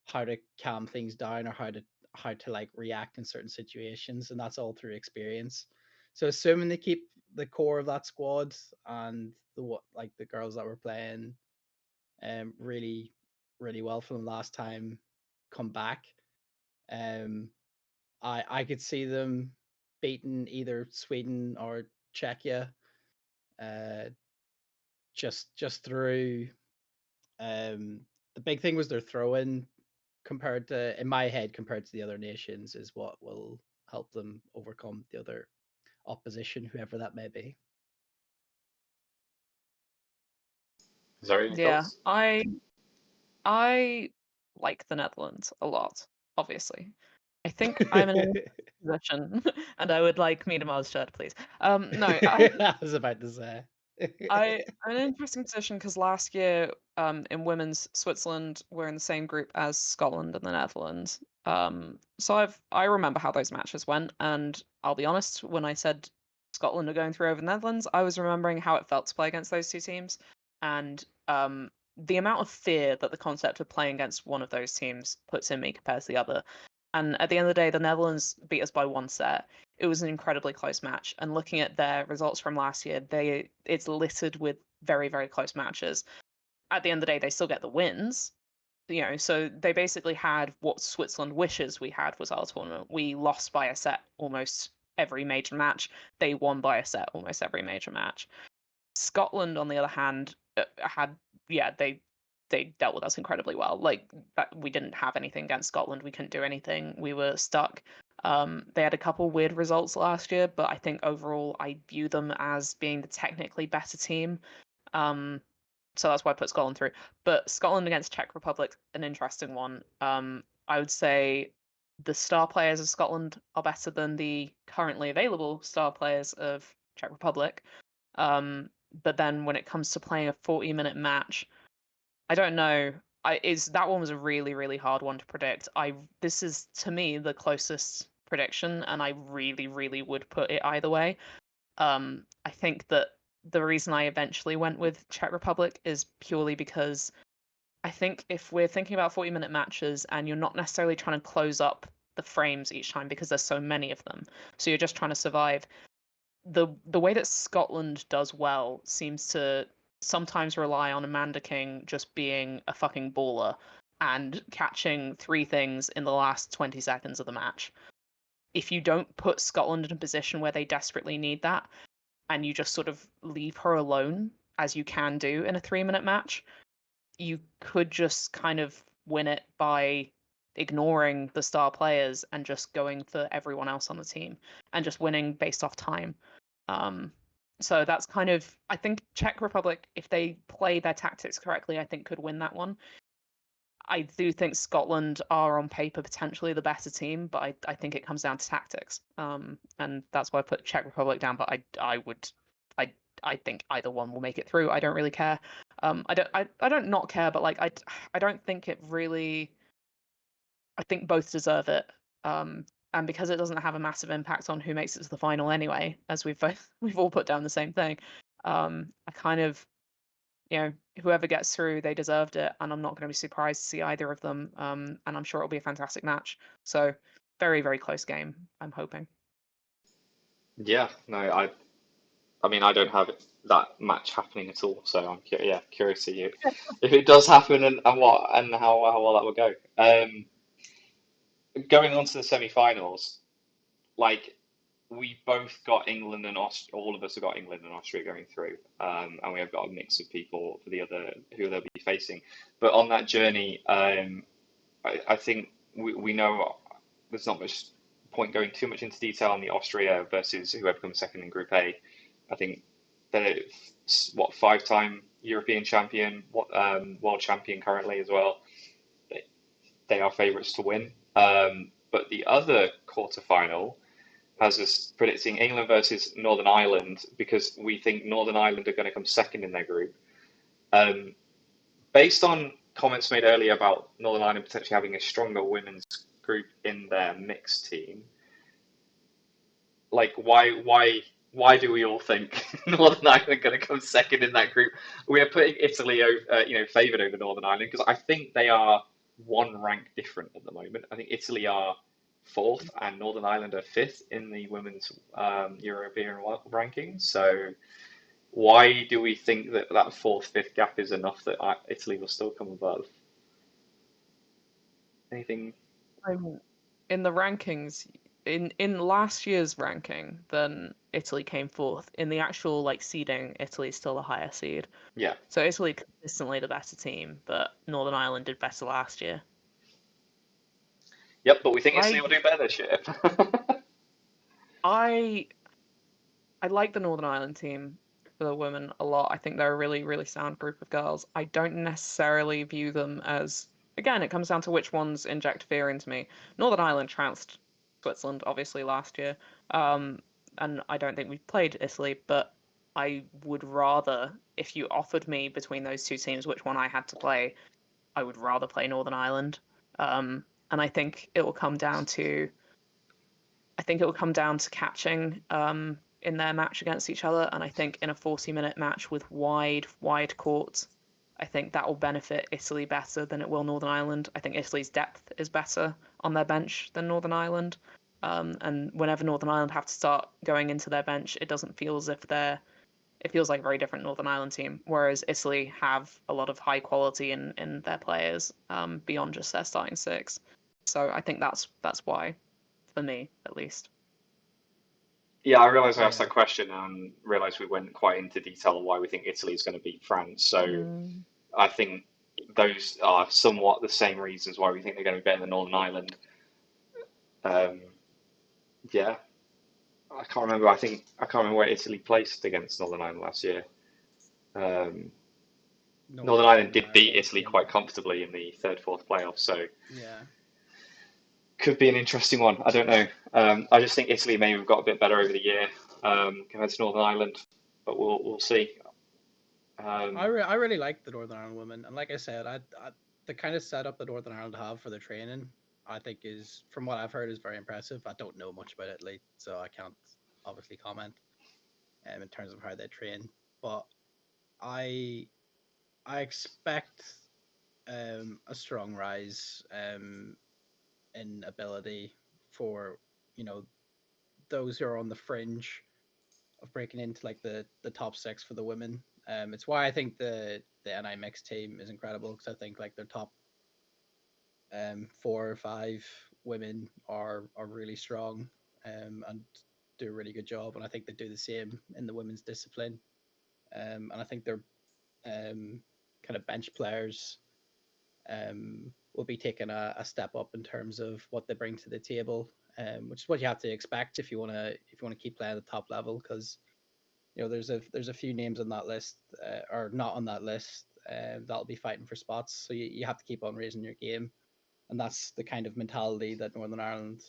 how to calm things down or how to like react in certain situations, and that's all through experience. So assuming they keep the core of that squad and the girls that were playing really really well from the last time come back, um I could see them beating either Sweden or Czechia, uh just through the big thing was their throw-in compared to, in my head, compared to the other nations, is what will help them overcome the other opposition, whoever that may be. Is there any Yeah, thoughts? I like the Netherlands a lot, obviously. I think I'm in a position, and I would like me to Mars shirt, please. No, I was about to say. I'm in an interesting position because last year, in women's, Switzerland were in the same group as Scotland and the Netherlands. So I remember how those matches went, and I'll be honest, when I said Scotland are going through over the Netherlands, I was remembering how it felt to play against those two teams, and the amount of fear that the concept of playing against one of those teams puts in me compared to the other. And at the end of the day, the Netherlands beat us by one set. It was an incredibly close match. And looking at their results from last year, it's littered with very, very close matches. At the end of the day, they still get the wins. So they basically had what Switzerland wishes we had was our tournament. We lost by a set almost every major match. They won by a set almost every major match. Scotland, on the other hand, they dealt with us incredibly well. Like that, we didn't have anything against Scotland. We couldn't do anything. We were stuck. They had a couple weird results last year, but I think overall I view them as being the technically better team. So that's why I put Scotland through. But Scotland against Czech Republic, an interesting one. I would say the star players of Scotland are better than the currently available star players of Czech Republic. But then when it comes to playing a 40-minute match, I don't know. That one was a really, really hard one to predict. This is to me the closest prediction, and I really, really would put it either way. I think that the reason I eventually went with Czech Republic is purely because I think if we're thinking about 40-minute matches and you're not necessarily trying to close up the frames each time because there's so many of them, so you're just trying to survive, the way that Scotland does well seems to sometimes rely on Amanda King just being a fucking baller and catching 3 things in the last 20 seconds of the match. If you don't put Scotland in a position where they desperately need that, and you just sort of leave her alone, as you can do in a 3-minute match, you could just kind of win it by ignoring the star players and just going for everyone else on the team and just winning based off time. So that's kind of, I think Czech Republic, if they play their tactics correctly, I think could win that one. I do think Scotland are on paper potentially the better team, but I think it comes down to tactics. And that's why I put Czech Republic down. But I think either one will make it through. I don't really care. I don't not care, but like I don't think it really. I think both deserve it. And because it doesn't have a massive impact on who makes it to the final anyway, as we've all put down the same thing. I kind of, whoever gets through, they deserved it, and I'm not going to be surprised to see either of them. And I'm sure it'll be a fantastic match. So very, very close game, I'm hoping. Yeah, no, I mean, I don't have that match happening at all, so I'm curious to you if it does happen and how well that will go. Going on to the semi-finals, like we both got England and all of us have got England and Austria going through, and we have got a mix of people for the other who they'll be facing. But on that journey, I think we know there's not much point going too much into detail on the Austria versus whoever comes second in Group A. I think they're 5-time European champion, world champion currently as well. They are favourites to win. But the other quarterfinal has us predicting England versus Northern Ireland because we think Northern Ireland are going to come second in their group. Based on comments made earlier about Northern Ireland potentially having a stronger women's group in their mixed team, like why do we all think Northern Ireland are going to come second in that group? We are putting Italy over, favoured over Northern Ireland because I think they are one rank different at the moment. I think Italy are fourth and Northern Ireland are fifth in the women's European rankings. So why do we think that fourth, fifth gap is enough that Italy will still come above? Anything? In the rankings, in last year's ranking, then Italy came fourth. In the actual like seeding, Italy's still the higher seed. Yeah. So Italy consistently the better team, but Northern Ireland did better last year. Yep, but we think Italy will do better this year. I like the Northern Ireland team for the women a lot. I think they're a really, really sound group of girls. I don't necessarily view them as, again, it comes down to which ones inject fear into me. Northern Ireland trounced Switzerland, obviously, last year. And I don't think we've played Italy, but I would rather, if you offered me between those two teams which one I had to play, I would rather play Northern Ireland. And I think it will come down to catching in their match against each other, and I think in a 40-minute match with wide courts, I think that will benefit Italy better than it will Northern Ireland. I think Italy's depth is better on their bench than Northern Ireland, and whenever Northern Ireland have to start going into their bench, it doesn't feel as if it feels like a very different Northern Ireland team, whereas Italy have a lot of high quality in their players beyond just their starting six. So I think that's why, for me at least. Yeah, I realised I asked that question and realised we went quite into detail on why we think Italy is going to beat France. So I think those are somewhat the same reasons why we think they're going to be better than Northern Ireland. Yeah, I can't remember. I can't remember where Italy placed against Northern Ireland last year. Northern Ireland did beat Italy quite comfortably in the third, fourth playoff. So Yeah. could be an interesting one. I don't know. I just think Italy may have got a bit better over the year compared to Northern Ireland, but we'll see. I really like the Northern Ireland women, and like I said, the kind of setup that Northern Ireland have for their training, I think is, from what I've heard, is very impressive. I don't know much about Italy, so I can't obviously comment in terms of how they train, but I expect a strong rise in ability for, those who are on the fringe of breaking into like the top six for the women. It's why I think the NI mixed team is incredible, because I think like their top 4 or 5 women are really strong and do a really good job, and I think they do the same in the women's discipline. And I think their kind of bench players will be taking a step up in terms of what they bring to the table, which is what you have to expect if you want to keep playing at the top level, because there's a few names on that list or not on that list that'll be fighting for spots. So you have to keep on raising your game, and that's the kind of mentality that Northern Ireland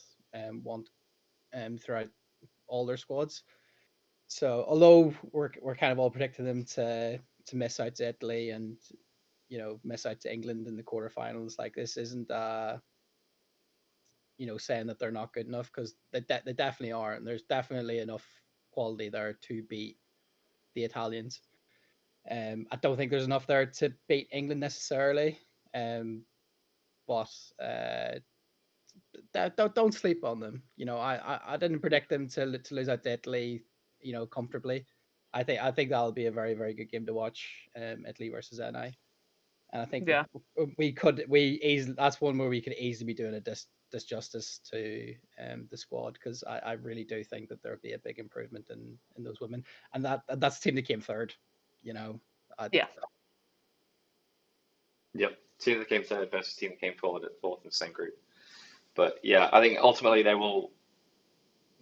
want throughout all their squads. So although we're kind of all predicting them to miss out to Italy and miss out to England in the quarterfinals, like this isn't saying that they're not good enough, because they definitely are, and there's definitely enough quality there to beat the Italians. I don't think there's enough there to beat England necessarily, but don't sleep on them. I didn't predict them to lose out to Italy, comfortably. I think that'll be a very, very good game to watch, Italy versus NI. And I think that's one where we could easily be doing a disjustice to the squad, because I really do think that there'll be a big improvement in those women, and that's the team that came third. Yeah. Yep, team that came third versus team that came fourth in the same group. But yeah, I think ultimately they will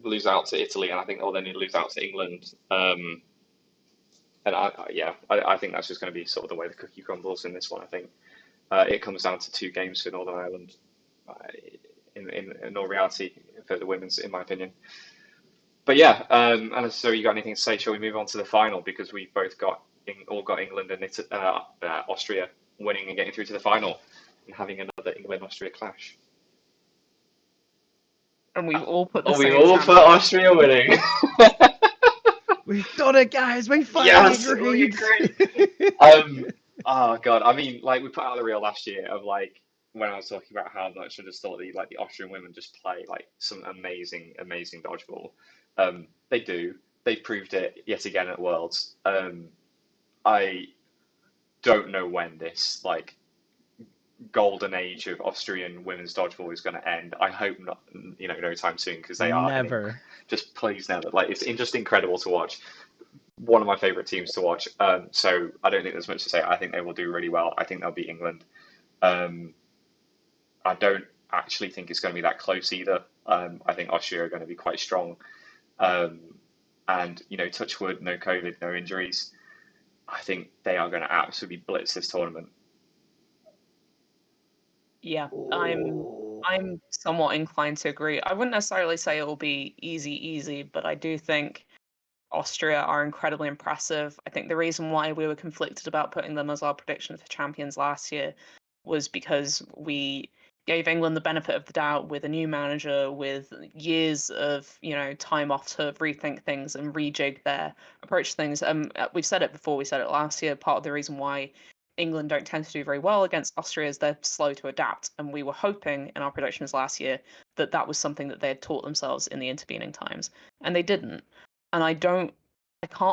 lose out to Italy, and I think they'll then lose out to England. And I think that's just going to be sort of the way the cookie crumbles in this one. I think it comes down to 2 games for Northern Ireland in all reality for the women's, in my opinion. But yeah, and so you got anything to say? Shall we move on to the final, because we both all got England and Austria winning and getting through to the final and having another England-Austria clash. And we've all put the Oh, we same all put champion. Austria winning. We've done it, guys. We finally Yes, we agreed. Oh God, I mean, like we put out the reel last year of like when I was talking about how much I just thought the Austrian women just play like some amazing dodgeball. They do. They've proved it yet again at Worlds. I don't know when this like golden age of Austrian women's dodgeball is going to end. I hope not, no time soon because they are. Never. Just please never. Like it's just incredible to watch. One of my favorite teams to watch. So I don't think there's much to say. I think they will do really well. I think they'll beat England. I don't actually think it's going to be that close either. I think Austria are going to be quite strong. And touch wood, no COVID, no injuries. I think they are going to absolutely blitz this tournament. Yeah, I'm somewhat inclined to agree. I wouldn't necessarily say it will be easy, but I do think Austria are incredibly impressive. I think the reason why we were conflicted about putting them as our prediction for champions last year was because we gave England the benefit of the doubt with a new manager, with years of time off to rethink things and rejig their approach to things. We've said it before. We said it last year. Part of the reason why England don't tend to do very well against Austria is they're slow to adapt, and we were hoping in our predictions last year that that was something that they had taught themselves in the intervening times, and they didn't. And I can't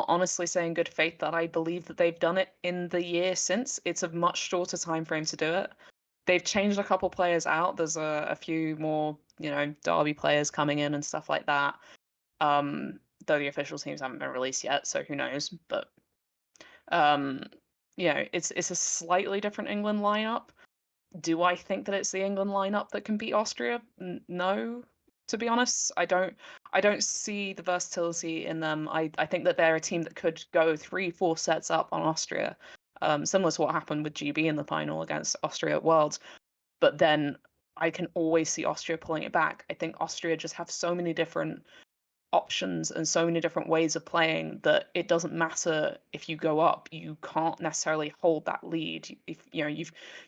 honestly say in good faith that I believe that they've done it in the year since. It's a much shorter time frame to do it. They've changed a couple players out. There's a few more, Derby players coming in and stuff like that. Though the official teams haven't been released yet, so who knows? But it's a slightly different England lineup. Do I think that it's the England lineup that can beat Austria? No, to be honest. I don't see the versatility in them. I think that they're a team that could go 3-4 sets up on Austria, similar to what happened with GB in the final against Austria at Worlds. But then I can always see Austria pulling it back. I think Austria just have so many different options and so many different ways of playing that it doesn't matter if you go up. You can't necessarily hold that lead. If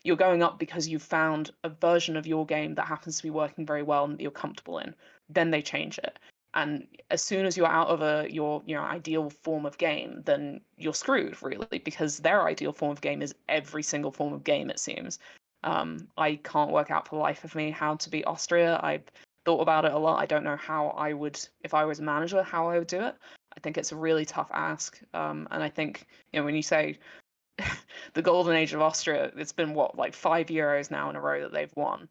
you're going up because you've found a version of your game that happens to be working very well and that you're comfortable in, then they change it. And as soon as you're out of your ideal form of game, then you're screwed, really, because their ideal form of game is every single form of game, it seems. I can't work out for the life of me how to beat Austria. I thought about it a lot. I don't know how I would, if I was a manager, how I would do it. I think it's a really tough ask. And I think, when you say the golden age of Austria, it's been like 5 Euros now in a row that they've won.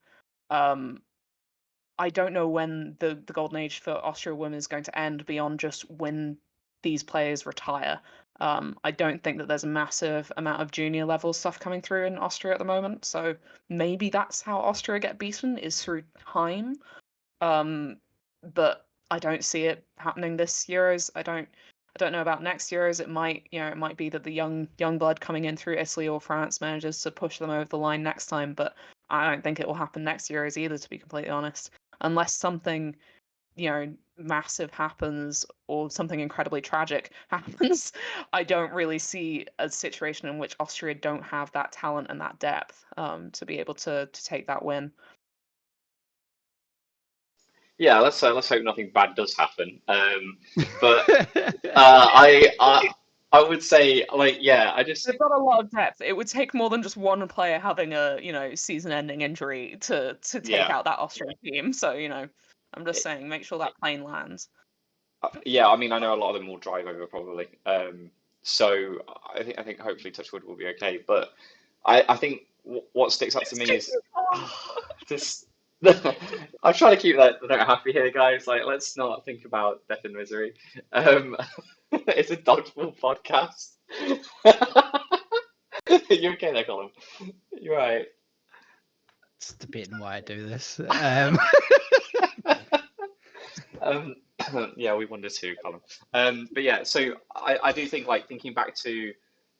I don't know when the golden age for Austria women is going to end beyond just when these players retire. I don't think that there's a massive amount of junior level stuff coming through in Austria at the moment. So maybe that's how Austria get beaten, is through time. But I don't see it happening this Euros. I don't know about next Euros. It might be that the young blood coming in through Italy or France manages to push them over the line next time, but I don't think it will happen next Euros either, to be completely honest. Unless something, massive happens or something incredibly tragic happens, I don't really see a situation in which Austria don't have that talent and that depth to be able to take that win. Yeah, let's hope nothing bad does happen. But I would say I just They've got a lot of depth. It would take more than just one player having a season-ending injury to take out that Austrian team. So I'm just saying, make sure that plane lands. Yeah, I mean, I know a lot of them will drive over probably. So I think hopefully Touchwood will be okay. But I think what sticks out to me is this. I'm trying to keep that note happy here, guys. Like, let's not think about death and misery. It's a dodgeball podcast. You okay there, Colm? You're right. Just debating why I do this. Yeah, we wonder too, Colm. But yeah, so I do think thinking back to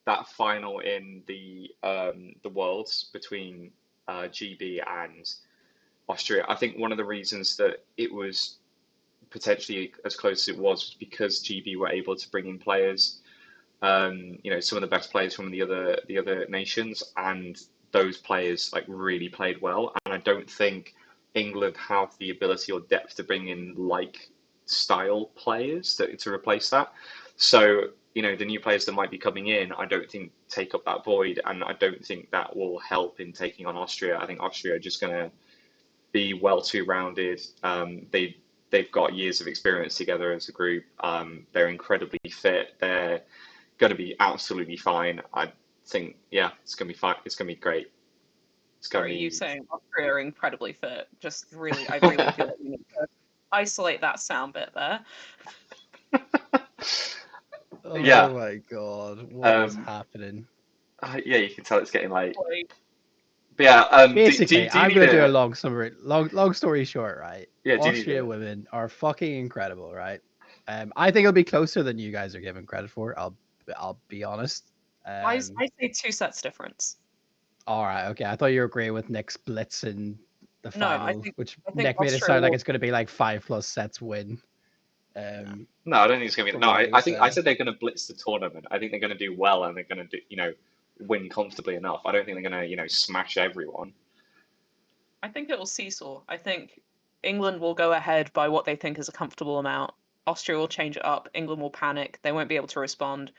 that final in the Worlds between GB and Austria, I think one of the reasons that it was potentially as close as it was because GB were able to bring in players, some of the best players from the other nations, and those players really played well. And I don't think England have the ability or depth to bring in like style players to replace that. So, the new players that might be coming in, I don't think take up that void, and I don't think that will help in taking on Austria. I think Austria are just going to be well too rounded. They've got years of experience together as a group. They're incredibly fit. They're going to be absolutely fine. I think, yeah, it's going to be fine. It's going to be great. It's going Are to you be. saying Austria are incredibly fit? Just really, I really feel like we need to isolate that sound bit there. Oh Yeah. my god, what is Um, happening? yeah, you can tell it's getting late. Like, But yeah, Basically, do you I'm need gonna do a a long story short, right? yeah? Do you need Austria a women are fucking incredible, right? I think it'll be closer than you guys are giving credit for. I'll be honest. I say 2 sets difference. All right, okay. I thought you were agreeing with Nick's blitz in the No, final, which I think Nick made it Austria sound like will. it's going to be like 5+ sets win. No, I don't think it's gonna be. From No, what he I was think I saying. said they're gonna blitz the tournament. I think they're gonna do well, and they're gonna do win comfortably enough. I don't think they're gonna smash everyone. I think it will seesaw. I think England will go ahead by what they think is a comfortable amount. Austria will change it up. England will panic. They won't be able to respond.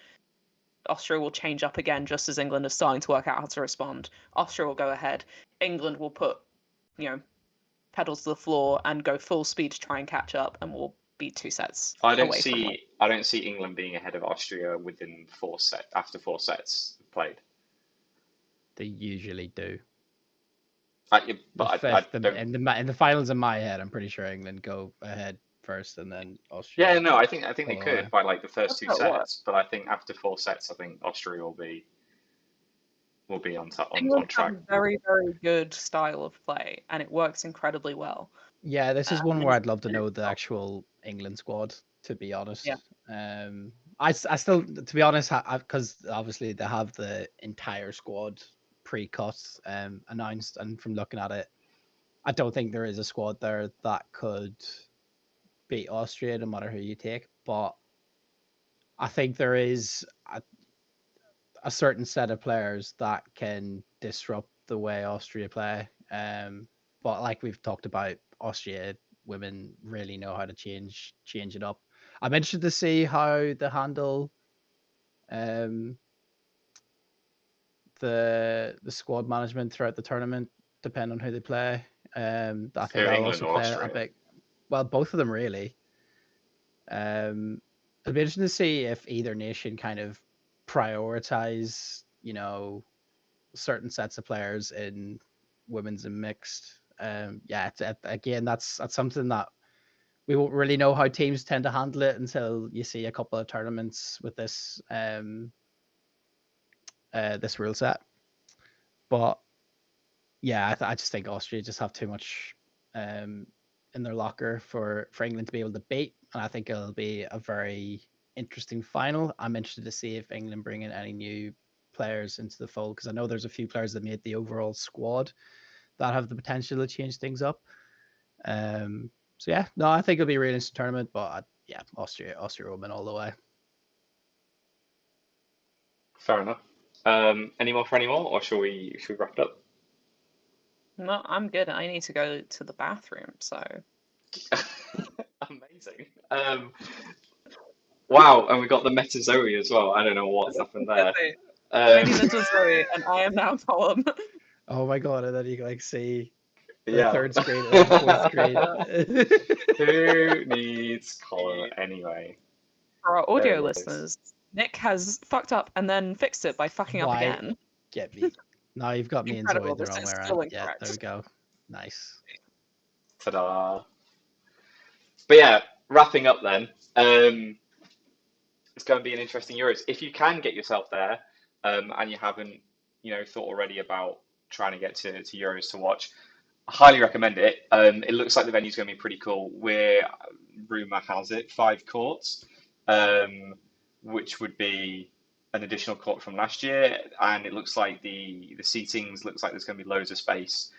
Austria will change up again just as England is starting to work out how to respond. Austria will go ahead. England will put, pedals to the floor and go full speed to try and catch up, and we'll be 2 sets away from it. I don't see England being ahead of Austria within after 4 sets played. They usually do. But I don't. In the finals in my head, I'm pretty sure England go ahead first and then Austria. Yeah, no, I think they Follow could on. by like the first That's 2 how it works. sets, but I think after 4 sets, I think Austria will be on England track. have a very, very good style of play, and it works incredibly well. Yeah, this is one And where it's I'd love to really know the well. actual England squad, to be honest. Yeah. I still, to be honest, because obviously they have the entire squad pre-cut announced, and from looking at it, I don't think there is a squad there that could beat Austria, no matter who you take. But I think there is a certain set of players that can disrupt the way Austria play. But like we've talked about, Austria women really know how to change it up. I'm interested to see how they handle the squad management throughout the tournament, depending on who they play. I think Who, that'll England also or play a Austria? bit. Well, both of them really. It'll be interesting to see if either nation kind of prioritize, certain sets of players in women's and mixed. Again, that's something that we won't really know how teams tend to handle it until you see a couple of tournaments with this this rule set. But yeah, I just think Austria just have too much in their locker for England to be able to beat, and I think it'll be a very interesting final. I'm interested to see if England bring in any new players into the fold, because I know there's a few players that made the overall squad that have the potential to change things up. So yeah, no, I think it'll be a really interesting tournament, but yeah, Austria will win all the way. Fair enough. Any more for any more, or should we wrap it up? No, I'm good. I need to go to the bathroom, so. Amazing. Wow, and we got the Meta Zoe as well. I don't know what's happened there. Maybe this was Zoe, and I am now Colm. Oh my god, and then you can like see the Yeah. third screen or the fourth screen. Who needs Colin anyway? For our There audio it is. listeners, Nick has fucked up and then fixed it by fucking up Why? again. Get me. No, you've got me and Zoe Incredible, the this wrong is way still around. Yeah, incorrect. there we go. Nice. Ta-da. But yeah, wrapping up then. It's going to be an interesting Euros. If you can get yourself there, and you haven't, thought already about trying to get to Euros to watch, I highly recommend it. It looks like the venue's going to be pretty cool. Rumor has it, 5 courts, which would be an additional court from last year, and it looks like the seatings looks like there's going to be loads of space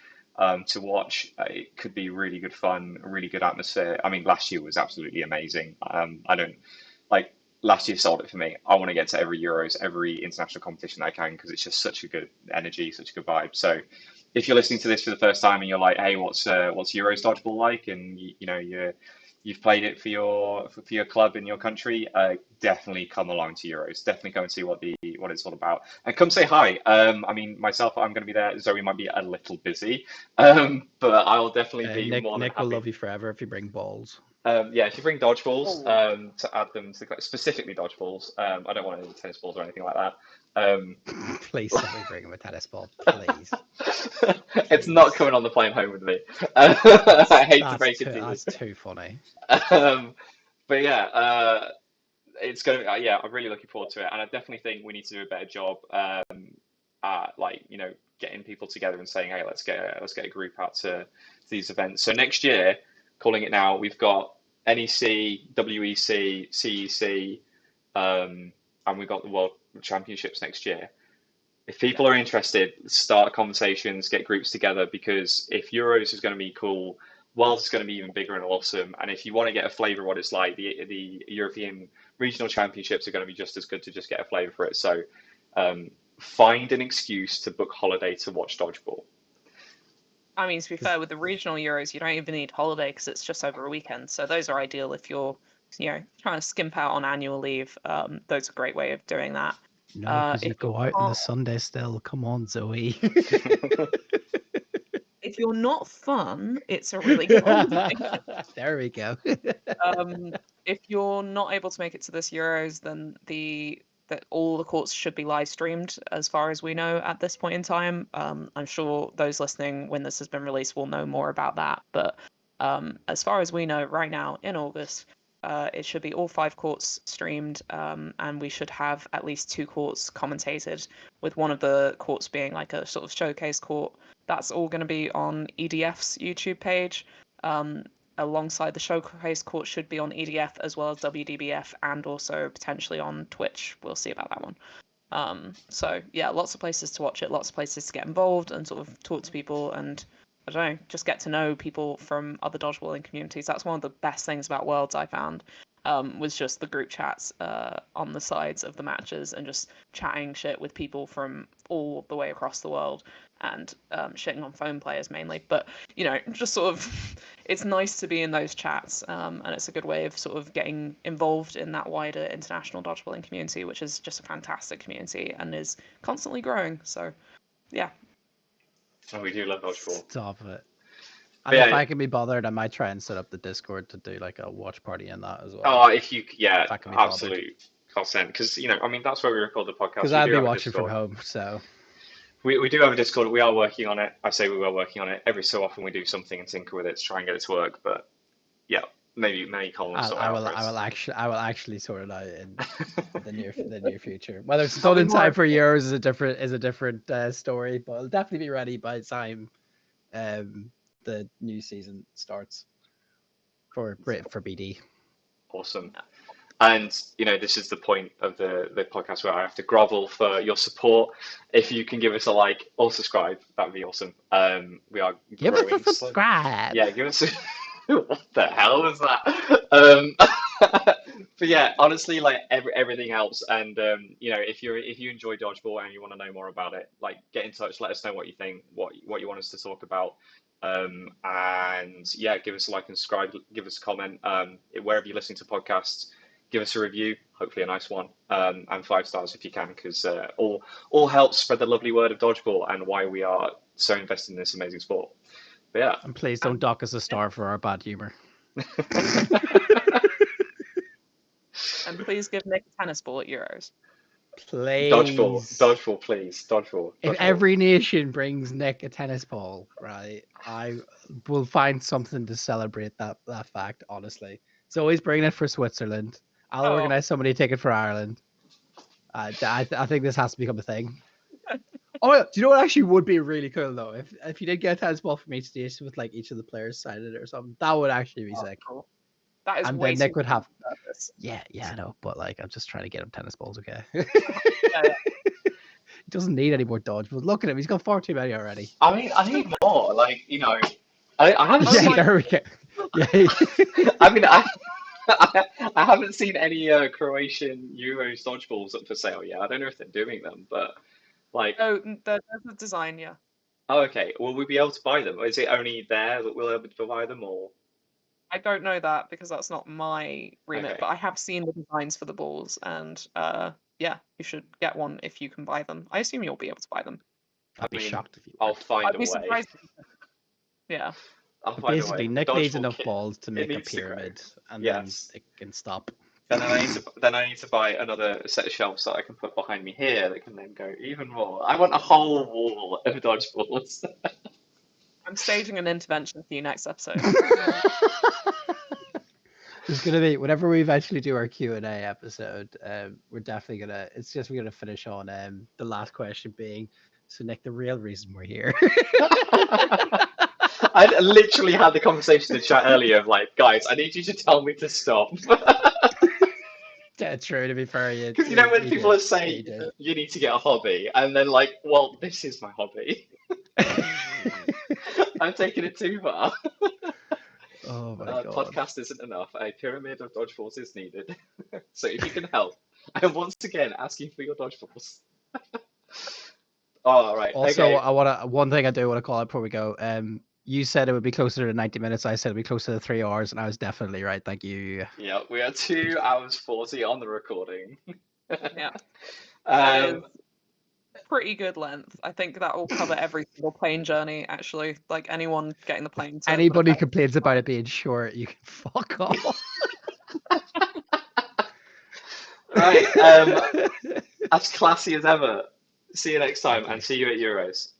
to watch. It could be really good fun, really good atmosphere. I mean, last year was absolutely amazing. Last year sold it for me. I want to get to every Euros, every international competition I can, because it's just such a good energy, such a good vibe. So if you're listening to this for the first time and you're like, hey, what's Euros dodgeball like, and you've played it for your club in your country, definitely come along to Euros. Definitely go and see what it's all about, and come say hi. I mean, myself, I'm going to be there. Zoe might be a little busy, but I'll definitely be Nick more than Nick will happy. love you forever if you bring balls. Yeah, if you bring dodgeballs, to add them to specifically dodgeballs. I don't want any tennis balls or anything like that. Please, somebody bring him a tennis ball, please. It's not coming on the plane home with me. I hate to break it to you. That's too funny. But yeah, it's gonna. Yeah, I'm really looking forward to it, and I definitely think we need to do a better job. At like getting people together and saying, hey, let's get a group out to these events. So next year, calling it now, we've got NEC, WEC, CEC, and we've got the World Championships next year. If people are interested, start conversations, get groups together, because if Euros is going to be cool, Worlds is going to be even bigger and awesome. And if you want to get a flavour of what it's like, the European regional championships are going to be just as good to just get a flavour for it. So find an excuse to book holiday to watch dodgeball. I mean, to be fair, with the regional Euros, you don't even need holiday because it's just over a weekend. So those are ideal if you're, trying to skimp out on annual leave. Those are a great way of doing that. No, because you if go out on the Sunday still. Come on, Zoe. If you're not fun, it's a really good holiday. There we go. If you're not able to make it to this Euros, then that all the courts should be live streamed, as far as we know at this point in time. I'm sure those listening when this has been released will know more about that. But as far as we know right now in August, it should be all 5 courts streamed, and we should have at least 2 courts commentated, with one of the courts being like a sort of showcase court. That's all going to be on EDF's YouTube page. Alongside the showcase court should be on EDF as well as WDBF, and also potentially on Twitch. We'll see about that one. So yeah, lots of places to watch it, lots of places to get involved and sort of talk to people, and I don't know, just get to know people from other dodgeballing communities. That's one of the best things about Worlds I found, was just the group chats on the sides of the matches, and just chatting shit with people from all the way across the world, and shitting on phone players mainly. But just sort of, it's nice to be in those chats, and it's a good way of sort of getting involved in that wider international dodgeballing community, which is just a fantastic community and is constantly growing. So yeah. And we do love dodgeball. Stop it. And if I can be bothered, I might try and set up the Discord to do like a watch party in that as well. Oh, if you, absolutely. consent, because I mean, that's where we record the podcast. Because I'll be watching from home, so. We do have a Discord. We are working on it. I say we were working on it. Every so often we do something and tinker with it to try and get it to work. But yeah, maybe Colm will sort it out. I will actually sort it out in the near future. Whether it's done in time for years is a different story, but it'll definitely be ready by the time the new season starts for BD. Awesome. And this is the point of the podcast where I have to grovel for your support. If you can give us a like or subscribe, that would be awesome. We are give us a subscribe. Yeah, give us. What the hell was that? But yeah, honestly, like everything helps. And if you enjoy dodgeball and you want to know more about it, like get in touch. Let us know what you think, what you want us to talk about. And yeah, give us a like and subscribe. Give us a comment. Wherever you're listening to podcasts. Give us a review, hopefully a nice one, and 5 stars if you can, because all helps spread the lovely word of dodgeball and why we are so invested in this amazing sport. But yeah. And please don't dock us a star for our bad humor. And please give Nick a tennis ball at Euros. Please. Dodgeball, please. Dodgeball. If every nation brings Nick a tennis ball, right, I will find something to celebrate that fact, honestly. It's always bringing it for Switzerland. I'll organise somebody to take it for Ireland. I think this has to become a thing. Oh, do you know what actually would be really cool though? If you did get a tennis ball from each nation with like each of the players signed it or something, that would actually be sick. Cool. That is and way then Nick too would have. purpose. Yeah, I know, but like I'm just trying to get him tennis balls, okay? Yeah. He doesn't need any more dodge, but look at him, he's got far too many already. I mean, I need more. Like I haven't seen. There we go. Yeah. I mean, I haven't seen any Croatian Euros dodgeballs up for sale yet. I don't know if they're doing them, but like. Oh, there's a design, yeah. Oh, okay. Will we be able to buy them? Or is it only there that we'll be able to buy them, or? I don't know that because that's not my remit, Okay. but I have seen the designs for the balls, and yeah, you should get one if you can buy them. I assume you'll be able to buy them. I I'd be mean, shocked if you I'll weren't. find I'd a be way. surprised. Yeah. I'll But find a basically, way. Nick needs Dodgeball enough kit. balls to It make a needs to grow. pyramid, and Yes. then it can stop. Then I need to buy another set of shelves that I can put behind me here that can then go even more. I want a whole wall of dodgeballs. I'm staging an intervention for you next episode. There's gonna be whenever we eventually do our Q&A episode, we're definitely gonna. It's just we're gonna finish on the last question being. So Nick, the real reason we're here. I literally had the conversation in the chat earlier of like, guys, I need you to tell me to stop. Yeah, true. To be fair, Because you know when you people did. are saying You did. you need to get a hobby, and then like, well, this is my hobby. I'm taking it too far. Oh my god. Podcast isn't enough. A pyramid of dodgeballs is needed. So if you can help, I am once again asking for your dodgeballs. All right. Also, Okay. I wanna one thing I do want to call out before we go. You said it would be closer to 90 minutes. I said it would be closer to 3 hours, and I was definitely right. Thank you. Yeah, we are 2 hours 40 on the recording. Yeah. That is Um, pretty good length. I think that will cover every single plane journey, actually. Like anyone getting the plane to Anybody Budapest. complains about it being short, you can fuck off. right. As classy as ever. See you next time, Thank you. and see you at Euros.